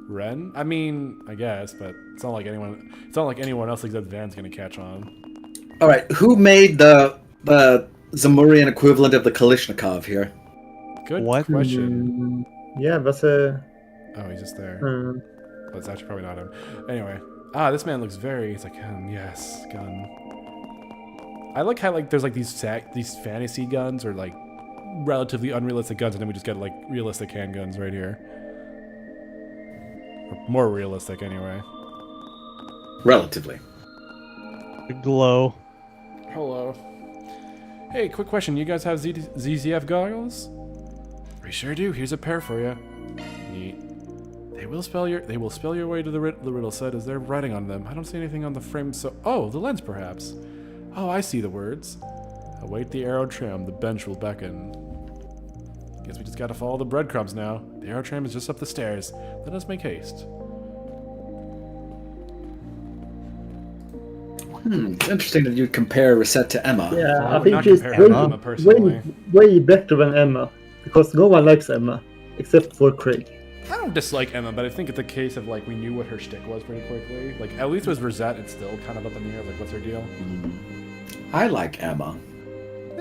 Ren? I mean, I guess, but it's not like anyone else except Van's gonna catch on. All right, who made the Zamurian equivalent of the Kalishnikov here? Good What? question. Yeah, that's a. Oh, he's just there. That's actually probably not him. Anyway, this man looks very. It's like, yes, gun. I like how there's like these fantasy guns or like relatively unrealistic guns, and then we just get like realistic handguns right here. Or more realistic, anyway. Relatively. The glow. Hello. Hey, quick question. You guys have ZZF goggles? We sure do. Here's a pair for you. Neat. They will spell your way to the riddle set as they're writing on them. I don't see anything on the frame, so... Oh, the lens, perhaps. Oh, I see the words. Await the arrow tram. The bench will beckon. Guess we just gotta follow the breadcrumbs now. The arrow tram is just up the stairs. Let us make haste. It's interesting that you compare Reset to Emma. Yeah, I I would think not she's compare Emma personally. way better than Emma. Because no one likes Emma. Except for Craig. I don't dislike Emma, but I think it's a case of like we knew what her shtick was pretty quickly. Like at least with Rosette, it's still kind of up in the air. Like, what's her deal? I like Emma.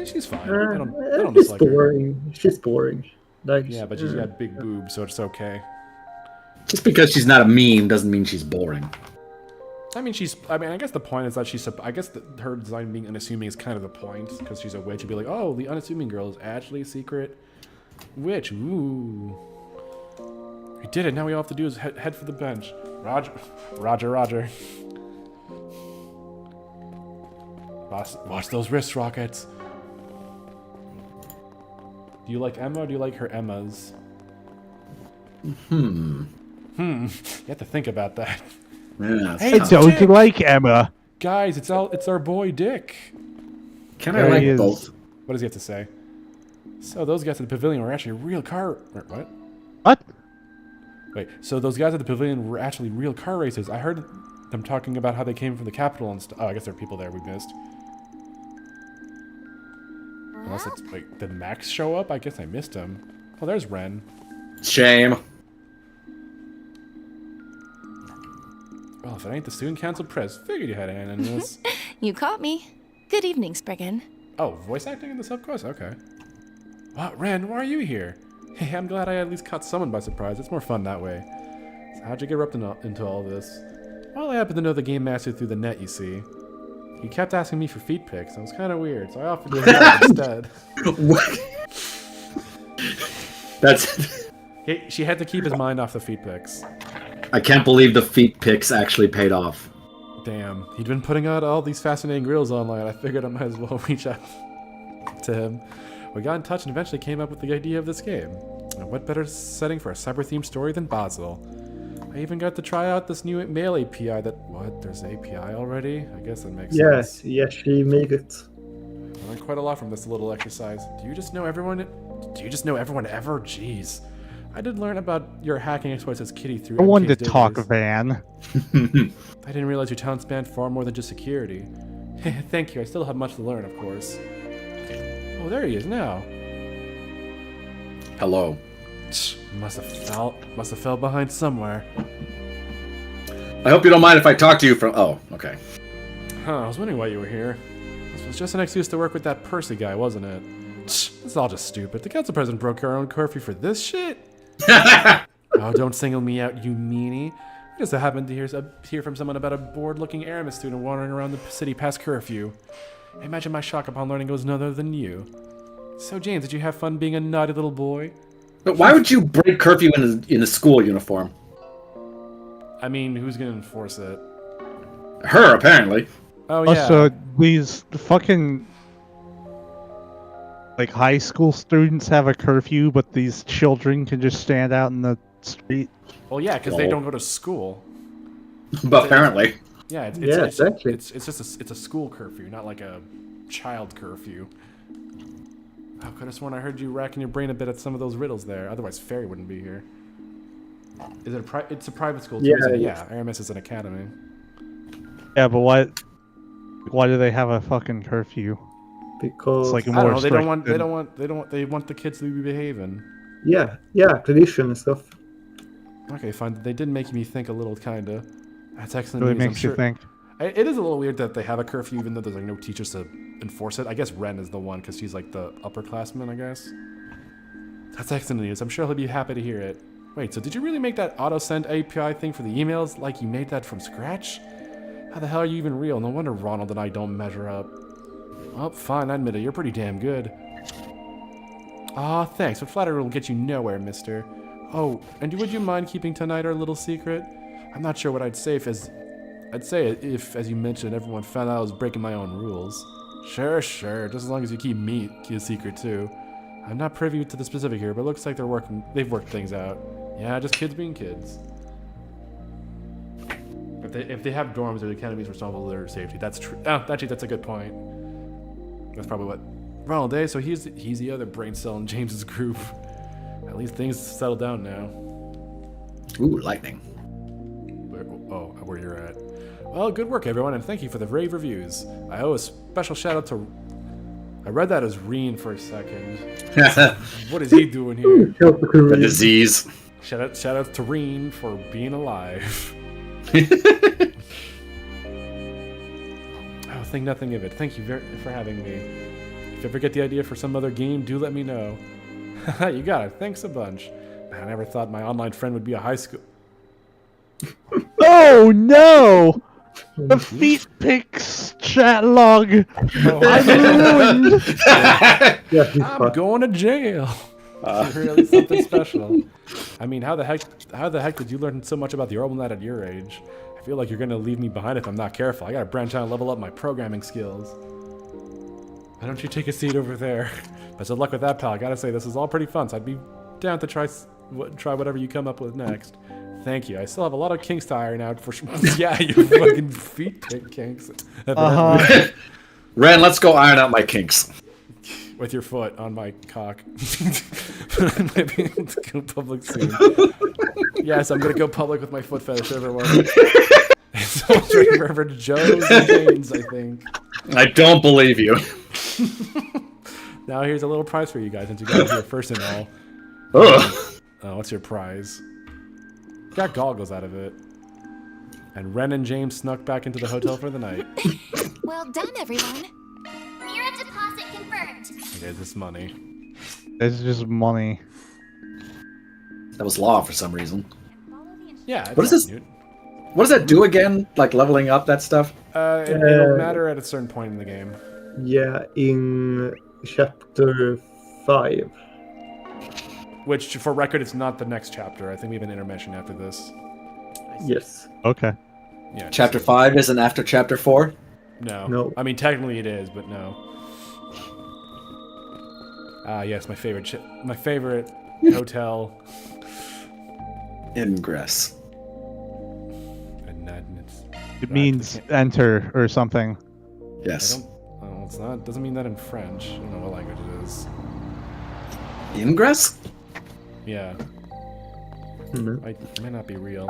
She's fine. I don't She's dislike her. boring. She's boring. Like, Yeah, but she's got big boobs, so it's okay. Just because she's not a meme doesn't mean she's boring. I mean, I guess the point is that her design being unassuming is kind of the point, because she's a witch. You'd be like, oh, the unassuming girl is actually a secret witch. Ooh. We did it. Now we all have to do is head for the bench. Roger. Watch those wrist rockets. Do you like Emma or do you like her Emmas? You have to think about that. Yeah. Hey, I it's don't Dick. like Emma. Guys, it's our boy Dick. Can There I he like is. both? What does he have to say? So those guys at the pavilion were actually real what? What? Wait, so those guys at the pavilion were actually real car races. I heard them talking about how they came from the capital and stuff. Oh, I guess there are people there we missed. Unless it's... Wait, did Max show up? I guess I missed him. Oh, there's Ren. Shame. Well, if it ain't the student council press, figured you had a hand in this. You caught me. Good evening, Spriggan. Oh, voice acting in the subquest? Okay. What, Ren, why are you here? Hey, I'm glad I at least caught someone by surprise. It's more fun that way. So how'd you get up into all this? Well, I happen to know the game master through the net, you see. He kept asking me for feet pics. It was kind of weird, so I offered to help instead. What? That's... She had to keep his mind off the feet pics. I can't believe the feet pics actually paid off. Damn, he'd been putting out all these fascinating reels online. I figured I might as well reach out to him. We got in touch and eventually came up with the idea of this game. And what better setting for a cyber-themed story than Basel? I even got to try out this new mail API that... What? There's API already? I guess that makes sense. Yes, she made it. I learned quite a lot from this little exercise. Do you just know everyone ever? Jeez. I did learn about your hacking exploits as Kitty through I wanted to MK's talk, database. Van. I didn't realize your talent spanned far more than just security. Thank you, I still have much to learn, of course. Oh, there he is now. Hello. Must have fell behind somewhere. I hope you don't mind if I talk to you from... Oh, okay. Huh, I was wondering why you were here. This was just an excuse to work with that Percy guy, wasn't it? This is all just stupid. The council president broke our own curfew for this shit? Oh, don't single me out, you meanie. I just happened to hear from someone about a bored-looking Aramis student wandering around the city past curfew. Imagine my shock upon learning it was none other than you. So, James, did you have fun being a naughty little boy? But why would you break curfew in a school uniform? I mean, who's gonna enforce it? Her, apparently. Oh, yeah. Also, these fucking like high school students have a curfew, but these children can just stand out in the street. Well, yeah, because they don't go to school. But apparently. Yeah, exactly. It's just it's a school curfew, not like a child curfew. I could have sworn I heard you racking your brain a bit at some of those riddles there. Otherwise, Fairy wouldn't be here. Is it it's a private school too? Yeah, Isn't it? Yeah. Aramis is an academy. Yeah, but why do they have a fucking curfew? Because It's like a I more don't know. strict They want the kids to be behaving. yeah, tradition and stuff. Okay, fine. They did make me think a little, kinda. That's excellent really news. I'm makes you sure. think. It is a little weird that they have a curfew, even though there's like no teachers to enforce it. I guess Ren is the one because she's like the upperclassman, I guess. That's excellent news. I'm sure he'll be happy to hear it. Wait, so did you really make that auto-send API thing for the emails? Like you made that from scratch? How the hell are you even real? No wonder Ronald and I don't measure up. Well, fine, I admit it. You're pretty damn good. Aw, thanks, but flattery will get you nowhere, mister. Oh, and would you mind keeping tonight our little secret? I'm not sure what I'd say if, as you mentioned, everyone found out I was breaking my own rules. Sure, just as long as you keep me a secret too. I'm not privy to the specific here, but it looks like they've worked things out. Yeah, just kids being kids. If they have dorms, their academies responsible for their safety. That's true. Oh, actually, that's a good point. That's probably what Ronald Day. So he's the other brain cell in James's group. At least things settled down now. Ooh, lightning. Where you're at. Well, good work, everyone, and thank you for the rave reviews. I owe a special shout out to. I read that as Reen for a second. What is he doing here? The disease. Shout out to Reen for being alive. Oh, think nothing of it. Thank you for having me. If you ever get the idea for some other game, do let me know. You got it. Thanks a bunch. Man, I never thought my online friend would be a high school. Oh no! The feet pics chat log. I'm ruined. I'm going to jail. Really something special. I mean, how the heck did you learn so much about the Orbital Net at your age? I feel like you're gonna leave me behind if I'm not careful. I gotta branch out and level up my programming skills. Why don't you take a seat over there? Best of luck with that, pal. I gotta say, this is all pretty fun, so I'd be down to try whatever you come up with next. Thank you. I still have a lot of kinks to iron out for sure. Yeah, you fucking feet pick kinks. Ren, let's go iron out my kinks. With your foot on my cock. Maybe let's go public soon. Yes, I'm gonna go public with my foot fetish, everyone. It's almost ready for Joe's and Jane's, I think. I don't believe you. Now here's a little prize for you guys, since you got here first and all. What's your prize? Got goggles out of it. And Ren and James snuck back into the hotel for the night. Well done, everyone. Mira deposit confirmed. Okay, this money. It's just money. That was law for some reason. Yeah. What is this? What does that do again? Like leveling up that stuff? It'll matter at a certain point in the game. Yeah, in chapter 5. Which, for record, it's not the next chapter. I think we have an intermission after this. Yes. Okay. Yeah. Chapter 5 isn't after chapter 4? No. I mean, technically it is, but no. Ah, yes, my favorite hotel. Ingress. It means enter or something. Yes. It's not. Doesn't mean that in French. I don't know what language it is. Ingress? Yeah. It might not be real.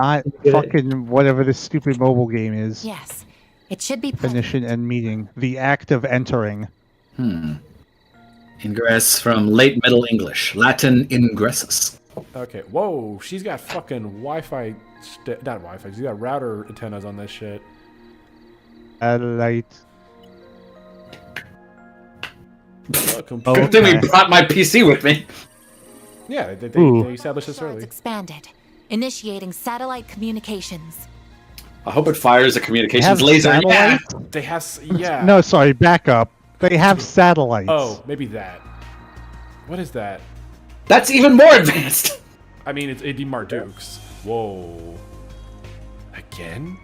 Fucking whatever this stupid mobile game is. Yes. It should be Definition and meaning. The act of entering. Ingress from late Middle English. Latin ingressus. Okay. Whoa, she's got fucking Wi-Fi. Not Wi-Fi. She's got router antennas on this shit. Satellite. Good thing we brought my PC with me. Yeah, they established this early. Expanded. Initiating satellite communications. I hope it fires a communications laser. Yeah. They have, yeah. No, sorry, back up. They have satellites. Oh, maybe that. What is that? That's even more advanced. I mean, it's AD Mardukes. Whoa. Again?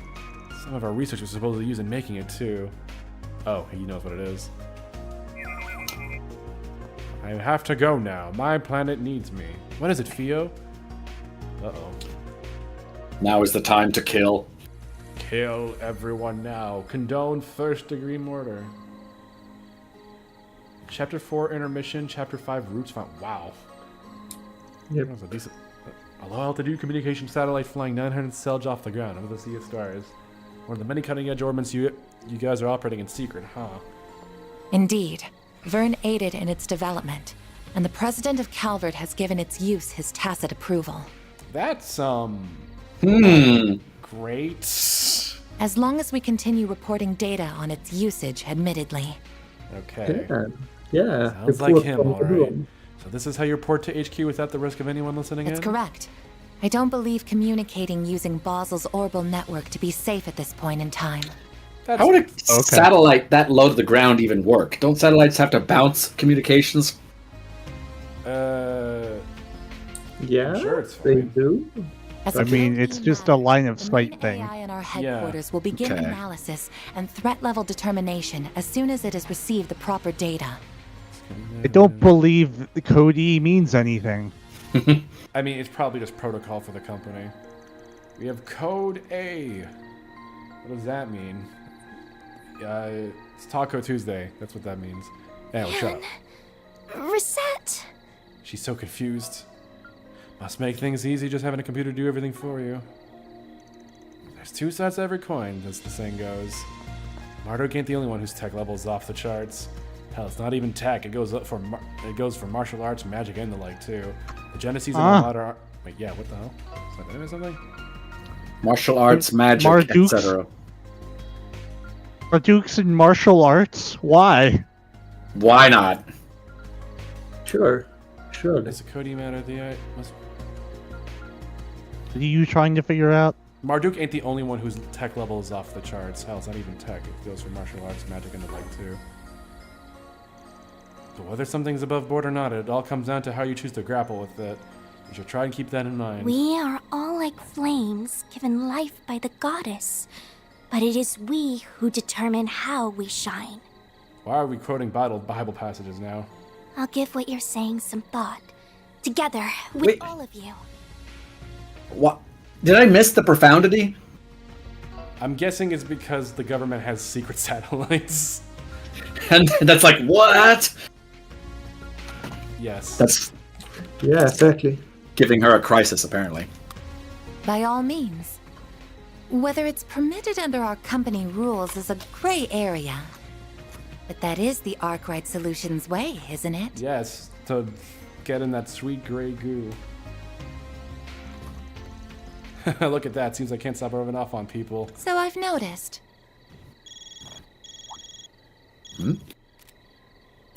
Some of our research was supposedly used in making it, too. Oh, he knows what it is. I have to go now. My planet needs me. What is it, Fio? Uh-oh. Now is the time to kill. Kill everyone now. Condone first-degree murder. Chapter 4 intermission. Chapter 5 roots found. Wow. Yep. That was a decent. A low-altitude communication satellite flying 900 cells off the ground under the Sea of Stars. One of the many cutting-edge orbits you guys are operating in secret, huh? Indeed. Vern aided in its development, and the president of Calvert has given its use his tacit approval. That's, great. As long as we continue reporting data on its usage, admittedly. Okay. Yeah. Sounds like him, alright. So this is how you report to HQ without the risk of anyone listening in? That's correct. I don't believe communicating using Basel's orbital network to be safe at this point in time. How would a satellite that low to the ground even work? Don't satellites have to bounce communications? Yeah, sure it's they fine. do. I mean, it's just a line of sight thing. AI in our headquarters will begin analysis and threat level determination as soon as it has received the proper data. I don't believe Code E means anything. I mean, it's probably just protocol for the company. We have Code A. What does that mean? It's Taco Tuesday. That's what that means. Anyway, shut up. Reset. She's so confused. Must make things easy just having a computer do everything for you. There's two sides to every coin, as the saying goes. Marduk ain't the only one whose tech level is off the charts. Hell, it's not even tech. It goes for martial arts, magic, and the like too. The Genesis and the modern. Wait, yeah. What the hell? Is that name or something? Martial arts, magic, Marduk's- etc. Marduk's in martial arts? Why? Why not? Sure. Is the Cody matter? Are you trying to figure out? Marduk ain't the only one whose tech level is off the charts. Hell, it's not even tech. It goes for martial arts, magic, and the like too. But whether something's above board or not, it all comes down to how you choose to grapple with it. You should try and keep that in mind. We are all like flames given life by the goddess, but it is we who determine how we shine. Why are we quoting Bible passages now? I'll give what you're saying some thought. Together, with all of you. What? Did I miss the profundity? I'm guessing it's because the government has secret satellites. And that's like, what? Yes. That's Yeah, exactly. giving her a crisis, apparently. By all means. Whether it's permitted under our company rules is a gray area. But that is the Arkwright Solutions way, isn't it? Yes, to get in that sweet gray goo. Look at that. Seems I can't stop rubbing off on people. So I've noticed.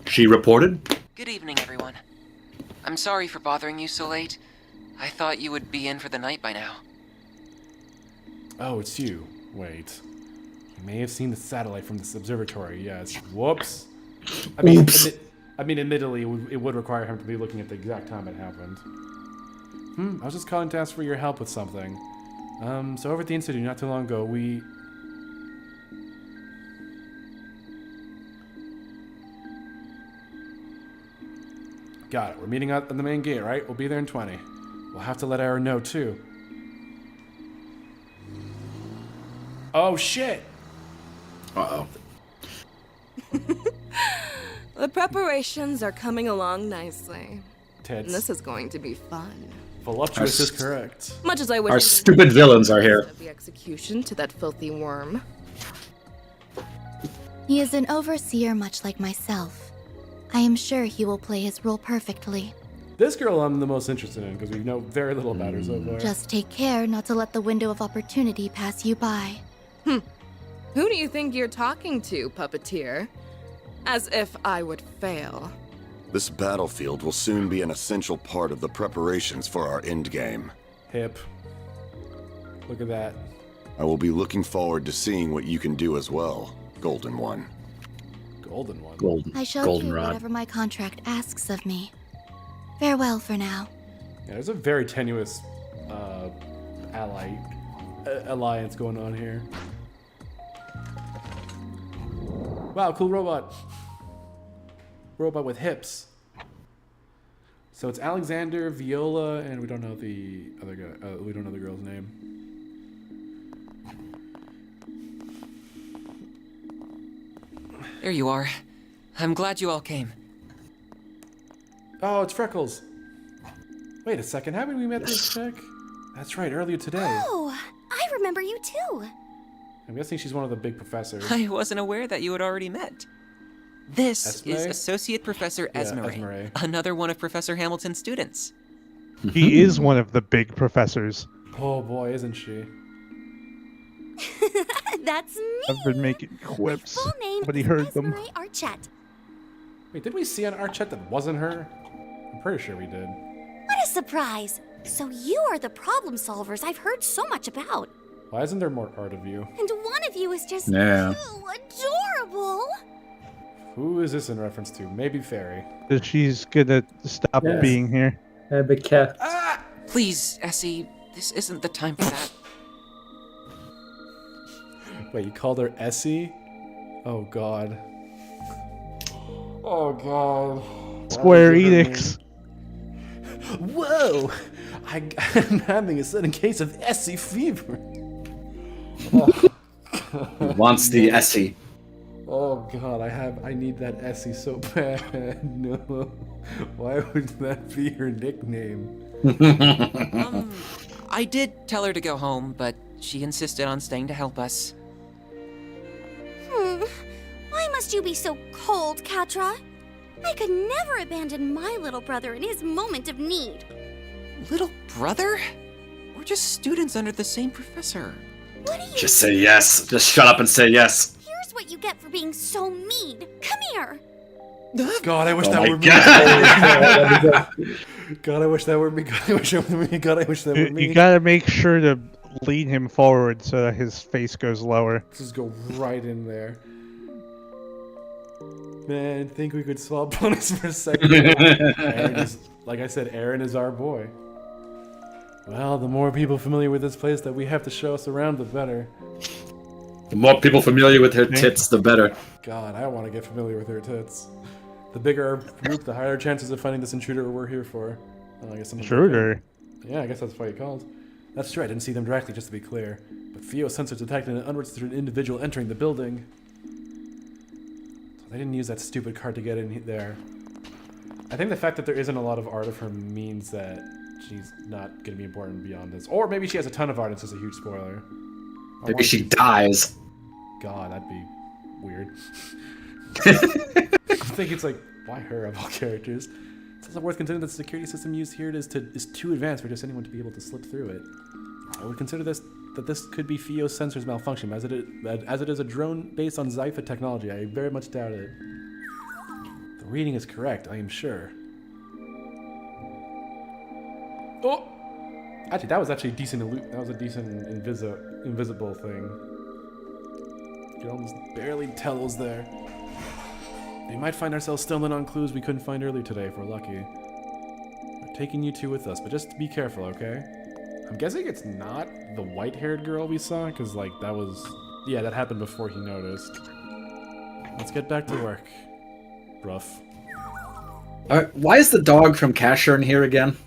She reported? Good evening, everyone. I'm sorry for bothering you so late. I thought you would be in for the night by now. Oh, it's you. Wait. You may have seen the satellite from this observatory, yes. Whoops. I mean, admittedly, it would require him to be looking at the exact time it happened. I was just calling to ask for your help with something. So over at the Institute not too long ago, we... Got it. We're meeting at the main gate, right? We'll be there in 20. We'll have to let Aaron know, too. Oh, shit! Uh-oh. The preparations are coming along nicely. Tits. And this is going to be fun. Voluptuous is correct. Much as I wish Our we didn't stupid villains are here. of the execution to that filthy worm. He is an overseer much like myself. I am sure he will play his role perfectly. This girl I'm the most interested in because we know very little about her so far. Just take care not to let the window of opportunity pass you by. Who do you think you're talking to, puppeteer? As if I would fail. This battlefield will soon be an essential part of the preparations for our endgame. Hip. Look at that. I will be looking forward to seeing what you can do as well, Golden One. Golden One? I shall do whatever my contract asks of me. Farewell for now. Yeah, there's a very tenuous alliance going on here. Wow, cool robot. Robot with hips. So it's Alexander, Viola, and we don't know the other guy. We don't know the girl's name. There you are. I'm glad you all came. Oh, it's Freckles. Wait a second, haven't we met this chick? That's right, earlier today. Oh, I remember you too. I'm guessing she's one of the big professors. I wasn't aware that you had already met. This Esme? is Associate Professor Yeah, Esmeralda, Esmeralda. another one of Professor Hamilton's students. He is one of the big professors. Oh boy, isn't she? That's me. I've been making quips. Full name Nobody is heard them. Esmeralda Archette. Wait, did we see on our chat that wasn't her? I'm pretty sure we did. What a surprise! So you are the problem solvers I've heard so much about. Why isn't there more art of you? And one of you is just Yeah. so adorable. Who is this in reference to? Maybe Fairy. That she's gonna stop Yes. being here. The cat. Please, Essie, this isn't the time for that. Wait, you called her Essie? Oh god. Oh god. Square Enix. Whoa! I'm having a sudden case of Essie fever. Wants the Essie. Oh god, I need that Essie so bad. No. Why would that be her nickname? I did tell her to go home, but she insisted on staying to help us. Why must you be so cold, Katra? I could never abandon my little brother in his moment of need. Little brother? We're just students under the same professor. What do you Just say yes. Just shut up and say yes. Here's what you get for being so mean. Come here. God, I wish Oh that my were me. God, I wish that were me. God, I wish that were me. God, I wish that were me. You gotta make sure to lean him forward so that his face goes lower. Just go right in there. Man, think we could swap bonus for a second. Aaron is, like I said, Aaron is our boy. Well, the more people familiar with this place that we have to show us around, the better. The more people familiar with her tits, the better. God, I want to get familiar with her tits. The bigger our group, the higher chances of finding this intruder we're here for. Oh, I guess Intruder? Yeah, I guess that's what you called. That's true, I didn't see them directly, just to be clear. But Theo sensors detected an unregistered individual entering the building. So they didn't use that stupid card to get in there. I think the fact that there isn't a lot of art of her means that she's not going to be important beyond this. Or maybe she has a ton of art, it's just a huge spoiler. Maybe she dies. God, that'd be weird. I think it's like, why her of all characters? It's also worth considering that the security system used here is too advanced for just anyone to be able to slip through it. I would consider this could be Theo's sensors malfunction, as it is a drone based on Zypha technology. I very much doubt it. The reading is correct, I am sure. Oh! Actually, that was actually a decent that was a decent invisible thing. You could almost barely tell it was there. We might find ourselves stumbling on clues we couldn't find earlier today if we're lucky. We're taking you two with us, but just be careful, okay? I'm guessing it's not the white-haired girl we saw, because, like, that was... Yeah, that happened before he noticed. Let's get back to work. Rough. Why is the dog from Cashern here again?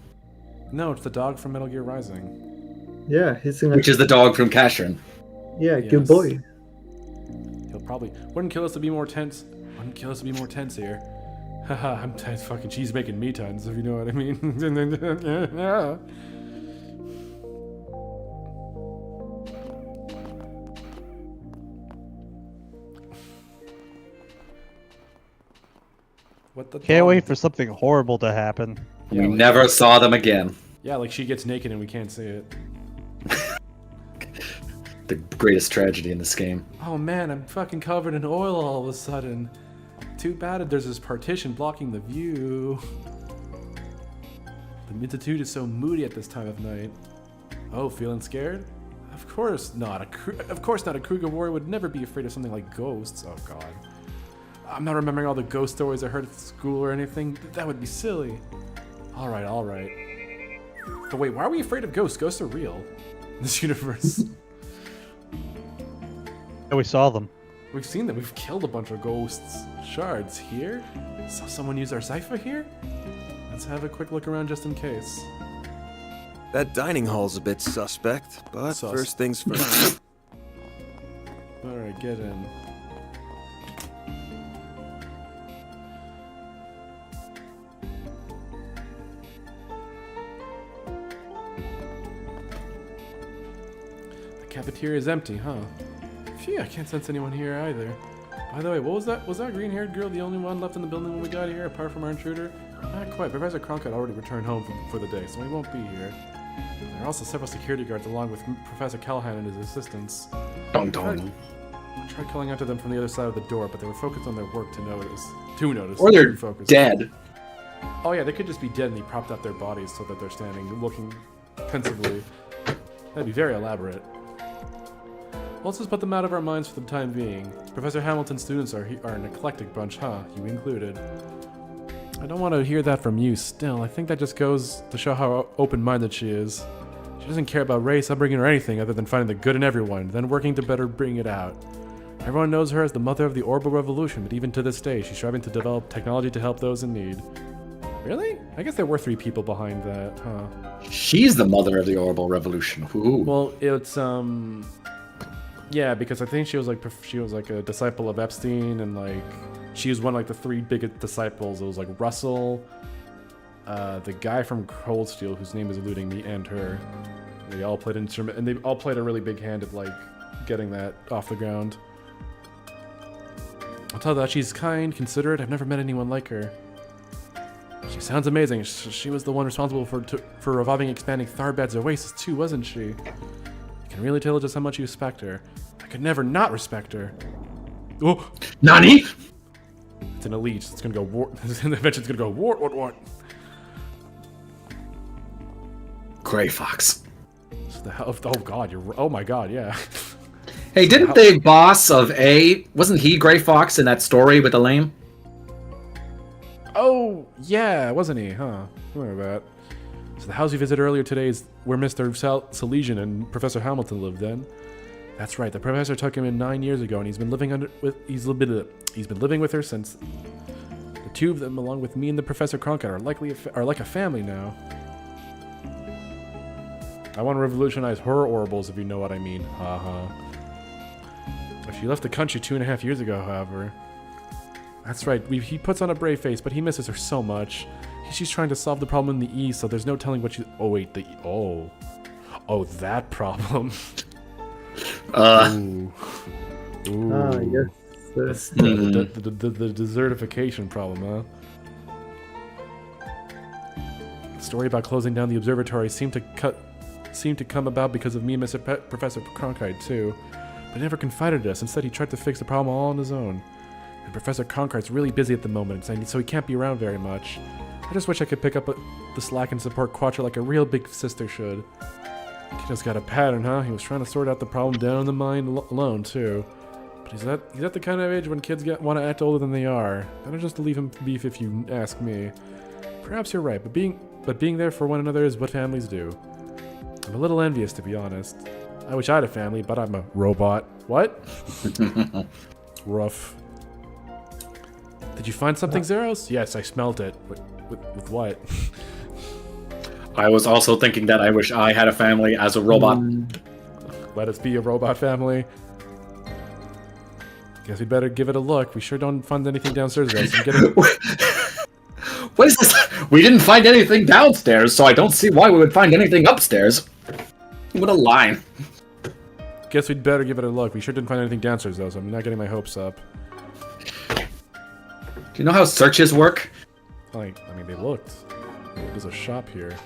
No, it's the dog from Metal Gear Rising. Yeah, he's in a... Which is the dog from Cashern. Yeah, good boy. He'll probably... Wouldn't kill us to be more tense. Wouldn't kill us to be more tense here. Haha, I'm tense. Fucking she's making me tense, if you know what I mean. Yeah. What the Can't dog wait did- for something horrible to happen. We never saw them again. Yeah, like she gets naked and we can't see it. The greatest tragedy in this game. Oh man, I'm fucking covered in oil all of a sudden. Too bad there's this partition blocking the view. The Multitude is so moody at this time of night. Oh, feeling scared? Of course not. Of course not. A Kruger warrior would never be afraid of something like ghosts. Oh god. I'm not remembering all the ghost stories I heard at school or anything. That would be silly. Alright, alright. But wait, why are we afraid of ghosts? Ghosts are real in this universe. Yeah, we saw them. We've seen them. We've killed a bunch of ghosts. Shards here? Saw someone use our Zypha here? Let's have a quick look around just in case. That dining hall's a bit suspect, but Sus. first things first. Alright, get in. The cafeteria is empty, huh? Phew, I can't sense anyone here either. By the way, what was that? Was that green-haired girl the only one left in the building when we got here, apart from our intruder? Not quite. Professor Cronkite already returned home for the day, so he won't be here. There are also several security guards along with Professor Callahan and his assistants. Dong dong. I tried calling out to them from the other side of the door, but they were focused on their work to notice. Or they're focused. dead. Oh yeah, they could just be dead and they propped up their bodies so that they're standing, looking pensively. That'd be very elaborate. Let's just put them out of our minds for the time being. Professor Hamilton's students are an eclectic bunch, huh? You included. I don't want to hear that from you still. I think that just goes to show how open-minded she is. She doesn't care about race, upbringing, or anything other than finding the good in everyone, then working to better bring it out. Everyone knows her as the mother of the Orbital Revolution, but even to this day, she's striving to develop technology to help those in need. Really? I guess there were 3 people behind that, huh? She's the mother of the Orbital Revolution. Ooh. Well, it's yeah, because I think she was like a disciple of Epstein, and like she was one of like the 3 big disciples. It was like Russell, the guy from Cold Steel, whose name is eluding me, and her. They all played instrument, and they all played a really big hand at like getting that off the ground. I'll tell you that she's kind, considerate. I've never met anyone like her. She sounds amazing. She was the one responsible for reviving, expanding Tharbad's Oasis too, wasn't she? You can really tell just how much you respect her. I could never not respect her. Oh, Nani? It's an elite. It's gonna go war. Eventually, it's gonna go what? Gray Fox. So the hell? Oh God, oh my God, yeah. Hey, didn't the boss of A, wasn't he Gray Fox in that story with the lame? Oh, yeah, wasn't he? Huh? Remember that. So the house you visited earlier today is where Mr. Salesian and Professor Hamilton lived then. That's right. The professor took him in 9 years ago, and he's been living with her since. The 2 of them, along with me and the Professor Cronkite, are like a family now. I want to revolutionize her orbals, if you know what I mean. Haha. She left the country 2.5 years ago, however. That's right. He puts on a brave face, but he misses her so much. She's trying to solve the problem in the East, so there's no telling what she. Oh wait, oh, that problem. Yes. The desertification problem, huh? The story about closing down the observatory seemed to come about because of me and Professor Cronkite too, but he never confided in us. Instead, he tried to fix the problem all on his own. And Professor Cronkite's really busy at the moment, so he can't be around very much. I just wish I could pick up the slack and support Quattro like a real big sister should. Kiddo's got a pattern, huh? He was trying to sort out the problem down in the mind alone, too. But he's at the kind of age when kids want to act older than they are. Better just to leave him be if you ask me. Perhaps you're right, but being there for one another is what families do. I'm a little envious, to be honest. I wish I had a family, but I'm a robot. What? Rough. Did you find something, Zeros? Yes, I smelt it. With what? I was also thinking that I wish I had a family as a robot. Let us be a robot family. Guess we'd better give it a look. We sure don't find anything downstairs, guys. What is this? We didn't find anything downstairs, so I don't see why we would find anything upstairs. What a line. Guess we'd better give it a look. We sure didn't find anything downstairs, though, so I'm not getting my hopes up. Do you know how searches work? I mean, they looked. There's a shop here.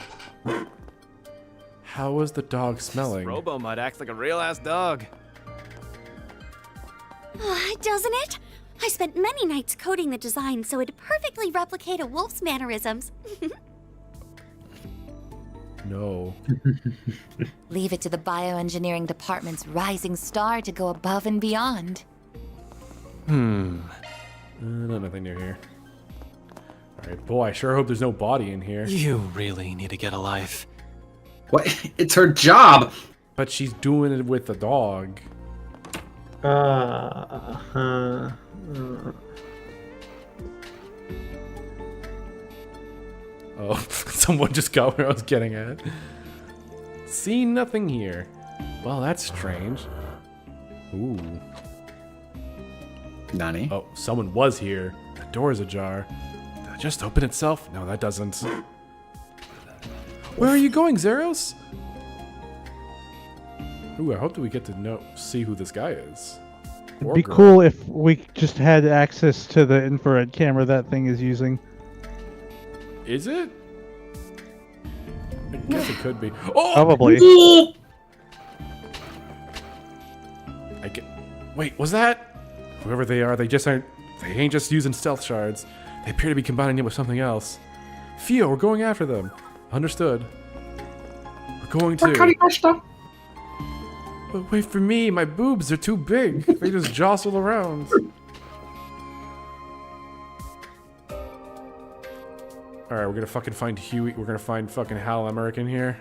How was the dog smelling? This Robo-Mud acts like a real-ass dog. Doesn't it? I spent many nights coding the design so it'd perfectly replicate a wolf's mannerisms. No. Leave it to the bioengineering department's rising star to go above and beyond. Nothing new here. Alright, boy, I sure hope there's no body in here. You really need to get a life. What? It's her job! But she's doing it with the dog. Oh, someone just got where I was getting at. See nothing here. Well, that's strange. Ooh. Nani? Oh, someone was here. The door is ajar. Did it just open itself? No, that doesn't. Where are you going, Zeros? Ooh, I hope that we get to see who this guy is. It'd be cool if we just had access to the infrared camera that thing is using. Is it? I guess it could be. Oh! Probably. Wait, was that? Whoever they are, they ain't just using stealth shards. They appear to be combining it with something else. Theo, we're going after them. Understood. We're going to. But wait for me, my boobs are too big. They just jostle around. Alright, we're gonna fucking find Huey. We're gonna find fucking Hal American here.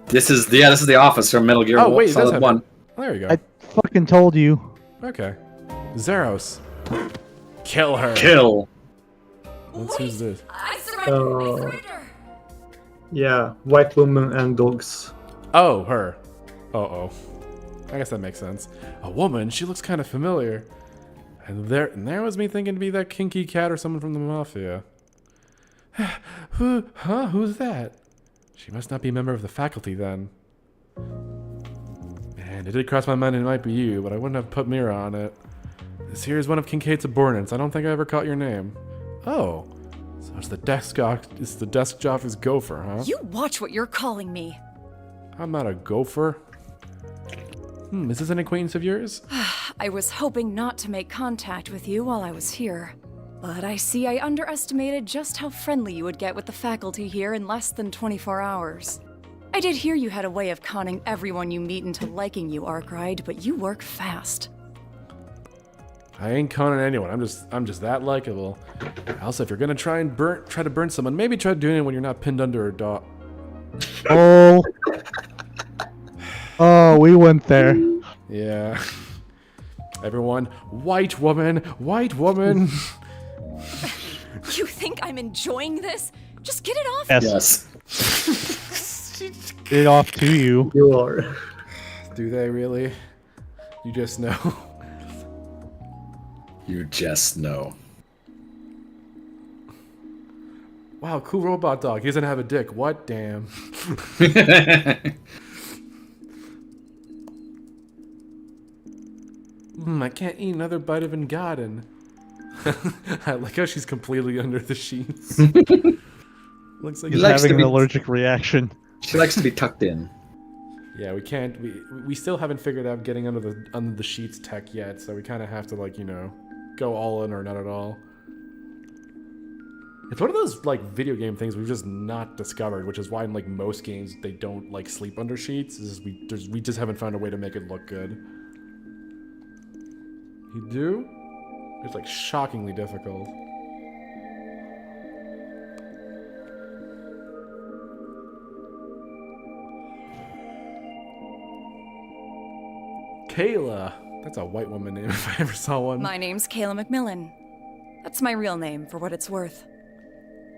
This is the office from Metal Gear Solid 1. There you go. I fucking told you. Okay. Zeros. Kill her. Kill. Who's this? Yeah, white woman and dogs. Oh, her. Uh-oh. I guess that makes sense. A woman? She looks kind of familiar. And there was me thinking to be that kinky cat or someone from the Mafia. Who's that? She must not be a member of the faculty then. Man, it did cross my mind it might be you, but I wouldn't have put Mira on it. This here is one of Kincaid's subordinates. I don't think I ever caught your name. Oh. So it's the desk office gopher, huh? You watch what you're calling me. I'm not a gopher. Is this an acquaintance of yours? I was hoping not to make contact with you while I was here. But I see I underestimated just how friendly you would get with the faculty here in less than 24 hours. I did hear you had a way of conning everyone you meet into liking you, Arkwright, but you work fast. I ain't conning anyone. I'm just that likable. Also, if you're gonna try to burn someone, maybe try doing it when you're not pinned under a dog. Oh. Oh, we went there. Yeah. Everyone, white woman, white woman. You think I'm enjoying this? Just get it off. Yes. Get it off to you. You are. Do they really? You just know. You just know. Wow, cool robot dog. He doesn't have a dick. What? Damn. I can't eat another bite of an garden. I like how she's completely under the sheets. Looks like she's having an allergic reaction. She likes to be tucked in. Yeah, we can't. We still haven't figured out getting under the sheets tech yet, so we kind of have to go all in or not at all. It's one of those video game things we've just not discovered, which is why in most games they don't sleep under sheets. We just haven't found a way to make it look good. You do? It's shockingly difficult. Kayla. That's a white woman name if I ever saw one. My name's Kayla McMillan. That's my real name, for what it's worth.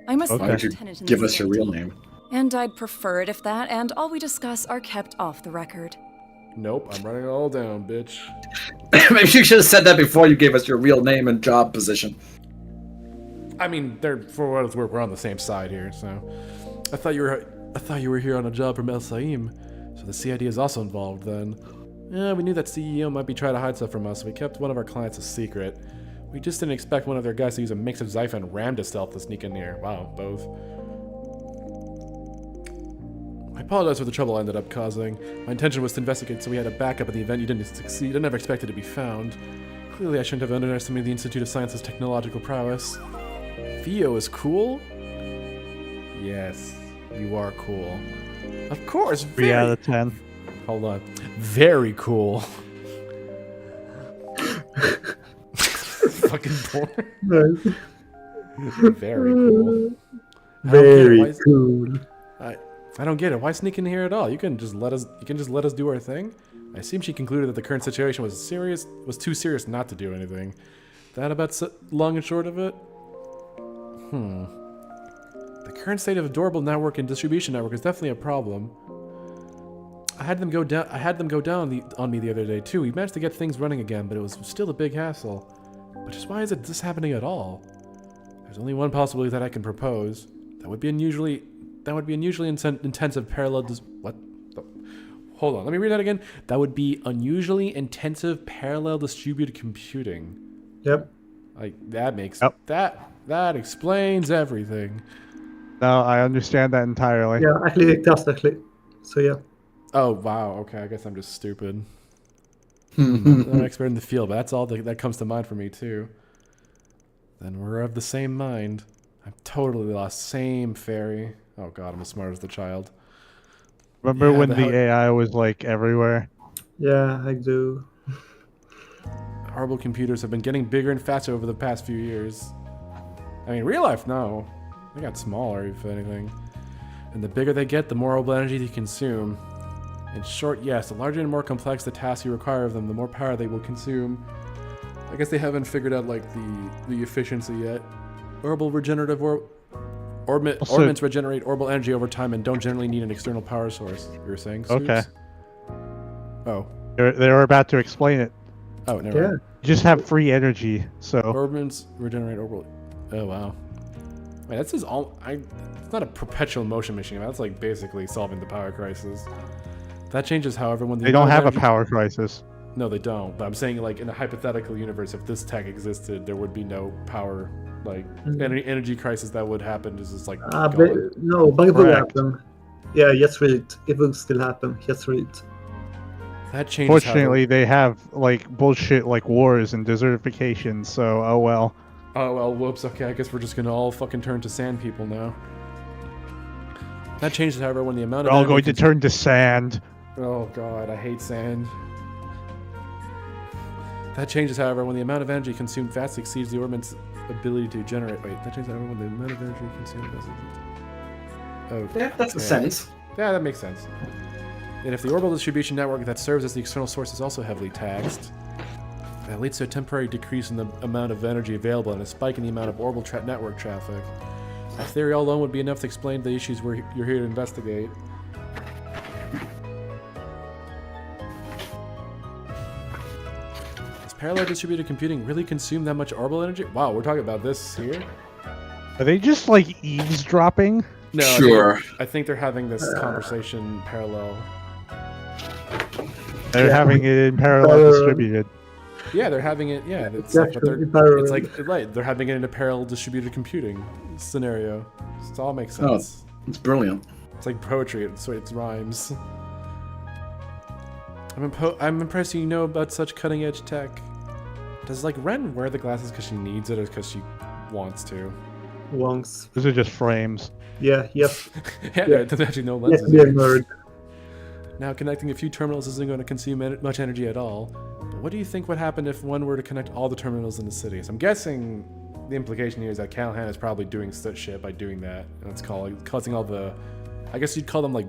I'm a Why don't you lieutenant in give the us your real name? And I'd prefer it if that and all we discuss are kept off the record. Nope, I'm running it all down, bitch. Maybe you should have said that before you gave us your real name and job position. I mean, for what it's worth, we're on the same side here, so I thought you were here on a job from El Saim, so the CID is also involved then. Yeah, we knew that CEO might be trying to hide stuff from us, so we kept one of our clients a secret. We just didn't expect one of their guys to use a mix of Zypha and Ramda stealth to sneak in here. Wow, both. I apologize for the trouble I ended up causing. My intention was to investigate so we had a backup in the event you didn't succeed. I never expected to be found. Clearly I shouldn't have underestimated the Institute of Science's technological prowess. Theo is cool? Yes, you are cool. Of course, 3 out of 10. Hold on. Very cool. Fucking boring. Nice. Very cool. Very cool. I don't get it. Why sneak in here at all? You can just let us do our thing. I assume she concluded that the current situation was too serious not to do anything. That about long and short of it? The current state of adorable network and distribution network is definitely a problem. I had them go down on me the other day too. We managed to get things running again, but it was still a big hassle. But just why is this happening at all? There's only one possibility that I can propose. That would be unusually intensive parallel. What? Hold on, let me read that again. That would be unusually intensive parallel distributed computing. Yep. Like that makes that explains everything. No, I understand that entirely. Yeah, actually it does actually. So yeah. Oh wow, okay, I guess I'm just stupid. I'm an expert in the field, but that's all that comes to mind for me too. Then we're of the same mind. I'm totally lost. Same fairy. Oh god, I'm as smart as the child. Remember when the AI was like everywhere? Yeah, I do. Horrible computers have been getting bigger and faster over the past few years. I mean, real life, no. They got smaller, if anything. And the bigger they get, the more orbital energy they consume. In short, yes, the larger and more complex the tasks you require of them, the more power they will consume. I guess they haven't figured out, like, the efficiency yet. Orbital regenerative orbits regenerate orbital energy over time and don't generally need an external power source. You were saying, Scoops? Okay. Oh. They were about to explain it. Oh, never mind. You just have free energy, so... Orbits regenerate orbital... Oh, wow. Wait, that's just all... It's not a perpetual motion machine. That's, like, basically solving the power crisis. That changes, however, when They don't have a power crisis. No, they don't. But I'm saying, like, in a hypothetical universe, if this tech existed, there would be no power, like, energy crisis that would happen. Is just like but it will happen. Yeah, just read it. It will still happen. Just read it. That changes. Fortunately, they have like bullshit like wars and desertification. So, oh well. Oh well, whoops. Okay, I guess we're just gonna all fucking turn to sand people now. That changes, however, when the amount of... We're all going to turn to sand. Oh god, I hate sand. That changes, however, when the amount of energy consumed vastly exceeds the orbit's ability to generate. Wait, that changes, however, when the amount of energy consumed vastly... Oh, yeah, that makes sense. Yeah, that makes sense. And if the orbital distribution network that serves as the external source is also heavily taxed, that leads to a temporary decrease in the amount of energy available and a spike in the amount of orbital network traffic. That theory alone would be enough to explain the issues you're here to investigate. Does parallel distributed computing really consume that much orbital energy? Wow, we're talking about this here? Are they just like eavesdropping? No, sure. I think they're having this conversation parallel. They're having it in parallel distributed. Yeah, they're having it. Yeah, it's like they're having it in a parallel distributed computing scenario. It all makes sense. Oh, it's brilliant. It's like poetry. It rhymes. I'm impressed you know about such cutting edge tech. Does like Ren wear the glasses because she needs it or because she wants to? Wants. Those are just frames. Yeah. Yes. Yeah, there's actually no lenses. Yes, nerd. Now, connecting a few terminals isn't going to consume much energy at all. But what do you think would happen if one were to connect all the terminals in the city? So I'm guessing the implication here is that Callahan is probably doing such shit by doing that. And it's causing all the... I guess you'd call them like...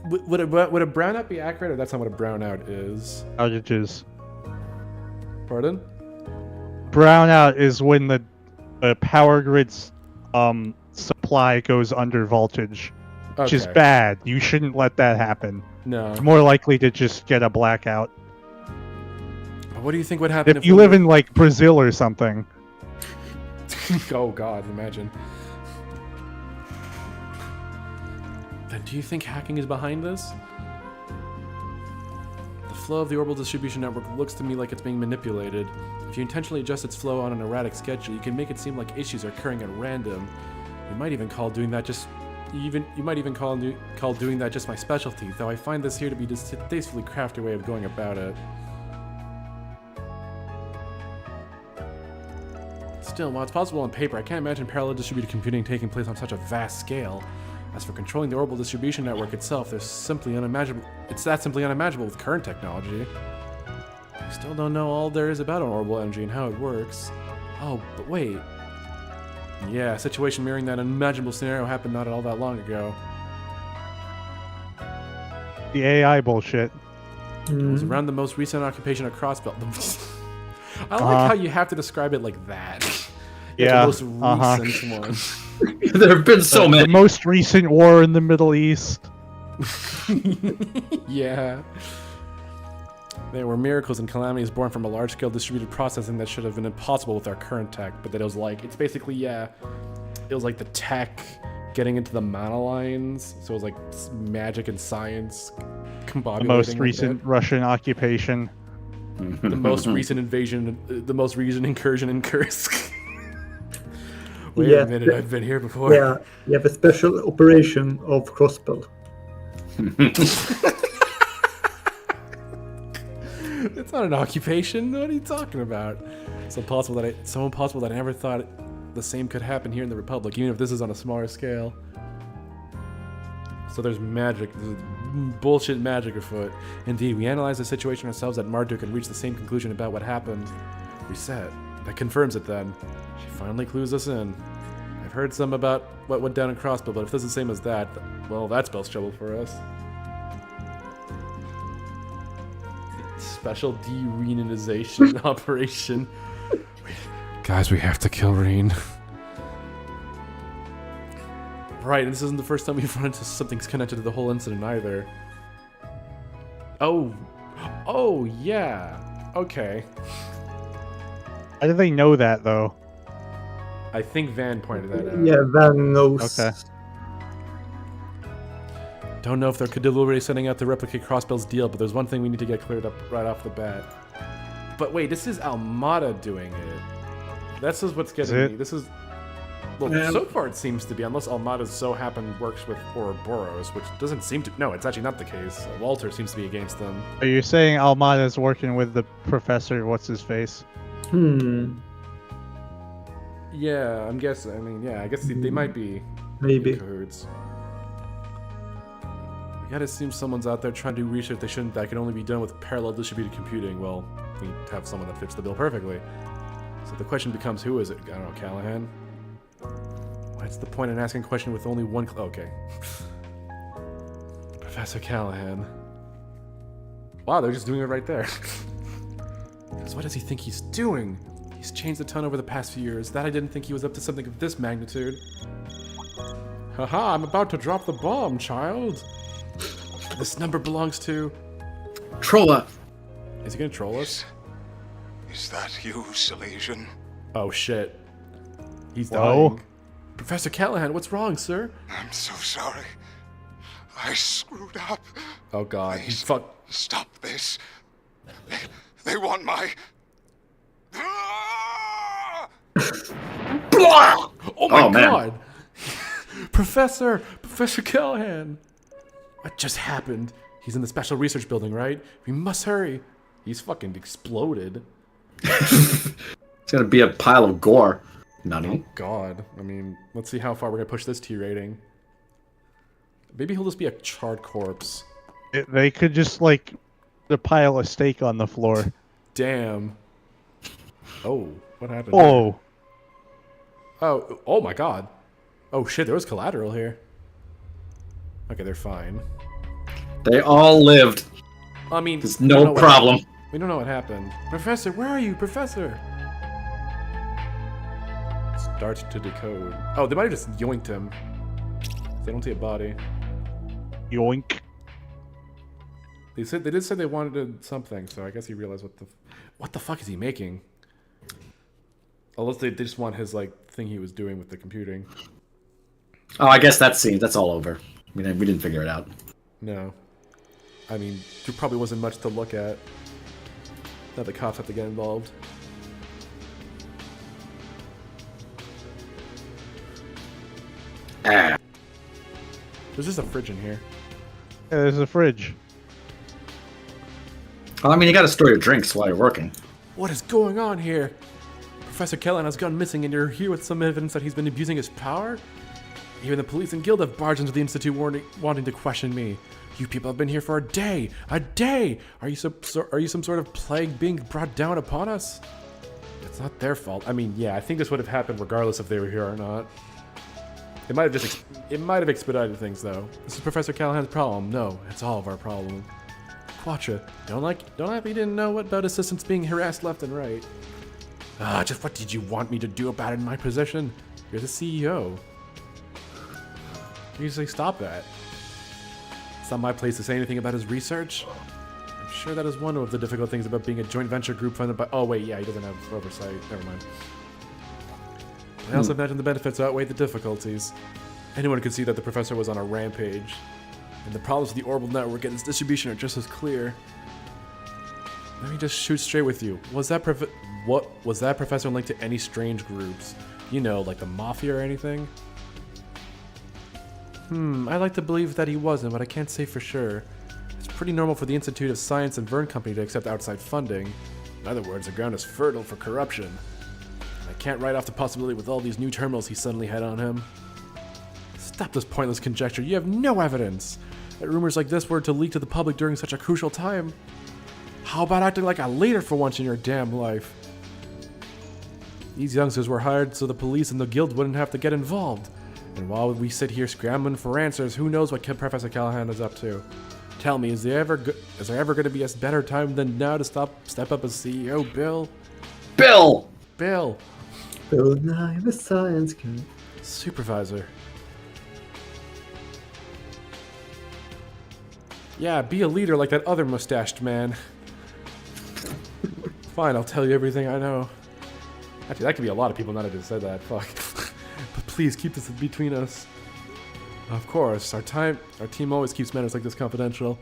Would a brownout be accurate, or that's not what a brownout is? Outages. Pardon? Brownout is when the power grid's supply goes under voltage. Which is bad. You shouldn't let that happen. No. You're more likely to just get a blackout. What do you think would happen if you live in like Brazil or something? Oh god, imagine. Then do you think hacking is behind this? The flow of the orbital distribution network looks to me like it's being manipulated. If you intentionally adjust its flow on an erratic schedule, you can make it seem like issues are occurring at random. You might even call doing that just my specialty, though I find this here to be a distastefully crafty way of going about it. Still, while it's possible on paper, I can't imagine parallel distributed computing taking place on such a vast scale. As for controlling the orbital distribution network itself, it's simply unimaginable with current technology. I still don't know all there is about orbital energy and how it works. Oh, but wait. Yeah, a situation mirroring that unimaginable scenario happened not all that long ago. The AI bullshit. It was around the most recent occupation of Crossbelt. I like how you have to describe it like that. Yeah. The most recent one. There have been so many. The most recent war in the Middle East. Yeah. There were miracles and calamities born from a large-scale distributed processing that should have been impossible with our current tech, but that it was like, it's basically, yeah, it was like the tech getting into the monolines, so it was like magic and science combobulating. The most recent Russian occupation. The most recent invasion, the most recent incursion in Kursk. Wait a minute, I've been here before. Yeah, you have a special operation of Crossbow. It's not an occupation. What are you talking about? It's impossible that so impossible that I never thought the same could happen here in the Republic, even if this is on a smaller scale. So there's magic, there's bullshit magic afoot. Indeed, we analyzed the situation ourselves at Marduk and reached the same conclusion about what happened. Reset. That confirms it then. She finally clues us in. I've heard some about what went down in Crossbow, but if this is the same as that, well, that spells trouble for us. Special de-Reeninization operation. Guys, we have to kill Reen. Right, and this isn't the first time we've run into something connected to the whole incident either. Oh, yeah. Okay. How do they know that, though? I think Van pointed that out. Yeah, Van knows. Okay. Don't know if they're deliberately setting out to replicate Crossbell's deal, but there's one thing we need to get cleared up right off the bat. But wait, this is Almada doing it. That's just what's getting me. This is... Well, so far it seems to be, unless Almada so works with Ouroboros, which doesn't seem to... No, it's actually not the case. Walter seems to be against them. Are you saying Almada's working with the professor, what's-his-face? Yeah, I'm guessing. I mean, yeah, I guess they might be maybe in cahoots. We gotta assume someone's out there trying to do research that can only be done with parallel distributed computing. Well, we have someone that fits the bill perfectly. So the question becomes, who is it? I don't know, Callahan? What's the point in asking a question with only one okay. Professor Callahan. Wow, they're just doing it right there. Because what does he think he's doing? He's changed a ton over the past few years. That I didn't think he was up to something of this magnitude. Haha, I'm about to drop the bomb, child. This number belongs to... Trolla. Is he gonna troll us? Is that you, Silesian? Oh shit. He's dying. Professor Callahan, what's wrong, sir? I'm so sorry. I screwed up. Oh god, Please, he stop this. They want my... Oh my man. god! Professor Callahan! What just happened? He's in the special research building, right? We must hurry. He's fucking exploded. It's gonna be a pile of gore. Nutty. Oh god. I mean, let's see how far we're gonna push this T rating. Maybe he'll just be a charred corpse. They could just, like, pile a steak on the floor. Damn. Oh, what happened? Oh. Oh my god. Oh shit, there was collateral here. Okay, they're fine. They all lived. I mean, there's no problem. We don't know what happened. Professor, where are you, Professor? Start to decode. Oh, they might have just yoinked him. They don't see a body. Yoink. They did say they wanted something, so I guess he realized what the fuck is he making? Unless they just want his thing he was doing with the computing. Oh, I guess that's all over. We didn't figure it out. No. I mean, there probably wasn't much to look at. Now the cops have to get involved. There's just a fridge in here. Yeah, there's a fridge. Oh, I mean, you gotta store your drinks while you're working. What is going on here? Professor Callahan has gone missing and you're here with some evidence that he's been abusing his power? Even the police and guild have barged into the Institute wanting to question me. You people have been here for a day! A day! Are you some sort of plague being brought down upon us? It's not their fault. I mean, yeah, I think this would have happened regardless if they were here or not. It might have expedited things though. This is Professor Callahan's problem. No, it's all of our problem. Quatra, don't act we didn't know about assistants being harassed left and right. Just what did you want me to do about it in my position? You're the CEO. You say stop that. It's not my place to say anything about his research. I'm sure that is one of the difficult things about being a joint venture group funded by... Oh, wait, yeah, he doesn't have oversight. Never mind. I also imagine the benefits outweigh the difficulties. Anyone could see that the professor was on a rampage. And the problems with the orbital network and its distribution are just as clear. Let me just shoot straight with you. Was that professor linked to any strange groups? You know, like the Mafia or anything? I like to believe that he wasn't, but I can't say for sure. It's pretty normal for the Institute of Science and Vern Company to accept outside funding. In other words, the ground is fertile for corruption. I can't write off the possibility with all these new terminals he suddenly had on him. Stop this pointless conjecture. You have no evidence that rumors like this were to leak to the public during such a crucial time. How about acting like a leader for once in your damn life? These youngsters were hired so the police and the guild wouldn't have to get involved. And while we sit here scrambling for answers, who knows what Professor Callahan is up to? Tell me, is there ever going to be a better time than now to step up as CEO, Bill? Bill! Bill! Bill Nye, the Science Guy. Supervisor. Yeah, be a leader like that other mustached man. Fine, I'll tell you everything I know. Actually, that could be a lot of people, not I just said that. Fuck. But please, keep this between us. Of course, our team always keeps matters like this confidential.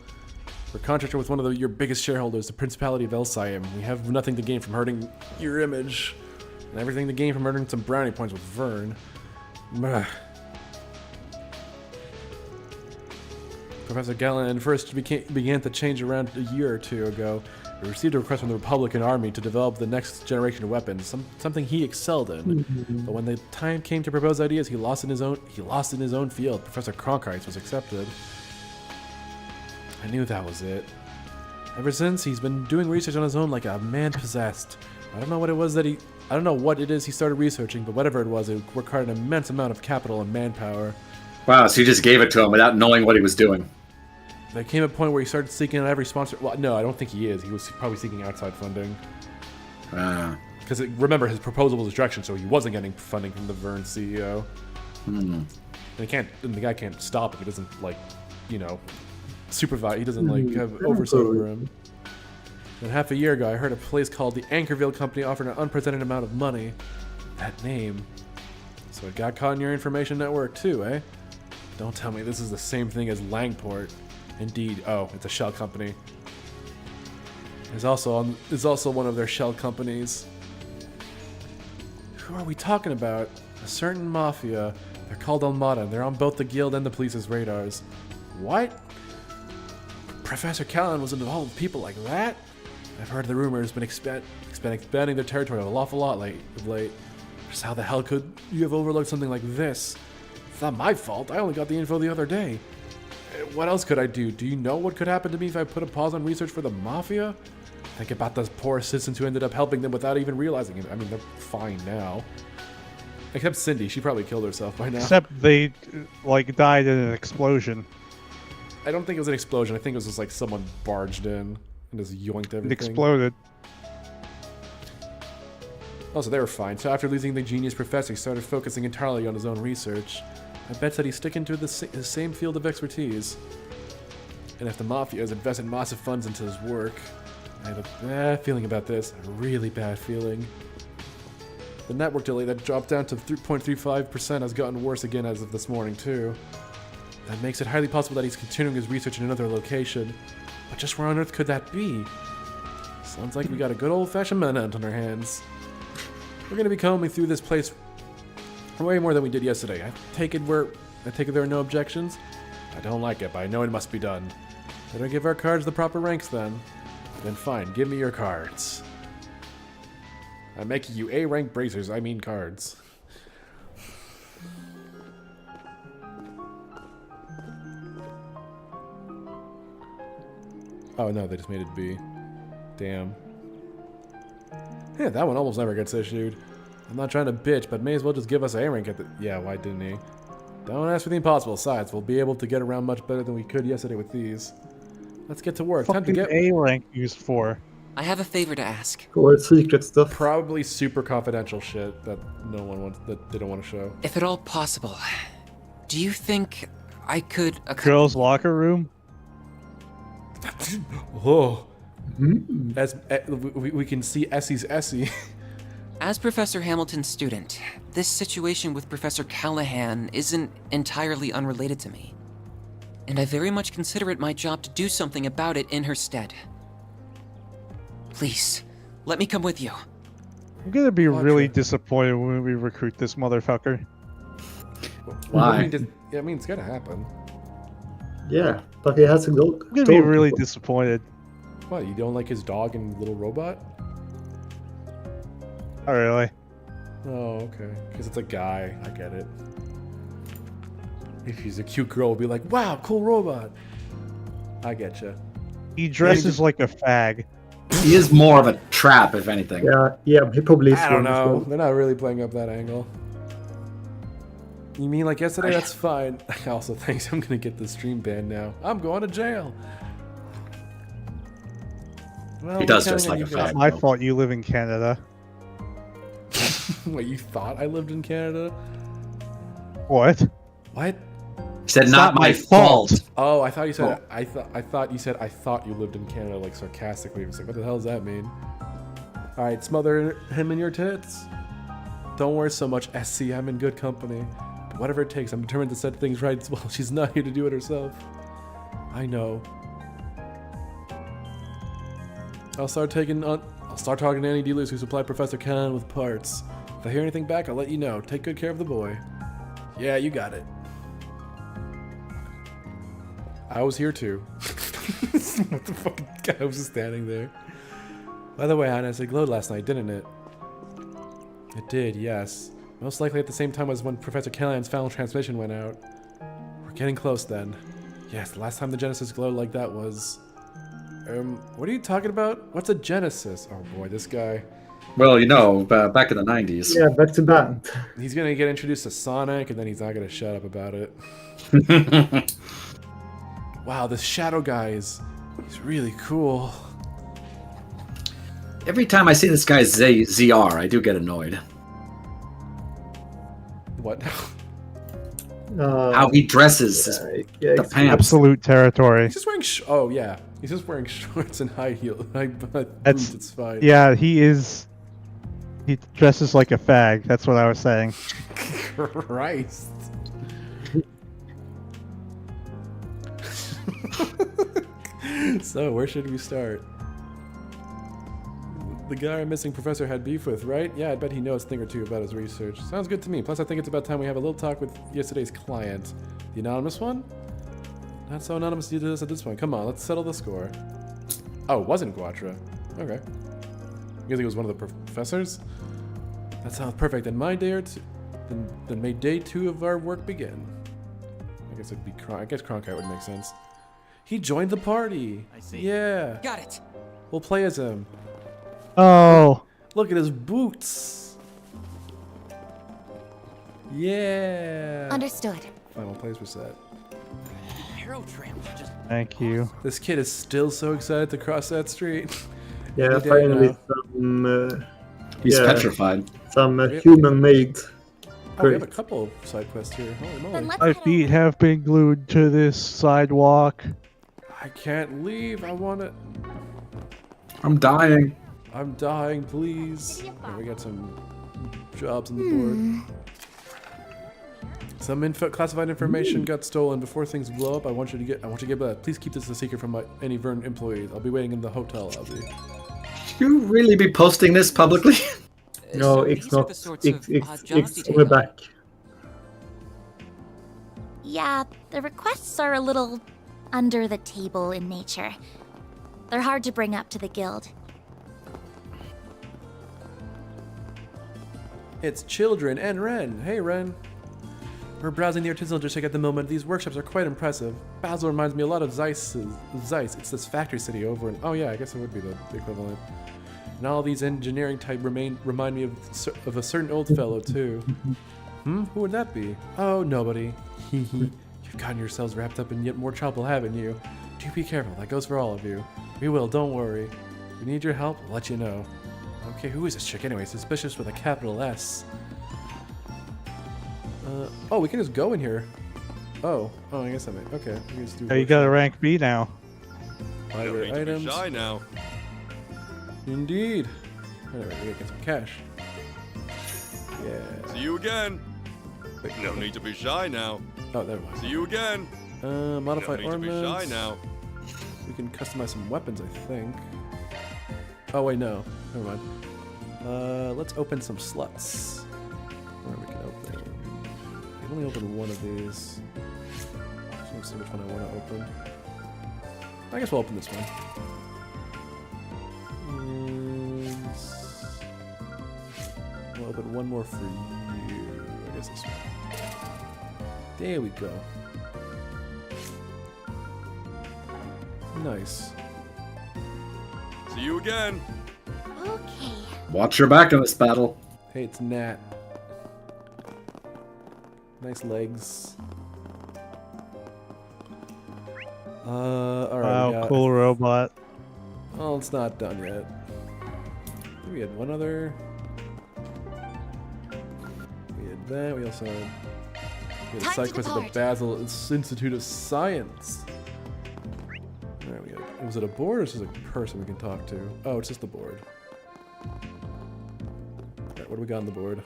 We're contracted with one of your biggest shareholders, the Principality of Elsiam. We have nothing to gain from hurting your image, and everything to gain from earning some brownie points with Vern. Professor Gallen first began to change around a year or two ago. We received a request from the Republican Army to develop the next generation of weapons, something he excelled in. But when the time came to propose ideas, he lost in his own field. Professor Cronkite's was accepted. I knew that was it. Ever since, he's been doing research on his own like a man possessed. I don't know what it is he started researching, but whatever it was, it required an immense amount of capital and manpower. Wow, so you just gave it to him without knowing what he was doing. There came a point where he started seeking out every sponsor. Well, no, I don't think he is. He was probably seeking outside funding. Because remember, his proposal was rejection, so he wasn't getting funding from the Vern CEO. And the guy can't stop him. He doesn't supervise. He doesn't have oversight over him. And half a year ago, I heard a place called the Anchorville Company offered an unprecedented amount of money. That name. So it got caught in your information network too, eh? Don't tell me this is the same thing as Langport. Indeed. Oh, it's a shell company. It's also one of their shell companies. Who are we talking about? A certain mafia. They're called Almada. They're on both the guild and the police's radars. What? Professor Callan was involved with people like that? I've heard the rumors been expanding their territory an awful lot of late. Just how the hell could you have overlooked something like this? It's not my fault. I only got the info the other day. What else could I do? Do you know what could happen to me if I put a pause on research for the Mafia? Think about those poor assistants who ended up helping them without even realizing it. I mean, they're fine now. Except Cindy. She probably killed herself by now. Except they, died in an explosion. I don't think it was an explosion. I think it was just someone barged in and just yoinked everything. It exploded. Also, they were fine. So after losing the genius professor, he started focusing entirely on his own research. I bet that he's sticking to his same field of expertise. And if the Mafia has invested massive funds into his work, I have a bad feeling about this. A really bad feeling. The network delay that dropped down to 3.35% has gotten worse again as of this morning, too. That makes it highly possible that he's continuing his research in another location. But just where on earth could that be? Sounds like we got a good old-fashioned manhunt on our hands. We're gonna be combing through this place way more than we did yesterday. I take it there are no objections? I don't like it, but I know it must be done. Better give our cards the proper ranks then. Then fine, give me your cards. I'm making you A-rank bracers, I mean cards. Oh no, they just made it B. Damn. Yeah, that one almost never gets issued. I'm not trying to bitch, but may as well just give us A rank at the... Yeah, why didn't he? Don't ask for the impossible. Besides, we'll be able to get around much better than we could yesterday with these. Let's get to work. Time to get... A rank used for? I have a favor to ask. Or secret stuff. Probably super confidential shit that no one wants, that they don't want to show. If at all possible, do you think I could... Girls' locker room? Oh. We can see Essie's Essie. As Professor Hamilton's student, this situation with Professor Callahan isn't entirely unrelated to me. And I very much consider it my job to do something about it in her stead. Please, let me come with you. I'm gonna be really disappointed when we recruit this motherfucker. Why? I mean, it's gonna happen. Yeah, but he has a dog. I'm gonna be really disappointed. What, you don't like his dog and little robot? Oh, really? Oh, okay. Because it's a guy. I get it. If he's a cute girl, we'll be like, wow, cool robot. I get you. He dresses like a fag. He is more of a trap, if anything. Yeah, he probably is. I don't one as know. well. They're not really playing up that angle. You mean like yesterday? That's fine. Also, thanks. I'm gonna get the stream banned now. I'm going to jail. Well, He does dress like a fag. My fault you live in Canada. Wait, you thought I lived in Canada? What? What? He said, not my fault. Oh, I thought you said I thought you said I thought you lived in Canada, like sarcastically. I was like, what the hell does that mean? All right, smother him in your tits. Don't worry so much, SC. I'm in good company. But whatever it takes, I'm determined to set things right. Well, she's not here to do it herself. I know. I'll start talking to any dealers who supply Professor Khan with parts. If I hear anything back, I'll let you know. Take good care of the boy. Yeah, you got it. I was here too. What the fuck? I was just standing there. By the way, Hannes, it glowed last night, didn't it? It did, yes. Most likely at the same time as when Professor Callahan's final transmission went out. We're getting close then. Yes, the last time the Genesis glowed like that was... what are you talking about? What's a Genesis? Oh boy, this guy. Well, you know, back in the 90s. Yeah, back to band. He's gonna get introduced to Sonic, and then he's not gonna shut up about it. Wow, this Shadow guy he's really cool. Every time I see this guy ZR, I do get annoyed. What? How he dresses the pants. Absolute territory. He's just wearing oh yeah, he's just wearing shorts and high heel. That's it's fine. Yeah, he dresses like a fag. That's what I was saying. Christ. So, where should we start? The guy I'm missing Professor had beef with, right? Yeah, I bet he knows a thing or two about his research. Sounds good to me. Plus, I think it's about time we have a little talk with yesterday's client. The anonymous one? Not so anonymous you did this at this point. Come on, let's settle the score. Oh, it wasn't Guatra. Okay. You think it was one of the professors? That sounds perfect. Then my day or two... Then may day 2 of our work begin. I guess it'd be I guess Cronkite would make sense. He joined the party. I see. Yeah. Got it. We'll play as him. Oh. Look at his boots. Yeah. Understood. Final place was set. Hero tramp just... Thank you. This kid is still so excited to cross that street. Yeah, finally some... He's petrified. Some human-made... Oh, we have a couple of side quests here. Holy moly. My feet have been glued to this sidewalk. I can't leave. I want to... I'm dying. I'm dying, please. Okay, we got some jobs on the board. Some classified information got stolen. Before things blow up, I want you to get that. Please keep this a secret from any Vern employees. I'll be waiting in the hotel lobby. Should you really be posting this publicly? No, it's not. It's on the back. Yeah, the requests are a little under the table in nature. They're hard to bring up to the guild. It's Children and Ren. Hey, Ren. We're browsing the artisanal district at the moment. These workshops are quite impressive. Basel reminds me a lot of Zeiss. It's this factory city over in... Oh yeah, I guess it would be the equivalent. And all these engineering type remind me of a certain old fellow, too. Who would that be? Oh, nobody. You've gotten yourselves wrapped up in yet more trouble, haven't you? Do be careful. That goes for all of you. We will, don't worry. If we need your help, we'll let you know. Okay, who is this chick anyway? Suspicious with a capital S. Oh, we can just go in here. Oh, I guess I may. Okay. You guys do You got a rank B now. library items. Shy now. Indeed. Alright, we gotta get some cash. Yeah. See you again. Wait, No need to be shy now. Oh, there we See you again. go. Modified No need to be ornaments. shy now. We can customize some weapons, I think. Oh wait, no. Never mind. Let's open some slots. Where we can open. I can only open one of these. So let's see which one I want to open. I guess we'll open this one. And we'll open one more for you. I guess this one. There we go. Nice. See you again. Okay. Watch your back in this battle. Hey, it's Nat. Nice legs. Alright. Wow, cool robot. Oh, it's not done yet. We had one other. We had that. We also had a Time side to quest at the depart. Basel Institute of Science. There we go. Was it a board or is this a person we can talk to? Oh, it's just the board. Alright, what do we got on the board?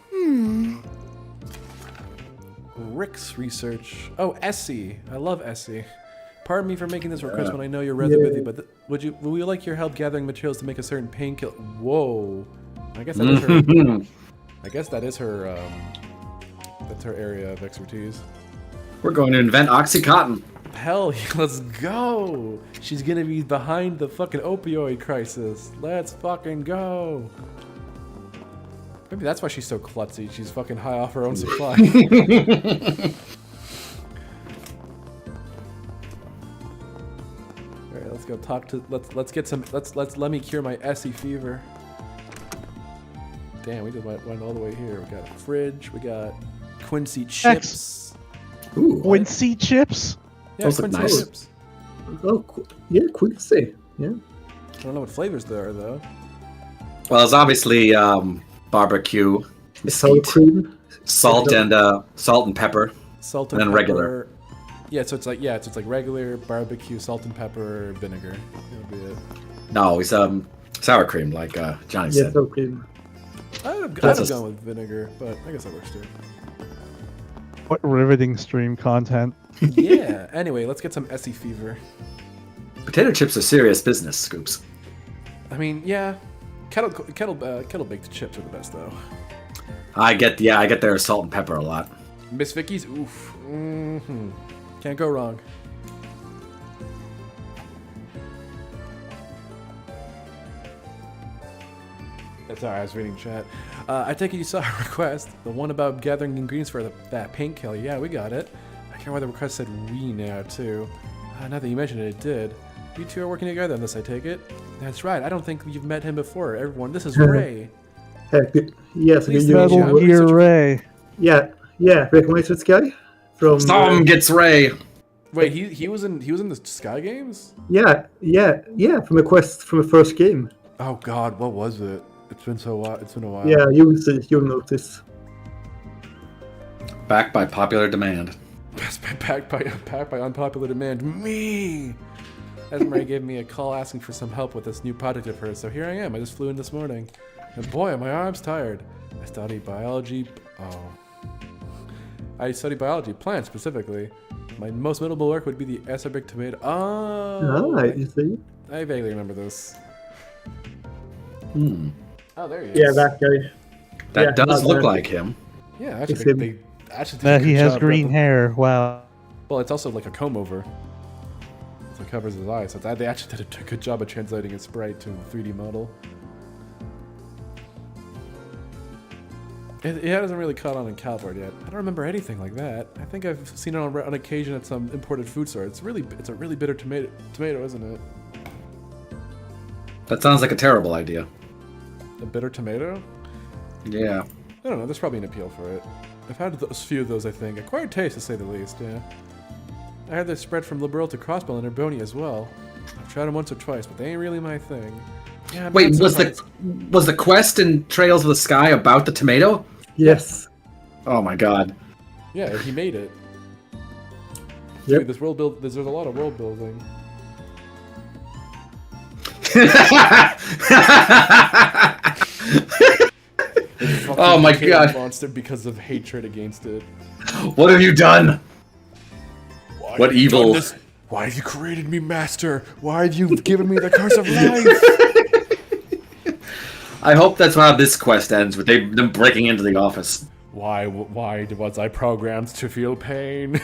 Rick's research. Oh, Essie. I love Essie. Pardon me for making this request when I know you're rather busy, but would you like your help gathering materials to make a certain painkiller? Whoa. I guess that is her. I guess that is her. That's her area of expertise. We're going to invent Oxycontin. Hell, let's go! She's gonna be behind the fucking opioid crisis. Let's fucking go! Maybe that's why she's so klutzy. She's fucking high off her own supply. Alright, let's go talk to let's get some let me cure my Essie fever. Damn, we just went all the way here. We got a fridge, we got Quincy chips. Ooh, Quincy chips? Yeah, Those look Quincy nice. chips. oh, yeah, Quincy. Yeah. I don't know what flavors there are though. Well, it's obviously barbecue, Sour mesquite, cream. salt and pepper, Salt and then pepper. regular. Yeah, so it's like regular barbecue, salt and pepper, vinegar. That'll be it. No, it's sour cream, like Johnny Yeah, said. sour cream. I'd have That's gone with vinegar, but I guess that works too. What riveting stream content. Yeah. Anyway, let's get some Essie fever. Potato chips are serious business, Scoops. I mean, yeah. Kettle baked chips are the best though. I get their salt and pepper a lot. Miss Vicky's, oof. Mm-hmm. Can't go wrong. That's alright, I was reading chat. I take it you saw our request. The one about gathering ingredients for that painkiller. Yeah, we got it. I can't remember why the request said we now, too. Now that you mentioned it, it did. You two are working together on this, I take it? That's right, I don't think you've met him before. Everyone, this is Ray. Heck, yes, Please you meet you. Metal Gear Ray. Yeah, recognize this guy from. Some gets Ray. Wait, he was in the Sky Games? Yeah, from a quest from the first game. Oh God, what was it? It's been a while. Yeah, you'll see, you'll notice. Backed by popular demand. Packed by unpopular demand. Me! Esmeralda gave me a call asking for some help with this new project of hers, so here I am. I just flew in this morning. And boy, are my arms tired. I study biology. I study biology, plants specifically. My most notable work would be the acerbic tomato. Oh! You see? I vaguely remember this. Oh, there he is. Yeah, that guy. That does look like him. Yeah, actually, It's him. they actually did a He good has job green hair. Wow. Well, it's also like a comb over. So it covers his eyes. So they actually did a good job of translating his sprite to a 3D model. It hasn't really caught on in Calvard yet. I don't remember anything like that. I think I've seen it on occasion at some imported food store. It's a really bitter tomato, isn't it? That sounds like a terrible idea. A bitter tomato? Yeah. I don't know. There's probably an appeal for it. I've had a few of those, I think. Acquired taste, to say the least, yeah. I had this spread from Liberal to Crossbell and Erboni as well. I've tried them once or twice, but they ain't really my thing. Yeah, I'm Wait, not surprised. was the quest in Trails of the Sky about the tomato? Yes. Oh my god. Yeah, he made it. Dude, there's a lot of world building. Oh my god! Monster because of hatred against it. What have you done? What evil? Why have you created me, master? Why have you given me the curse of life? I hope that's how this quest ends, with them breaking into the office. Why was I programmed to feel pain?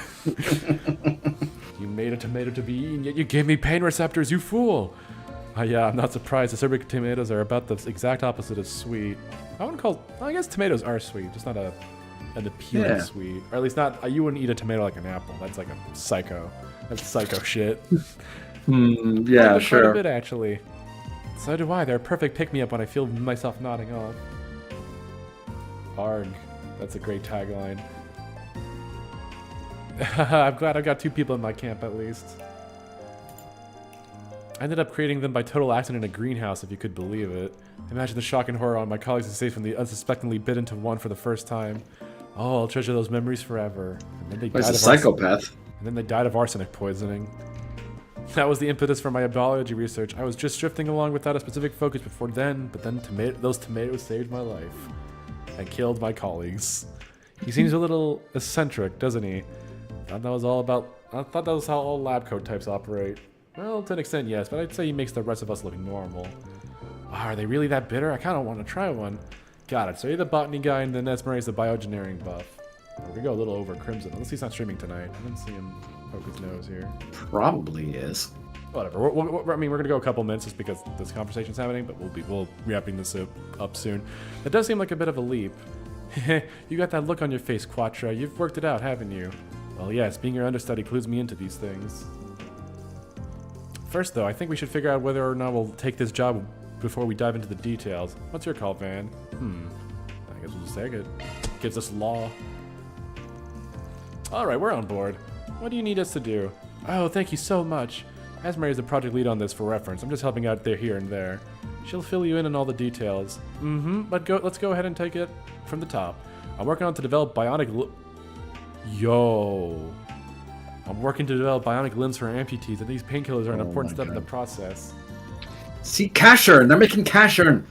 You made a tomato to be eaten, yet you gave me pain receptors, you fool! Yeah, I'm not surprised. Acerbic tomatoes are about the exact opposite of sweet. I guess tomatoes are sweet, just not an appealing sweet. Or at least not, you wouldn't eat a tomato like an apple. That's like a psycho. That's psycho shit. Yeah, sure. Quite a bit, actually. So do I. They're a perfect pick-me-up when I feel myself nodding off. Arg. That's a great tagline. I'm glad I got 2 people in my camp, at least. I ended up creating them by total accident in a greenhouse, if you could believe it. Imagine the shock and horror on my colleagues' face when they unsuspectingly bit into one for the first time. Oh, I'll treasure those memories forever. And then they died of psychopath. And then they died of arsenic poisoning. That was the impetus for my biology research. I was just drifting along without a specific focus before then, but then those tomatoes saved my life. And killed my colleagues. He seems a little eccentric, doesn't he? I thought that was how all lab coat types operate. Well, to an extent, yes, but I'd say he makes the rest of us look normal. Wow, are they really that bitter? I kind of want to try one. Got it. So you're the botany guy, and then Esmeralda's the bioengineering buff. We go a little over Crimson, unless he's not streaming tonight. I didn't see him poke his nose here. Probably is. Whatever. I mean, we're gonna go a couple minutes just because this conversation's happening, but we'll be wrapping this up soon. That does seem like a bit of a leap. You got that look on your face, Quattro. You've worked it out, haven't you? Well, yes. Being your understudy clues me into these things. First, though, I think we should figure out whether or not we'll take this job before we dive into the details. What's your call, Van? I guess we'll just take it. Gives us law. Alright, we're on board. What do you need us to do? Oh, thank you so much. Asmari is the project lead on this for reference. I'm just helping out there, here and there. She'll fill you in on all the details. But let's go ahead and take it from the top. I'm working on to develop bionic I'm working to develop bionic limbs for amputees, and these painkillers are an important step in the process. See, cash earn. They're making cash earn.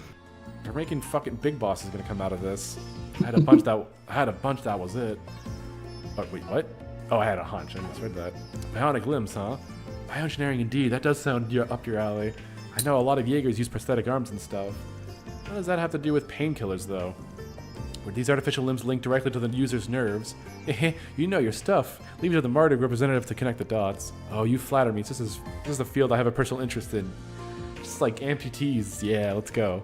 They're making fucking Big Boss is gonna come out of this. I had a bunch that was it. But wait, what? Oh, I had a hunch. I misread that. Bionic limbs, huh? Bioengineering indeed. That does sound up your alley. I know a lot of Jaegers use prosthetic arms and stuff. What does that have to do with painkillers, though? Were these artificial limbs linked directly to the user's nerves? You know your stuff. Leave it to the martyr representative to connect the dots. Oh, you flatter me. This is a field I have a personal interest in. Just like amputees. Yeah, let's go.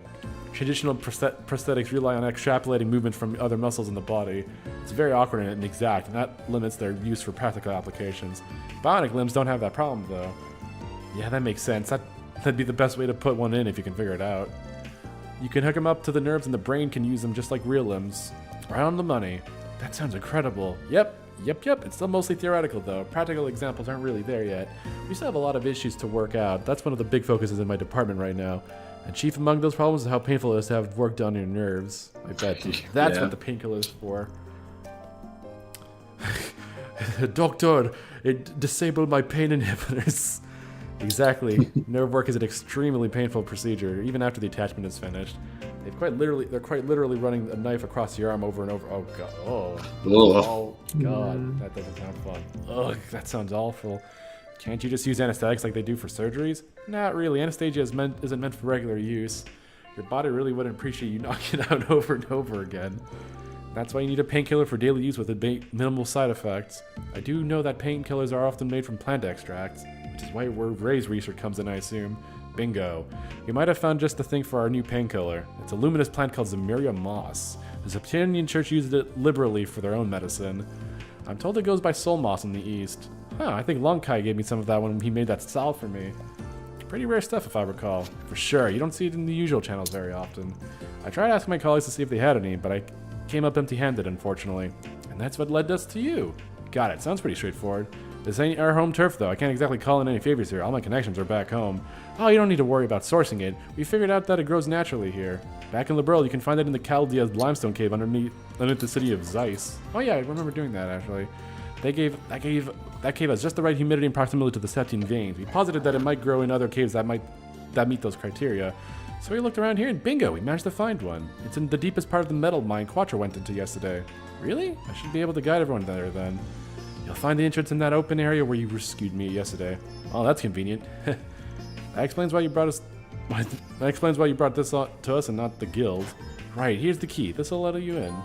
Traditional prosthetics rely on extrapolating movement from other muscles in the body. It's very awkward and inexact, and that limits their use for practical applications. Bionic limbs don't have that problem, though. Yeah, that makes sense. That'd be the best way to put one in if you can figure it out. You can hook them up to the nerves and the brain can use them just like real limbs. Right on the money. That sounds incredible. Yep. It's still mostly theoretical, though. Practical examples aren't really there yet. We still have a lot of issues to work out. That's one of the big focuses in my department right now. And chief among those problems is how painful it is to have work done on your nerves. I bet you. That's what the painkiller is for. Doctor, it disabled my pain inhibitors. Exactly. Nerve work is an extremely painful procedure, even after the attachment is finished. They're quite literally running a knife across your arm over and over. Oh god. Oh god. That doesn't sound fun. Ugh, that sounds awful. Can't you just use anesthetics like they do for surgeries? Not really. Anesthesia isn't meant for regular use. Your body really wouldn't appreciate you knocking it out over and over again. That's why you need a painkiller for daily use with minimal side effects. I do know that painkillers are often made from plant extracts, which is where Ray's research comes in, I assume. Bingo. You might have found just the thing for our new painkiller. It's a luminous plant called Zemuria moss. The Septimian Church uses it liberally for their own medicine. I'm told it goes by soul moss in the East. I think Longkai gave me some of that when he made that salve for me. Pretty rare stuff, if I recall. For sure, you don't see it in the usual channels very often. I tried asking my colleagues to see if they had any, but I came up empty-handed, unfortunately. And that's what led us to you. Got it. Sounds pretty straightforward. This ain't our home turf, though. I can't exactly call in any favors here. All my connections are back home. Oh, you don't need to worry about sourcing it. We figured out that it grows naturally here. Back in Liberl, you can find it in the Chaldea limestone cave underneath the city of Zeiss. Oh yeah, I remember doing that, actually. That cave has just the right humidity and proximity to the Septian veins. We posited that it might grow in other caves that meet those criteria. So we looked around here and bingo, we managed to find one. It's in the deepest part of the metal mine Quattro went into yesterday. Really? I should be able to guide everyone there then. You'll find the entrance in that open area where you rescued me yesterday. Oh, that's convenient. That explains why you brought us. That explains why you brought this to us and not the guild. Right, here's the key. This will let you in.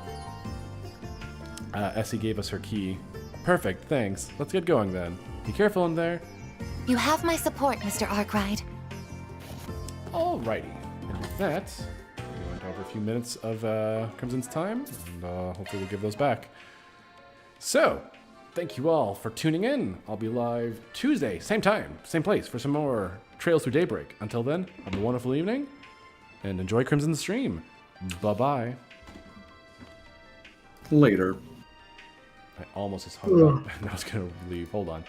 Essie gave us her key. Perfect, thanks. Let's get going then. Be careful in there. You have my support, Mr. Arkwright. Alrighty. And with that, we went over a few minutes of Crimson's time, and hopefully we'll give those back. So, thank you all for tuning in. I'll be live Tuesday, same time, same place, for some more Trails Through Daybreak. Until then, have a wonderful evening, and enjoy Crimson's stream. Bye-bye. Later. I almost just hung up and I was going to leave. Hold on.